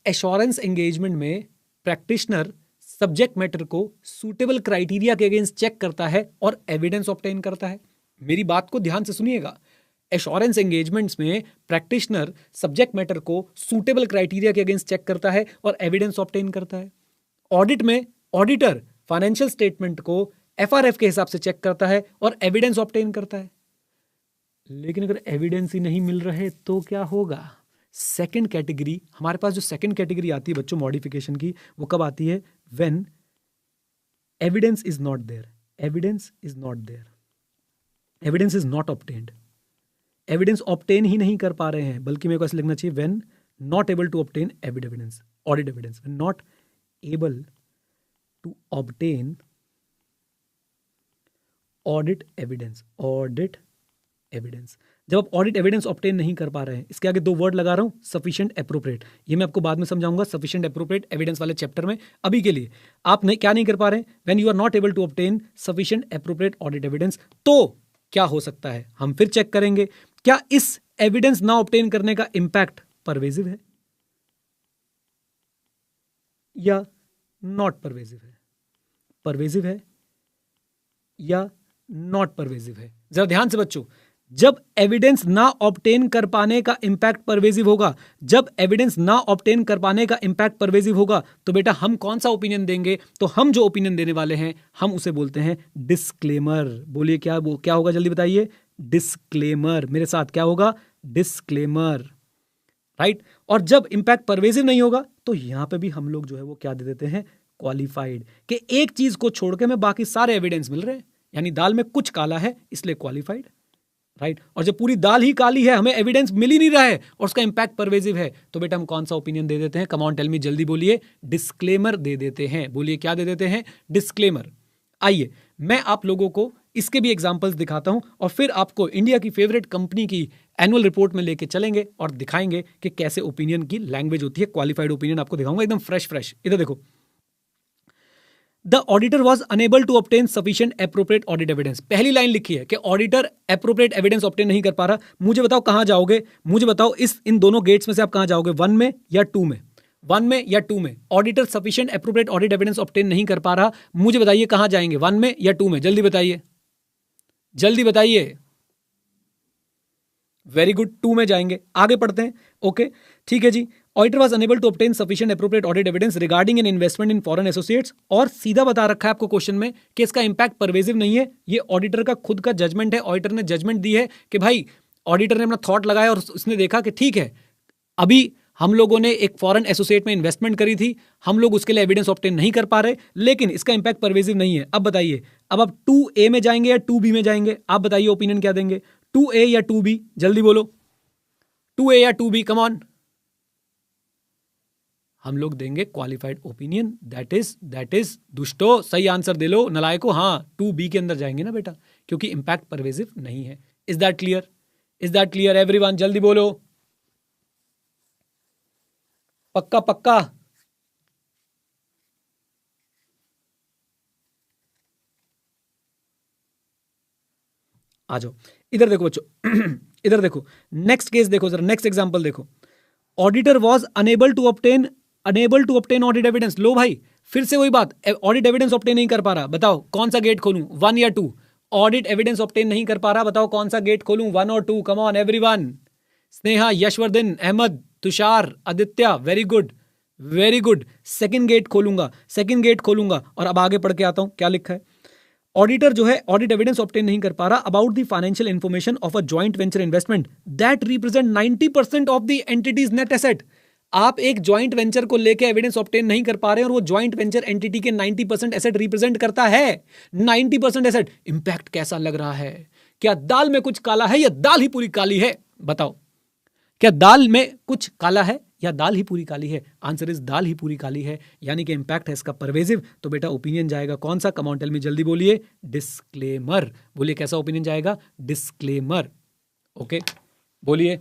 एश्योरेंस एंगेजमेंट में प्रैक्टिशनर सब्जेक्ट मैटर को सूटेबल क्राइटेरिया के अगेंस्ट चेक करता है और एविडेंस ऑब्टेन करता है। मेरी बात को ध्यान से सुनिएगा। एश्योरेंस एंगेजमेंट्स में प्रैक्टिशनर सब्जेक्ट मैटर को सूटेबल क्राइटेरिया के अगेंस्ट चेक करता है और एविडेंस ऑब्टेन करता है। ऑडिट में ऑडिटर फाइनेंशियल स्टेटमेंट को एफआरएफ के हिसाब से चेक करता है और एविडेंस ऑब्टेन करता है। लेकिन अगर एविडेंस ही नहीं मिल रहे तो क्या होगा? सेकंड कैटेगरी, हमारे पास जो सेकंड कैटेगरी आती है बच्चों मॉडिफिकेशन की, वो कब आती है? When evidence is not there, evidence is not there, evidence is not obtained. Evidence obtain ही नहीं कर पा रहे हैं, बल्कि मेरे को ऐसे लिखना चाहिए when not able to obtain evidence, audit evidence, when not able to obtain audit evidence, audit evidence. जब आप ऑडिट एविडेंस ऑब्टेन नहीं कर पा रहे हैं, इसके आगे दो वर्ड लगा रहा हूं, सफिशिएंट एप्रोप्रिएट। ये मैं आपको बाद में समझाऊंगा, सफिशिएंट एप्रोप्रिएट एविडेंस वाले चैप्टर में। अभी के लिए आप नहीं, क्या नहीं कर पा रहे हैं? When you are not able to obtain sufficient appropriate audit evidence, तो क्या हो सकता है? हम फिर चेक करेंगे क्या इस एविडेंस ना ऑब्टेन करने का इंपैक्ट परवेजिव है या नॉट परवेजिव है, परवेजिव है या नॉट परवेजिव है। जरा ध्यान से बच्चों, जब एविडेंस ना ऑब्टेन कर पाने का इंपैक्ट परवेजिव होगा, जब एविडेंस ना ऑब्टेन कर पाने का इंपैक्ट परवेजिव होगा, तो बेटा हम कौन सा ओपिनियन देंगे? तो हम जो ओपिनियन देने वाले हैं हम उसे बोलते हैं डिस्क्लेमर। बोलिए क्या होगा, जल्दी बताइए। डिस्क्लेमर। मेरे साथ क्या होगा? Disclaimer, right. और जब इंपैक्ट परवेजिव नहीं होगा तो यहां पे भी हम लोग जो है वो क्या दे देते हैं? क्वालिफाइड। कि एक चीज को छोड़ के मैं बाकी सारे एविडेंस मिल रहे हैं, यानी दाल में कुछ काला है इसलिए क्वालिफाइड, राइट। और जब पूरी दाल ही काली है, हमें एविडेंस मिल ही नहीं रहा है और उसका इंपैक्ट परवेजिव है, तो बेटा हम कौन सा ओपिनियन दे देते हैं? कम ऑन टेल मी, जल्दी बोलिए। डिस्क्लेमर दे देते हैं। बोलिए क्या दे देते हैं? डिस्क्लेमर। आइए मैं आप लोगों को इसके भी एग्जांपल्स दिखाता हूं और फिर आपको इंडिया की फेवरेट कंपनी की एनुअल रिपोर्ट में लेके चलेंगे और दिखाएंगे कि कैसे ओपिनियन की लैंग्वेज होती है। क्वालिफाइड ओपिनियन आपको दिखाऊंगा एकदम फ्रेश। इधर देखो, the auditor was unable to obtain sufficient appropriate audit evidence. पहली लाइन लिखी है कि ऑडिटर एप्रोप्रिएट एविडेंस ऑब्टेन नहीं कर पा रहा। मुझे बताओ कहां जाओगे? मुझे बताओ इन दोनों गेट्स में से आप कहां जाओगे? 1 में या 2 में? 1 में या 2 में? Auditor sufficient appropriate audit evidence obtain नहीं कर पा रहा, मुझे बताइए कहां जाएंगे? 1 में या 2 में? जल्दी बताइए, जल्दी बताइए। वेरी गुड, 2 में जाएंगे। आगे पढ़ते हैं। ओके ठीक है जी। Auditor was unable to obtain sufficient appropriate audit evidence regarding an investment in foreign associates, और सीधा बता रखा है आपको क्वेश्चन में कि इसका इंपैक्ट परवेजिव नहीं है। ये ऑडिटर का खुद का जजमेंट है। ऑडिटर ने जजमेंट दी है कि भाई, ऑडिटर ने अपना थॉट लगाया और उसने देखा कि ठीक है, अभी हम लोगों ने एक फॉरेन एसोसिएट में इन्वेस्टमेंट करी थी, हम लोग उसके लिए एविडेंस ऑब्टेन नहीं कर पा रहे, लेकिन इसका इंपैक्ट परवेजिव नहीं है। अब बताइए, अब आप 2A में जाएंगे या 2B में जाएंगे? आप बताइए ओपिनियन क्या देंगे? 2A या 2B? जल्दी बोलो, 2A या 2B? Come on. हम लोग देंगे क्वालिफाइड ओपिनियन। दैट इज दुष्टो, सही आंसर दे लो नलायको। हाँ, 2B के अंदर जाएंगे ना बेटा, क्योंकि इंपैक्ट परवेजिव नहीं है। Is that clear? Is that clear everyone? जल्दी बोलो, पक्का पक्का। आ जाओ इधर देखो बच्चों, इधर देखो, नेक्स्ट केस देखो जरा, नेक्स्ट एग्जांपल देखो। Auditor was unable to obtain audit evidence. लो भाई, फिर से वही बात, ऑडिट एविडेंस ऑब्टेन नहीं कर पा रहा। बताओ कौन सा गेट खोलूं, 1 या 2? ऑडिट एविडेंस ऑब्टेन नहीं कर पा रहा, बताओ कौन सा गेट खोलूं, 1 और 2? Come on everyone. Sneha, Yashvardhan, Ahmed, Tushar, Aditya, very good very good. Second gate खोलूंगा। और अब आगे पढ़ के आता हूं क्या लिखा है। ऑडिटर जो है ऑडिट एविडेंस ऑब्टेन नहीं कर पा रहा about the financial information of a joint venture investment that represent 90% of the entities net asset. आप एक जॉइंट वेंचर को लेकर एविडेंस ऑब्टेन नहीं कर पा रहे हैं और वो जॉइंट वेंचर एंटिटी के 90% एसेट रिप्रेजेंट करता है। 90% एसेट। इंपैक्ट कैसा लग रहा है? क्या दाल में कुछ काला है या दाल ही पूरी काली है? बताओ, क्या दाल में कुछ काला है या दाल ही पूरी काली है? आंसर इज दाल ही पूरी काली है, यानी कि इंपैक्ट है इसका परवेजिव। तो बेटा ओपिनियन जाएगा कौन सा? कम ऑन टेल मी, जल्दी बोलिए। डिस्क्लेमर। बोलिए कैसा ओपिनियन जाएगा? डिस्क्लेमर। ओके, बोलिए।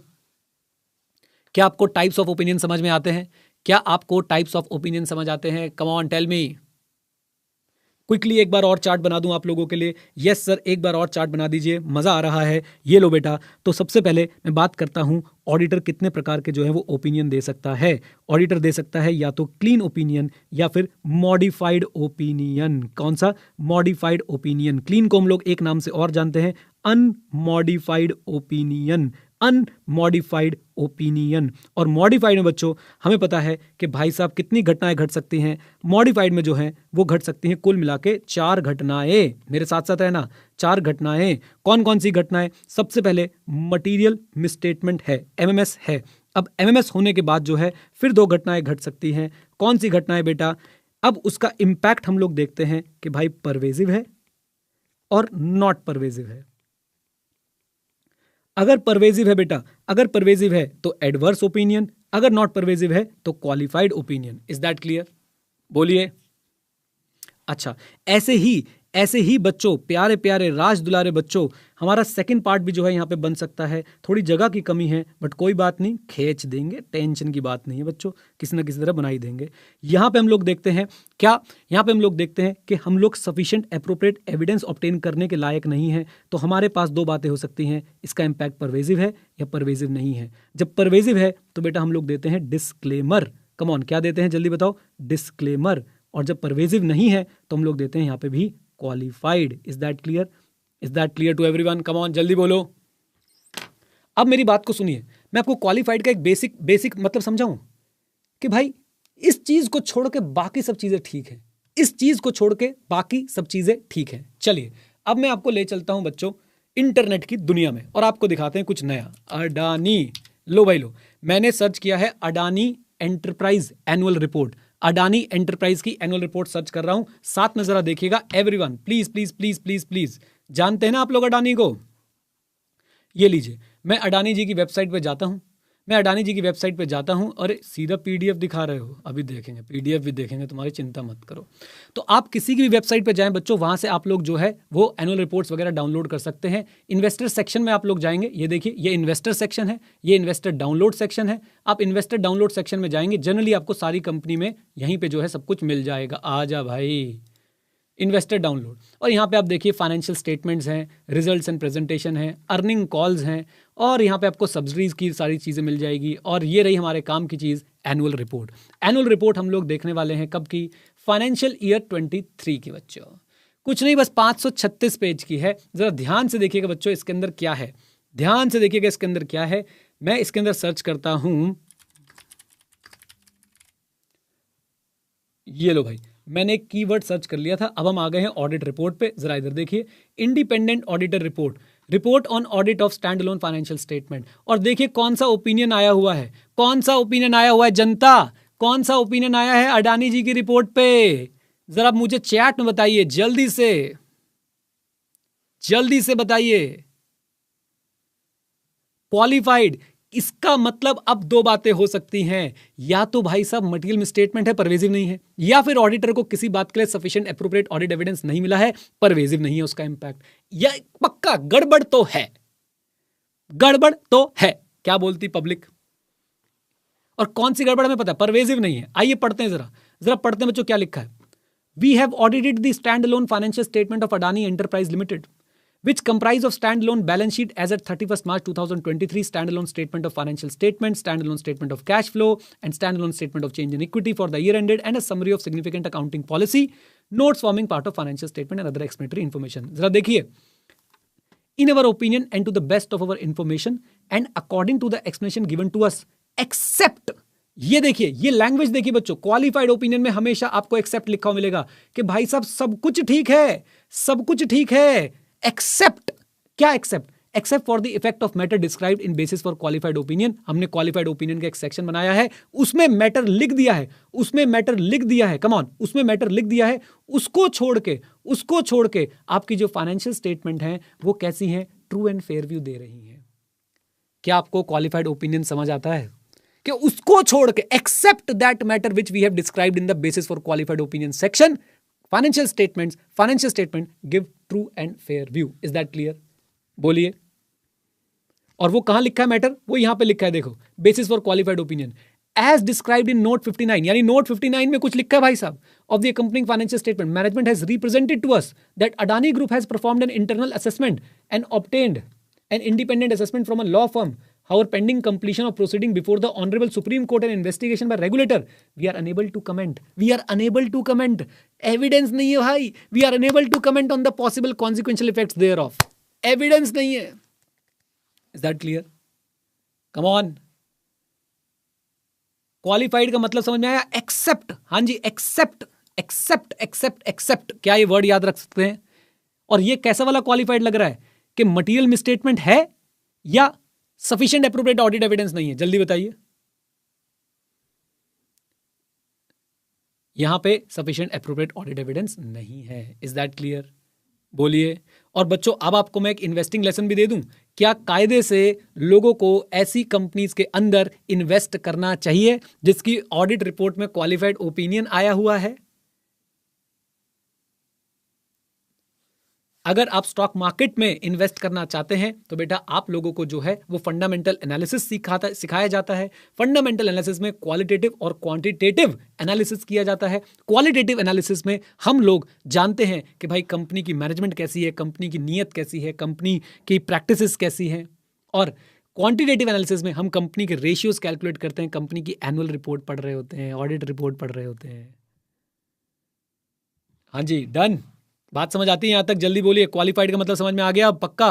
क्या आपको टाइप्स ऑफ ओपिनियन समझ में आते हैं? क्या आपको टाइप्स ऑफ ओपिनियन समझ आते हैं? Come on tell me. Quickly एक बार और चार्ट बना दूं आप लोगों के लिए। यस सर, एक बार और चार्ट बना दीजिए, मजा आ रहा है। ये लो बेटा, तो सबसे पहले मैं बात करता हूं ऑडिटर कितने प्रकार के जो है वो ओपिनियन दे सकता है। ऑडिटर दे सकता है या तो क्लीन ओपिनियन या फिर मॉडिफाइड ओपिनियन। कौन सा? Modified opinion. क्लीन को हम लोग एक नाम से और जानते हैं, अनमॉडिफाइड ओपिनियन। Unmodified opinion. और मॉडिफाइड में बच्चों हमें पता है कि भाई साहब कितनी घटनाएं घट सकती हैं। मॉडिफाइड में जो है वो घट सकती हैं कुल मिला के 4 घटनाएं। मेरे साथ साथ है ना, 4 घटनाएं। कौन कौन सी घटनाएं? सबसे पहले मटीरियल मिसस्टेटमेंट है, एमएमएस है। अब एमएमएस होने के बाद जो है फिर 2 घटनाएं घट सकती हैं। कौन सी घटनाएं बेटा? अब उसका इंपैक्ट हम लोग देखते हैं कि भाई परवेजिव है और नॉट परवेजिव है। अगर परवेजिव है बेटा, अगर परवेजिव है तो एडवर्स ओपिनियन, अगर नॉट परवेजिव है तो qualified opinion. Is that clear? बोलिए। अच्छा, ऐसे ही बच्चों, प्यारे प्यारे राज दुलारे बच्चों, हमारा सेकंड पार्ट भी जो है यहाँ पे बन सकता है। थोड़ी जगह की कमी है बट कोई बात नहीं, खींच देंगे, टेंशन की बात नहीं है बच्चों, किसी ना किसी तरह बना ही देंगे। यहाँ पे हम लोग देखते हैं क्या? यहाँ पे हम लोग देखते हैं कि हम लोग सफिशिएंट एप्रोप्रिएट एविडेंस ऑब्टेन करने के लायक नहीं है। तो हमारे पास 2 बातें हो सकती हैं, इसका इम्पैक्ट परवेजिव है या परवेजिव नहीं है। जब परवेजिव है तो बेटा हम लोग देते हैं डिस्क्लेमर। कम ऑन, क्या देते हैं जल्दी बताओ? डिस्क्लेमर। और जब परवेजिव नहीं है तो हम लोग देते हैं यहाँ पे भी qualified. Is that clear? Is that clear to everyone? Come on, जल्दी बोलो। अब मेरी बात को सुनिए, मैं आपको क्वालिफाइड का एक बेसिक मतलब समझाऊं कि भाई इस चीज को छोड़ के बाकी सब चीजें ठीक है, इस चीज को छोड़ के बाकी सब चीजें ठीक है। चलिए अब मैं आपको ले चलता हूं बच्चों इंटरनेट की दुनिया में और आपको दिखाते हैं कुछ नया। अडानी, लो भाई लो, मैंने सर्च किया है Adani enterprise annual report. Adani enterprise की एनुअल रिपोर्ट सर्च कर रहा हूं, साथ में जरा देखिएगा everyone, please please please please please. जानते हैं ना आप लोग अडानी को? ये लीजिए, मैं अडानी जी की वेबसाइट पे जाता हूं, मैं अडानी जी की वेबसाइट पे जाता हूं। और सीधा पीडीएफ दिखा रहे हो? अभी देखेंगे, पीडीएफ भी देखेंगे, तुम्हारी चिंता मत करो। तो आप किसी की भी वेबसाइट पे जाएं बच्चों, वहां से आप लोग जो है वो एनुअल रिपोर्ट्स वगैरह डाउनलोड कर सकते हैं। इन्वेस्टर सेक्शन में आप लोग जाएंगे, ये देखिए ये इन्वेस्टर सेक्शन है, ये इन्वेस्टर डाउनलोड सेक्शन है। आप इन्वेस्टर डाउनलोड सेक्शन में जाएंगे, जनरली आपको सारी कंपनी में यहीं पे जो है सब कुछ मिल जाएगा। आ जा भाई, इन्वेस्टर डाउनलोड। और यहाँ पे आप देखिए फाइनेंशियल स्टेटमेंट्स हैं, रिजल्ट्स एंड प्रेजेंटेशन हैं, अर्निंग कॉल्स हैं, और यहाँ पे आपको सब्सिडीज की सारी चीज़ें मिल जाएगी। और ये रही हमारे काम की चीज़, एनुअल रिपोर्ट। एनुअल रिपोर्ट हम लोग देखने वाले हैं कब की? फाइनेंशियल ईयर 23 की बच्चों। कुछ नहीं, बस 536 पेज की है। जरा ध्यान से देखिएगा बच्चों इसके अंदर क्या है, ध्यान से देखिएगा इसके अंदर क्या है। मैं इसके अंदर सर्च करता हूं, ये लो भाई, मैंने एक कीवर्ड सर्च कर लिया था। अब हम आ गए हैं ऑडिट रिपोर्ट पे। जरा इधर देखिए, independent auditor report, report on audit of stand alone financial statement. और देखिए कौन सा ओपिनियन आया हुआ है, कौन सा ओपिनियन आया हुआ है जनता, कौन सा ओपिनियन आया है अडानी जी की रिपोर्ट पे? जरा मुझे चैट में बताइए, जल्दी से बताइए। क्वालिफाइड। इसका मतलब अब 2 बातें हो सकती हैं, या तो भाई साहब मटेरियल मिसस्टेटमेंट है, परवेजिव नहीं है, या फिर ऑडिटर को किसी बात के लिए सफिशिएंट एप्रोप्रिएट ऑडिट एविडेंस नहीं मिला है, परवेजिव नहीं है उसका इंपैक्ट। या पक्का गड़बड़ तो है, गड़बड़ तो है। क्या बोलती पब्लिक? और कौन सी गड़बड़ हमें पता है, परवेजिव नहीं है। आइए पढ़ते हैं, जरा पढ़ते हैं बच्चों क्या लिखा है। We have audited the stand alone financial statement of Adani enterprise limited, which comprise of standalone balance sheet as at 31st March 2023, standalone statement of financial statement, standalone statement of cash flow, and standalone statement of change in equity for the year ended, and a summary of significant accounting policy, notes forming part of financial statement and other explanatory information. जरा देखिए, in our opinion and to the best of our information and according to the explanation given to us, except, ये देखिए, ये language देखिए बच्चों, qualified opinion में हमेशा आपको एक्सेप्ट लिखा हुआ मिलेगा कि भाई साहब सब कुछ ठीक है, सब कुछ ठीक है, एक्सेप्ट। क्या except? Except for the effect of matter described in basis for qualified opinion. हमने क्वालिफाइड ओपिनियन का एक सेक्शन बनाया है, उसमें मैटर लिख दिया है, उसमें मैटर लिख दिया है, कम ऑन, उसमें मैटर लिख दिया है। उसको छोड़ के आपकी जो फाइनेंशियल स्टेटमेंट है वो कैसी है? ट्रू एंड फेयर व्यू दे रही है। क्या आपको क्वालिफाइड ओपिनियन समझ आता है? कि उसको छोड़ के except that matter which we have described in the basis for qualified opinion section, financial statement give true and fair view. Is that clear? बोलिए। और वो कहां लिखा है मैटर? वो यहां पे लिखा है, देखो, basis for qualified opinion as described in note 59, यानी नोट 59 में कुछ लिखा है भाई साहब, of the accompanying financial statement, management has represented to us that Adani Group has performed an internal assessment and obtained an independent assessment from a law firm. However, pending completion of proceeding before the Honorable Supreme Court and investigation by regulator, we are unable to comment. We are unable to comment. Evidence नहीं है भाई. We are unable to comment on the possible consequential effects thereof. Evidence नहीं है. Is that clear? Come on. Qualified का मतलब समझ में आया? एक्सेप्ट. हाँ जी, एक्सेप्ट, एक्सेप्ट, एक्सेप्ट, एक्सेप्ट. क्या ये वर्ड याद रख सकते हैं? और ये कैसा वाला क्वालिफाइड लग रहा है कि मटेरियल मिसस्टेटमेंट है या सफिशिएंट एप्रोप्रिएट ऑडिट एविडेंस नहीं है? जल्दी बताइए. यहां पे सफिशिएंट एप्रोप्रिएट ऑडिट एविडेंस नहीं है. Is that clear? बोलिए. और बच्चों, अब आपको मैं एक इन्वेस्टिंग लेसन भी दे दूं. क्या कायदे से लोगों को ऐसी कंपनीज के अंदर इन्वेस्ट करना चाहिए जिसकी ऑडिट रिपोर्ट में क्वालिफाइड ओपिनियन आया हुआ है? अगर आप स्टॉक मार्केट में इन्वेस्ट करना चाहते हैं तो बेटा आप लोगों को जो है वो फंडामेंटल एनालिसिस सिखाया जाता है. फंडामेंटल एनालिसिस में क्वालिटेटिव और क्वांटिटेटिव एनालिसिस किया जाता है. क्वालिटेटिव एनालिसिस में हम लोग जानते हैं कि भाई कंपनी की मैनेजमेंट कैसी है, कंपनी की नीयत कैसी है, कंपनी की प्रैक्टिसेस कैसी हैं. और क्वांटिटेटिव एनालिसिस में हम कंपनी के रेशियोज कैलकुलेट करते हैं, कंपनी की एनुअल रिपोर्ट पढ़ रहे होते हैं, ऑडिट रिपोर्ट पढ़ रहे होते हैं. हाँ जी, डन. बात समझ आती है यहां तक? जल्दी बोलिए. क्वालिफाइड का मतलब समझ में आ गया? पक्का?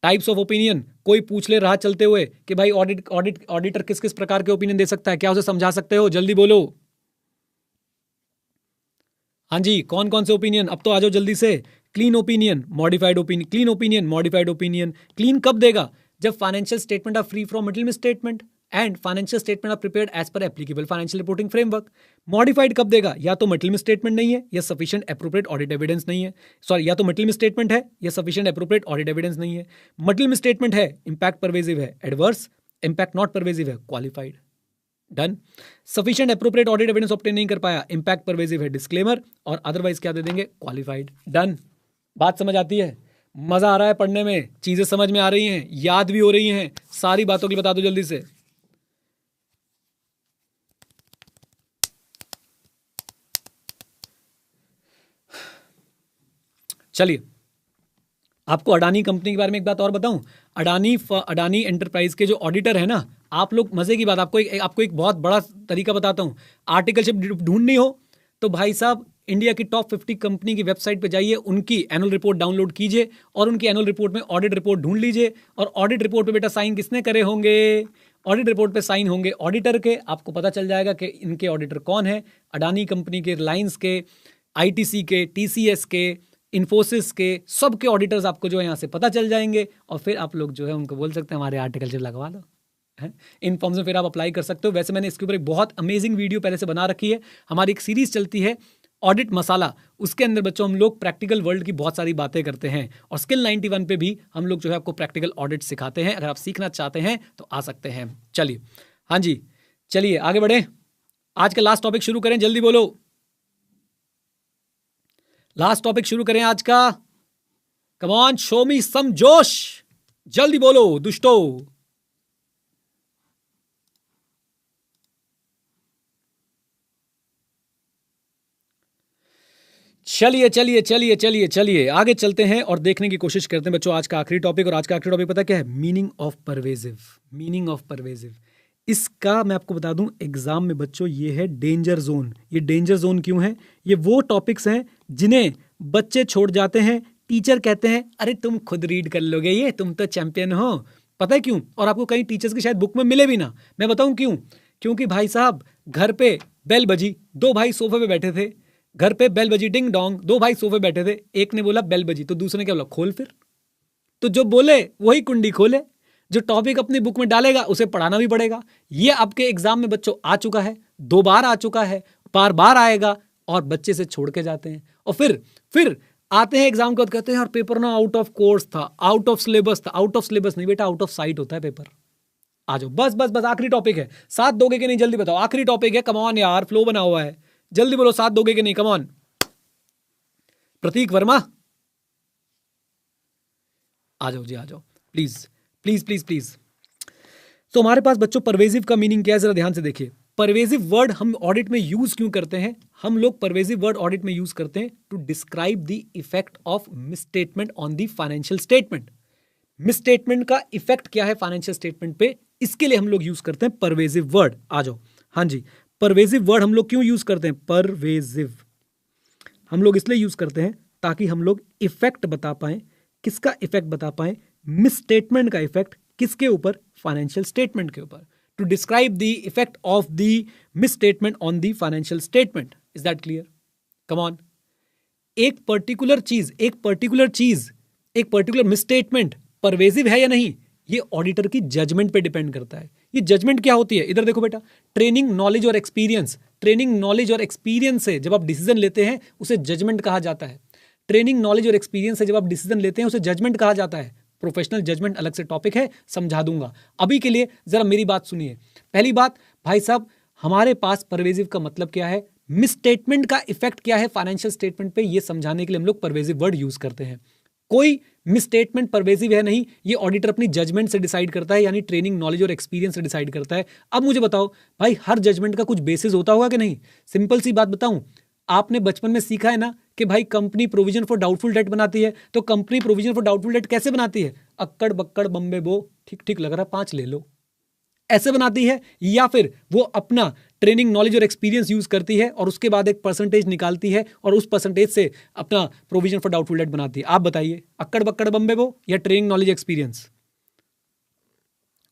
Types of opinion. कोई पूछ ले रहा चलते हुए कि भाई ऑडिटर किस किस प्रकार के ओपिनियन दे सकता है, क्या उसे समझा सकते हो? जल्दी बोलो. हाँ जी, कौन कौन से ओपिनियन? अब तो आ जाओ जल्दी से. Clean opinion, modified opinion. Clean opinion, modified opinion. Clean कब देगा? जब financial statement are free from middle statement and financial statement are prepared as per applicable financial reporting framework. Modified कब देगा? या तो मटेरियल स्टेटमेंट नहीं है या सफिशिएंट एप्रोप्रिएट ऑडिट एविडेंस नहीं है. सॉरी, या तो मटेरियल स्टेटमेंट है या सफिशिएंट एप्रोप्रिएट ऑडिट एविडेंस नहीं है. मटेरियल स्टेटमेंट है, इंपैक्ट परवेसिव है, एडवर्स. इंपैक्ट नॉट परवेसिव है, qualified. Done. Sufficient appropriate audit evidence obtain नहीं कर पाया, इंपैक्ट परवेसिव है, डिस्क्लेमर. और अदरवाइज क्या दे देंगे? क्वालिफाइड. डन. बात समझ आती है? मजा आ रहा है पढ़ने में? चीजें समझ में आ रही हैं, याद भी हो रही हैं? सारी बातों की बता दो जल्दी से. चलिए, आपको अडानी कंपनी के बारे में एक बात और बताऊं. अडानी एंटरप्राइज के जो ऑडिटर है ना, आप लोग, मजे की बात, आपको एक बहुत बड़ा तरीका बताता हूं. आर्टिकलशिप ढूंढनी हो तो भाई साहब इंडिया की टॉप 50 कंपनी की वेबसाइट पे जाइए, उनकी एनुअल रिपोर्ट डाउनलोड कीजिए और उनकी एनुअल रिपोर्ट में ऑडिट रिपोर्ट ढूंढ लीजिए. और ऑडिट रिपोर्ट पे बेटा साइन किसने करे होंगे? ऑडिट रिपोर्ट पे साइन होंगे ऑडिटर के. आपको पता चल जाएगा कि इनके ऑडिटर कौन है. अडानी कंपनी के, रिलायंस के, ITC के, TCS के, इन्फोसिस के, सब के ऑडिटर्स आपको जो है यहाँ से पता चल जाएंगे. और फिर आप लोग जो है उनको बोल सकते हैं हमारे आर्टिकलशिप लगवा लो. इन फॉर्म्स में फिर आप अप्लाई कर सकते हो. वैसे मैंने इसके ऊपर एक बहुत अमेजिंग वीडियो पहले से बना रखी है. हमारी एक सीरीज चलती है ऑडिट मसाला. उसके अंदर बच्चों हम लोग प्रैक्टिकल वर्ल्ड की बहुत सारी बातें करते हैं. और स्किल 91 पे भी हम लोग जो है आपको प्रैक्टिकल ऑडिट सिखाते हैं. अगर आप सीखना चाहते हैं तो आ सकते हैं. चलिए, हाँ जी, चलिए आगे बढ़े. आज का लास्ट टॉपिक शुरू करें. जल्दी बोलो. लास्ट टॉपिक शुरू करें आज का. कम ऑन, शो मी सम जोश. जल्दी बोलो दुष्टो. चलिए चलिए चलिए चलिए चलिए आगे चलते हैं और देखने की कोशिश करते हैं बच्चों आज का आखिरी टॉपिक. और आज का आखिरी टॉपिक पता क्या है? Meaning of pervasive. Meaning of pervasive. इसका मैं आपको बता दूं, एग्जाम में बच्चों ये है डेंजर जोन. ये डेंजर जोन क्यों है? ये वो टॉपिक्स हैं जिन्हें बच्चे छोड़ जाते हैं. टीचर कहते हैं अरे तुम खुद रीड कर लोगे, ये तुम तो चैंपियन हो. पता है क्यों? और आपको कहीं टीचर्स की शायद बुक में मिले भी ना. मैं बताऊं क्यों? क्योंकि भाई साहब घर पे बेल बजी, दो भाई सोफे पे बैठे थे. घर पे बेल बजी, डिंग डोंग, दो भाई सोफे बैठे थे. एक ने बोला बेल बजी तो दूसरे ने क्या बोला? खोल. फिर तो जो बोले वही कुंडी खोले. जो टॉपिक अपनी बुक में डालेगा उसे पढ़ाना भी पड़ेगा. ये आपके एग्जाम में बच्चों आ चुका है, 2 बार आ चुका है, बार बार आएगा. और बच्चे से छोड़ के जाते हैं और फिर आते हैं एग्जाम के बाद कहते हैं यार पेपर ना आउट ऑफ कोर्स था, आउट ऑफ सिलेबस था. आउट ऑफ सिलेबस नहीं बेटा, आउट ऑफ साइट होता है पेपर. आ जाओ, बस बस बस आखिरी टॉपिक है, साथ दोगे कि नहीं जल्दी बताओ, आखिरी टॉपिक है, कम ऑन यार, फ्लो बना हुआ है, जल्दी बोलो साथ दोगे कि नहीं, कम ऑन। प्रतीक वर्मा आ जाओ जी, आ जाओ प्लीज प्लीज प्लीज प्लीज। तो हमारे पास बच्चों परवेजिव का मीनिंग क्या है, जरा ध्यान से देखिए। परवेजिव वर्ड हम ऑडिट में यूज क्यों करते हैं? हम लोग परवेजिव वर्ड ऑडिट में यूज करते हैं to describe the effect of misstatement on the financial statement. Misstatement का इफेक्ट क्या है फाइनेंशियल स्टेटमेंट पे, इसके लिए हम लोग यूज करते हैं परवेजिव वर्ड। आ जाओ, हाँ जी, परवेजिव वर्ड हम लोग क्यों यूज करते हैं? परवेजिव हम लोग इसलिए यूज करते हैं ताकि हम लोग इफेक्ट बता पाए। किसका इफेक्ट बता पाए? मिसस्टेटमेंट का इफेक्ट किसके ऊपर? फाइनेंशियल स्टेटमेंट के ऊपर। To describe the effect of the misstatement on the financial statement. Is that clear? Come on. एक पर्टिकुलर मिसस्टेटमेंट परवेजिव है या नहीं, ये ऑडिटर की जजमेंट पे डिपेंड करता है। ये जजमेंट क्या होती है? इधर देखो बेटा, ट्रेनिंग, नॉलेज और एक्सपीरियंस। ट्रेनिंग, नॉलेज और एक्सपीरियंस से जब आप डिसीजन लेते हैं उसे जजमेंट कहा जाता है। ट्रेनिंग, नॉलेज और एक्सपीरियंस से जब आप डिसीजन लेते हैं उसे जजमेंट कहा जाता है। प्रोफेशनल जजमेंट अलग से टॉपिक है, समझा दूंगा। अभी के लिए जरा मेरी बात सुनिए। पहली बात भाई साहब, हमारे पास परवेजिव का मतलब क्या है, मिसस्टेटमेंट का इफेक्ट क्या है फाइनेंशियल स्टेटमेंट पे, ये समझाने के लिए हम लोग परवेजिव वर्ड यूज करते हैं। कोई मिसस्टेटमेंट परवेजिव है नहीं, ये ऑडिटर अपनी जजमेंट से डिसाइड करता है, यानी ट्रेनिंग, नॉलेज और एक्सपीरियंस से डिसाइड करता है। अब मुझे बताओ भाई, हर जजमेंट का कुछ बेसिस होता होगा कि नहीं? सिंपल सी बात बताऊं, आपने बचपन में सीखा है ना कि भाई company provision for doubtful debt बनाती है। तो company provision for doubtful debt कैसे बनाती है? अक्कड़ बक्कड़ बम्बे बो, ठीक ठीक लग रहा, 5 ले लो, ऐसे बनाती है? या फिर वो अपना ट्रेनिंग, नॉलेज और एक्सपीरियंस यूज करती है और उसके बाद एक परसेंटेज निकालती है और उस परसेंटेज से अपना प्रोविजन फॉर डाउटफुल डेट बनाती है? आप बताइए, अक्कड़ बक्कड़ बम्बे बो या training, knowledge, experience?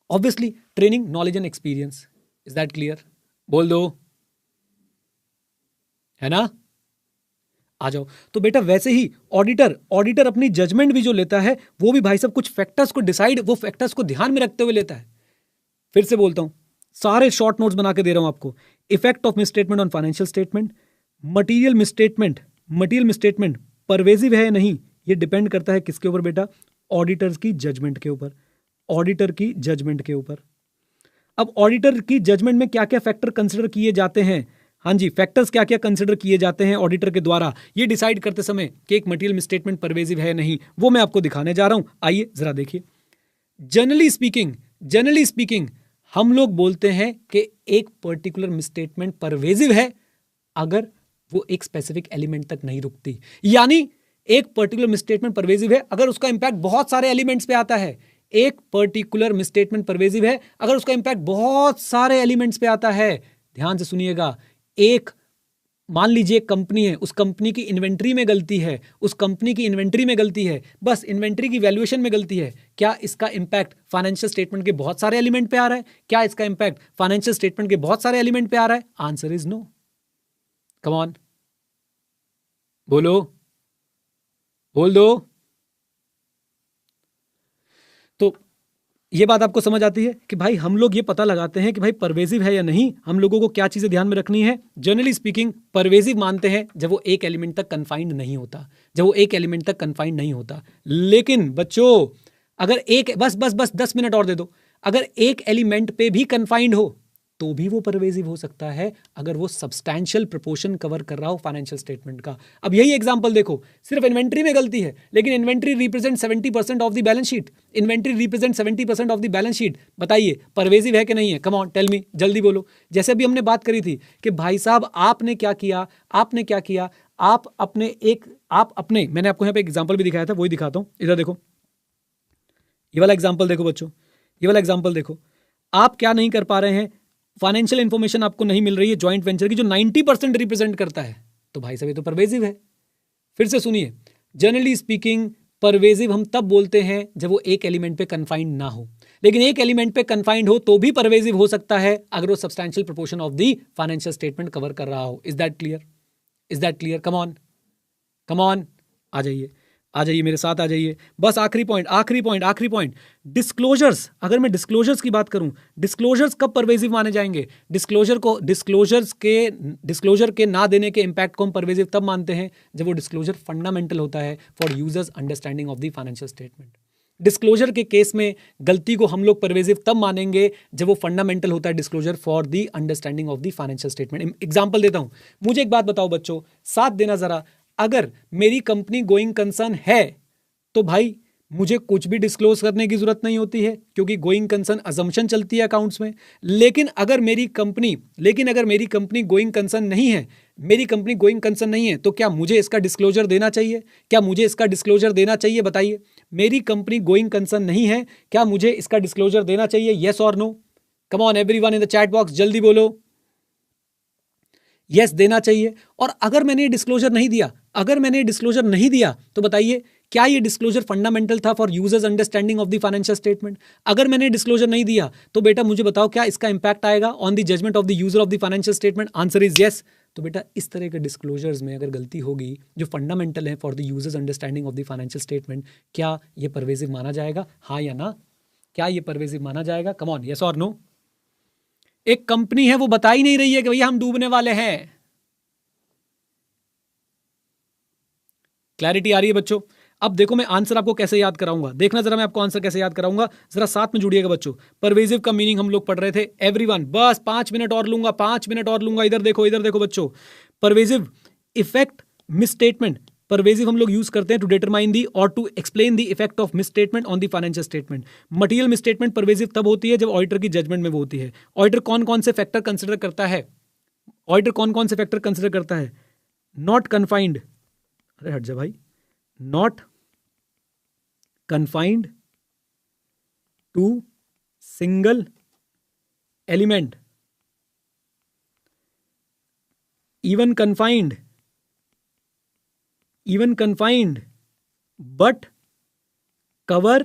Obviously training, knowledge and experience. Is that clear? बोल दो, है ना? आ जाओ। तो बेटा वैसे ही ऑडिटर अपनी जजमेंट भी जो लेता है वो भी भाई साहब कुछ फैक्टर्स को डिसाइड, वो फैक्टर्स को ध्यान में रखते हुए लेता है। फिर से बोलता हूं, सारे शॉर्ट नोट्स बना के दे रहा हूं आपको। Effect of misstatement on financial statement, material misstatement pervasive है या नहीं, ये डिपेंड करता है किसके ऊपर बेटा? ऑडिटर की जजमेंट के ऊपर। ऑडिटर की जजमेंट के ऊपर। अब ऑडिटर की जजमेंट में क्या क्या फैक्टर कंसिडर किए जाते हैं? हाँ जी, फैक्टर्स क्या क्या कंसिडर किए जाते हैं ऑडिटर के द्वारा ये डिसाइड करते समय कि एक मटीरियल मिसस्टेटमेंट परवेजिव है या नहीं, वो मैं आपको दिखाने जा रहा हूं। आइए जरा देखिए। जनरली स्पीकिंग हम लोग बोलते हैं कि एक पर्टिकुलर मिसस्टेटमेंट परवेजिव है अगर वो एक स्पेसिफिक एलिमेंट तक नहीं रुकती। यानी एक पर्टिकुलर मिसस्टेटमेंट परवेजिव है अगर उसका इंपैक्ट बहुत सारे एलिमेंट्स पे आता है। एक पर्टिकुलर मिसस्टेटमेंट परवेजिव है अगर उसका इंपैक्ट बहुत सारे एलिमेंट्स पे आता है। ध्यान से सुनिएगा। एक मान लीजिए एक कंपनी है, उस कंपनी की इन्वेंट्री में गलती है, बस इन्वेंट्री की वैल्यूएशन में गलती है। क्या इसका इंपैक्ट फाइनेंशियल स्टेटमेंट के बहुत सारे एलिमेंट पे आ रहा है? क्या इसका इंपैक्ट फाइनेंशियल स्टेटमेंट के बहुत सारे एलिमेंट पे आ रहा है? Answer is no. Come on, बोल दो। तो ये बात आपको समझ आती है कि भाई हम लोग ये पता लगाते हैं कि भाई परवेजिव है या नहीं, हम लोगों को क्या चीजें ध्यान में रखनी है। जनरली स्पीकिंग परवेजिव मानते हैं जब वो एक एलिमेंट तक कन्फाइंड नहीं होता, लेकिन बच्चों अगर एक बस 10 मिनट और दे दो, अगर एक एलिमेंट पे भी कन्फाइंड हो तो भी वो परवेजिव हो सकता है अगर वो सब्सटैंशियल प्रोपोर्शन कवर कर रहा हो फाइनेंशियल स्टेटमेंट का। अब यही एग्जांपल देखो, सिर्फ इन्वेंट्री में गलती है लेकिन inventory represent 70% of the balance sheet. बताइए परवेजिव है कि नहीं है? कम ऑन टेल मी, जल्दी बोलो। जैसे भी हमने बात करी थी कि भाई साहब आपने क्या किया, मैंने आपको यहाँ पे एग्जाम्पल भी दिखाया था, वही दिखाता हूँ। इधर देखो, ये वाला एग्जाम्पल देखो बच्चों, आप क्या नहीं कर पा रहे हैं, फाइनेंशियल इंफॉर्मेशन आपको नहीं मिल रही है जॉइंट वेंचर की जो 90% रिप्रेजेंट करता है, तो भाई साहब ये तो परवेजिव है। फिर से सुनिए, जनरली स्पीकिंग परवेजिव हम तब बोलते हैं जब वो एक एलिमेंट पे कन्फाइंड ना हो, लेकिन एक एलिमेंट पे कन्फाइंड हो तो भी परवेजिव हो सकता है अगर वो substantial proportion of the financial statement cover कर रहा हो। Is that clear? Come on, आ जाइए मेरे साथ, आ जाइए। बस आखिरी पॉइंट, डिस्क्लोजर्स। अगर मैं डिस्क्लोजर्स की बात करूं, डिस्क्लोजर्स कब परवेजिव माने जाएंगे? डिस्क्लोजर के ना देने के इंपैक्ट को हम परवेजिव तब मानते हैं जब वो डिस्क्लोजर फंडामेंटल होता है for users understanding of the financial statement. Disclosure के केस में गलती को हम लोग परवेजिव तब मानेंगे जब वो फंडामेंटल होता है disclosure for the understanding of the financial statement. Example देता हूं, मुझे एक बात बताओ बच्चों, साथ देना जरा, अगर मेरी कंपनी गोइंग कंसर्न है तो भाई मुझे कुछ भी डिस्क्लोज करने की जरूरत नहीं होती है, क्योंकि गोइंग कंसर्न अजम्पशन चलती है अकाउंट्स में। लेकिन अगर मेरी कंपनी गोइंग कंसर्न नहीं है, मेरी कंपनी गोइंग कंसर्न नहीं है, तो क्या मुझे इसका डिस्क्लोजर देना चाहिए? क्या मुझे इसका डिस्क्लोजर देना चाहिए? बताइए, मेरी कंपनी गोइंग कंसर्न नहीं है, क्या मुझे इसका डिस्क्लोजर देना चाहिए? येस और no? Come on everyone in the chat box, जल्दी बोलो। यस, देना चाहिए। और अगर मैंने डिस्क्लोजर नहीं दिया, तो बताइए क्या ये डिस्क्लोजर फंडामेंटल था for users understanding of the financial statement? अगर मैंने डिस्क्लोजर नहीं दिया तो बेटा मुझे बताओ क्या इसका इंपैक्ट आएगा on the judgement of the user of the financial statement? Answer is yes. तो बेटा इस तरह के डिस्क्लोजर्स में अगर गलती होगी जो फंडामेंटल है for the users understanding of the financial statement, क्या ये परवेजिव माना जाएगा? हाँ या ना? क्या ये परवेजिव माना जाएगा? कम ऑन, यस और नो? एक कंपनी है वो बता ही नहीं रही है कि भैया हम डूबने वाले हैं। क्लैरिटी आ रही है बच्चों? अब देखो मैं आंसर आपको कैसे याद कराऊंगा, देखना जरा मैं आपको आंसर कैसे याद कराऊंगा, जरा साथ में जुड़िएगा बच्चों। परवेजिव का मीनिंग हम लोग पढ़ रहे थे एवरीवन, बस 5 मिनट और लूंगा, 5 मिनट और लूंगा। इधर देखो बच्चों, परवेजिव इफेक्ट मिसस्टेटमेंट, परवेजिव हम लोग यूज करते हैं टू डिटरमाइन दी और to explain the effect of misstatement on the financial statement. Material misstatement pervasive तब होती है जब ऑडिटर की जजमेंट में वो होती है। ऑडिटर कौन कौन से फैक्टर कंसिडर करता है? नॉट कन्फाइंड, अरे हट जा भाई, not confined to single element, even confined, but cover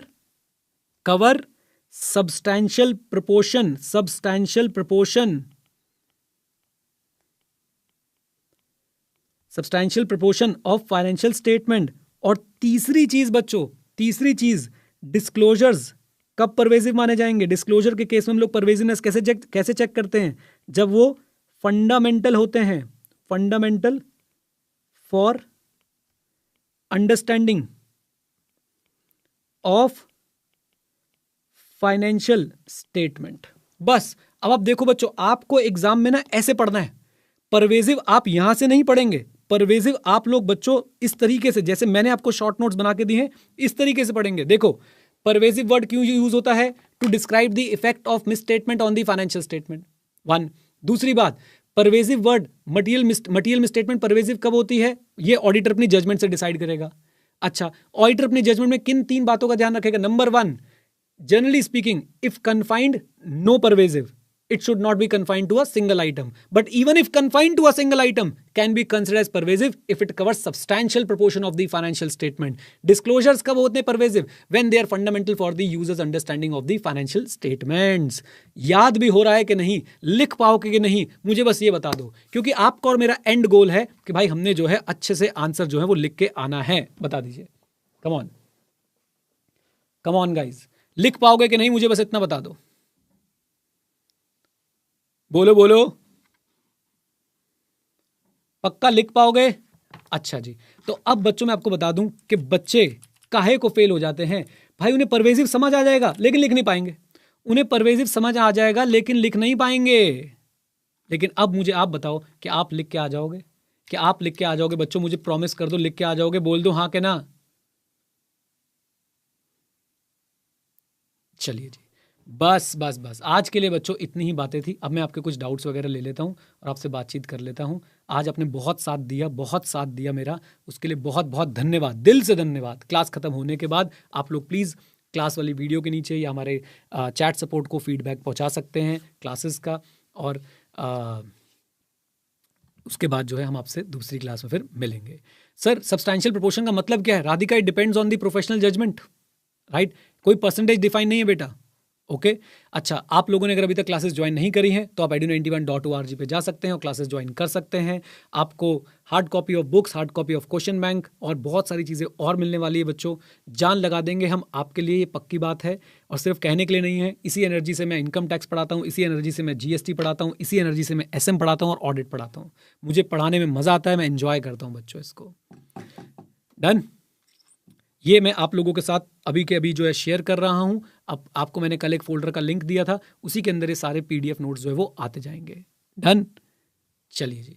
substantial proportion of financial statement। और तीसरी चीज डिस्क्लोजर्स कब परवेजिव माने जाएंगे? डिस्क्लोजर के केस में हम लोग परवेजिवनेस कैसे चेक करते हैं? जब वो फंडामेंटल होते हैं, fundamental for understanding of financial statement. बस अब आप देखो बच्चों, आपको एग्जाम में ना ऐसे पढ़ना है। परवेजिव आप यहां से नहीं पढ़ेंगे, परवेजिव आप लोग बच्चों इस तरीके से, जैसे मैंने आपको शॉर्ट नोट्स बना के दिए हैं, इस तरीके से पढ़ेंगे। देखो परवेजिव वर्ड क्यों यूज होता है? To describe the effect of misstatement on the financial statement, 1। दूसरी बात, pervasive word material misstatement pervasive कब होती है? ये ऑडिटर अपनी जजमेंट से डिसाइड करेगा। अच्छा, ऑडिटर अपनी जजमेंट में किन 3 बातों का ध्यान रखेगा? Number 1, generally speaking, if confined, no pervasive, it should not be confined to a single item, but even if confined to a single item can be considered as pervasive if it covers substantial proportion of the financial statement। disclosures कब होते हैं pervasive? when they are fundamental for the user's understanding of the financial statements। याद भी हो रहा है कि नहीं? लिख पाओगे कि नहीं? मुझे बस ये बता दो, क्योंकि आपका और मेरा एंड गोल है कि भाई हमने जो है अच्छे से आंसर जो है वो लिख के आना है। बता दीजिए, कम ऑन गाइज, लिख पाओगे कि नहीं? मुझे बस इतना बता दो, बोलो, पक्का लिख पाओगे? अच्छा जी, तो अब बच्चों मैं आपको बता दूं कि बच्चे काहे को फेल हो जाते हैं भाई। उन्हें परवेजिव समझ आ जाएगा लेकिन लिख नहीं पाएंगे, उन्हें परवेजिव समझ आ जाएगा लेकिन लिख नहीं पाएंगे। लेकिन अब मुझे आप बताओ कि आप लिख के आ जाओगे? कि आप लिख के आ जाओगे बच्चों? मुझे प्रॉमिस कर दो, लिख के आ जाओगे? बोल दो हाँ के ना। चलिए जी, बस आज के लिए बच्चों इतनी ही बातें थी। अब मैं आपके कुछ डाउट्स वगैरह ले लेता हूं और आपसे बातचीत कर लेता हूं। आज आपने बहुत साथ दिया मेरा, उसके लिए बहुत बहुत धन्यवाद, दिल से धन्यवाद। क्लास खत्म होने के बाद आप लोग प्लीज़ क्लास वाली वीडियो के नीचे या हमारे चैट सपोर्ट को फीडबैक पहुंचा सकते हैं क्लासेस का, और उसके बाद जो है हम आपसे दूसरी क्लास में फिर मिलेंगे। सर सब्सटैंशियल प्रोपोर्शन का मतलब क्या है? Radhika, it depends on the professional judgement, right? कोई परसेंटेज डिफाइन नहीं है बेटा। ओके अच्छा, आप लोगों ने अगर अभी तक क्लासेस ज्वाइन नहीं करी हैं तो आप edu91.org पे जा सकते हैं और क्लासेस ज्वाइन कर सकते हैं। आपको hard copy of books, hard copy of question bank और बहुत सारी चीज़ें और मिलने वाली है बच्चों। जान लगा देंगे हम आपके लिए, ये पक्की बात है, और सिर्फ कहने के लिए नहीं है। इसी एनर्जी से मैं इनकम टैक्स पढ़ाता हूँ, इसी एनर्जी से मैं GST पढ़ाता हूँ, इसी एनर्जी से मैं SM पढ़ाता हूँ और ऑडिट पढ़ाता हूँ। मुझे पढ़ाने में मज़ा आता है, मैं एंजॉय करता हूँ बच्चों इसको। डन? ये मैं आप लोगों के साथ अभी के अभी जो है शेयर कर रहा हूं। अब आपको मैंने कल एक फोल्डर का लिंक दिया था, उसी के अंदर ये सारे PDF नोट्स जो है वो आते जाएंगे। डन। चलिए जी,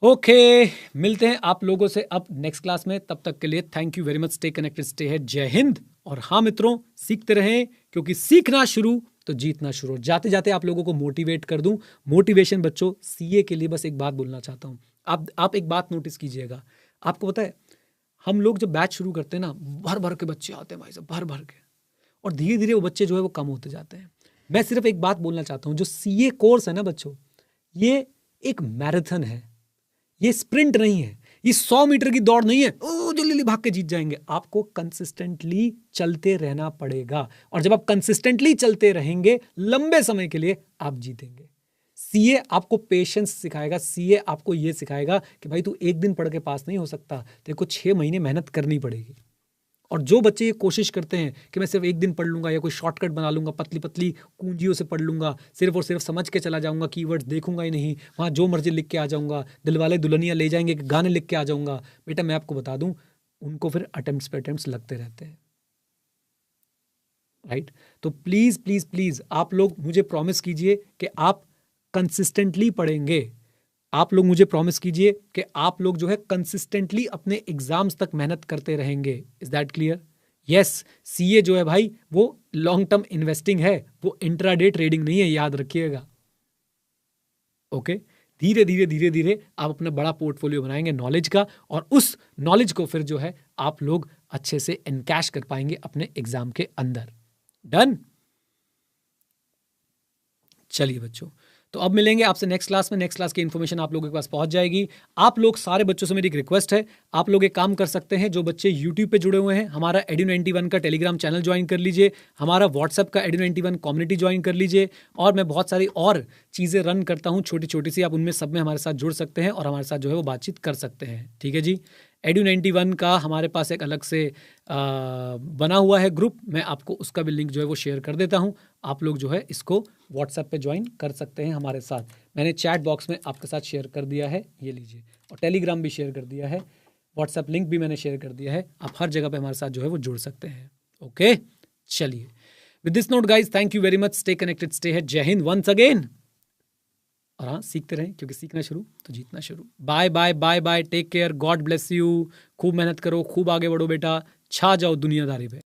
ओके, मिलते हैं आप लोगों से अब नेक्स्ट क्लास में। तब तक के लिए thank you very much. Stay connected, stay है। जय हिंद। और हाँ मित्रों, सीखते रहें, क्योंकि सीखना शुरू तो जीतना शुरू। जाते जाते आप लोगों को मोटिवेट कर दूं, मोटिवेशन बच्चों, CA के लिए बस एक बात बोलना चाहता हूं। आप एक बात नोटिस कीजिएगा, आपको पता है हम लोग जब बैच शुरू करते हैं ना, भर भर के बच्चे आते हैं भाई साहब, भर भर के, और धीरे धीरे वो बच्चे जो है वो कम होते जाते हैं। मैं सिर्फ एक बात बोलना चाहता हूं, जो CA कोर्स है ना बच्चों, ये एक मैराथन है, ये स्प्रिंट नहीं है, ये 100 मीटर की दौड़ नहीं है, ओ जल्दी भाग के जीत जाएंगे। आपको कंसिस्टेंटली चलते रहना पड़ेगा, और जब आप कंसिस्टेंटली चलते रहेंगे लंबे समय के लिए, आप जीतेंगे। CA आपको पेशेंस सिखाएगा, CA आपको ये सिखाएगा कि भाई तू एक दिन पढ़ के पास नहीं हो सकता, तेरे को 6 महीने मेहनत करनी पड़ेगी। और जो बच्चे ये कोशिश करते हैं कि मैं सिर्फ एक दिन पढ़ लूंगा या कोई शॉर्टकट बना लूंगा, पतली पतली कुंजियों से पढ़ लूंगा, सिर्फ और सिर्फ समझ के चला जाऊंगा, कीवर्ड्स देखूंगा ही नहीं, वहाँ जो मर्जी लिख के आ जाऊंगा, दिलवाले दुल्हनिया ले जाएंगे गाने लिख के आ जाऊंगा, बेटा मैं आपको बता दूं, उनको फिर अटेम्प्ट्स पे अटेम्प्ट्स लगते रहते हैं। राइट? तो प्लीज प्लीज प्लीज आप लोग मुझे प्रॉमिस कीजिए कि आप कंसिस्टेंटली पढ़ेंगे। आप लोग मुझे प्रॉमिस कीजिए कि आप लोग जो है कंसिस्टेंटली अपने एग्जाम्स तक मेहनत करते रहेंगे। Is that clear? Yes, CA जो है भाई वो लॉन्ग टर्म इन्वेस्टिंग है, वो इंट्राडे ट्रेडिंग नहीं है, याद रखिएगा। ओके, धीरे धीरे धीरे धीरे आप अपना बड़ा पोर्टफोलियो बनाएंगे नॉलेज का, और उस नॉलेज को फिर जो है आप लोग अच्छे से एनकैश कर पाएंगे अपने एग्जाम के अंदर। डन? चलिए बच्चों, तो अब मिलेंगे आपसे नेक्स्ट क्लास में। नेक्स्ट क्लास की इन्फॉर्मेशन आप लोगों के पास पहुंच जाएगी। आप लोग सारे बच्चों से मेरी एक रिक्वेस्ट है, आप लोग एक काम कर सकते हैं, जो बच्चे YouTube पे जुड़े हुए हैं, हमारा Edu91 का टेलीग्राम चैनल ज्वाइन कर लीजिए, हमारा व्हाट्सएप का Edu91 कम्युनिटी ज्वाइन कर लीजिए, और मैं बहुत सारी और चीज़ें रन करता हूँ छोटी छोटी सी, आप उनमें सब में हमारे साथ जुड़ सकते हैं और हमारे साथ जो है वो बातचीत कर सकते हैं। ठीक है जी? Edu91 का हमारे पास एक अलग से बना हुआ है ग्रुप, मैं आपको उसका भी लिंक जो है वो शेयर कर देता हूँ। आप लोग जो है इसको व्हाट्सएप पे ज्वाइन कर सकते हैं हमारे साथ, मैंने चैट बॉक्स में आपके साथ शेयर कर दिया है, ये लीजिए, और टेलीग्राम भी शेयर कर दिया है, व्हाट्सएप लिंक भी मैंने शेयर कर दिया है। आप हर जगह पे हमारे साथ जो है वो जुड़ सकते हैं। ओके, चलिए, with this note guys, thank you very much. Stay connected, stay है। जय हिंद वंस अगेन। और हाँ, सीखते रहें, क्योंकि सीखना शुरू तो जीतना शुरू। Bye bye bye bye, take care, God bless you. खूब मेहनत करो, खूब आगे बढ़ो बेटा, छा जाओ दुनियादारी पे।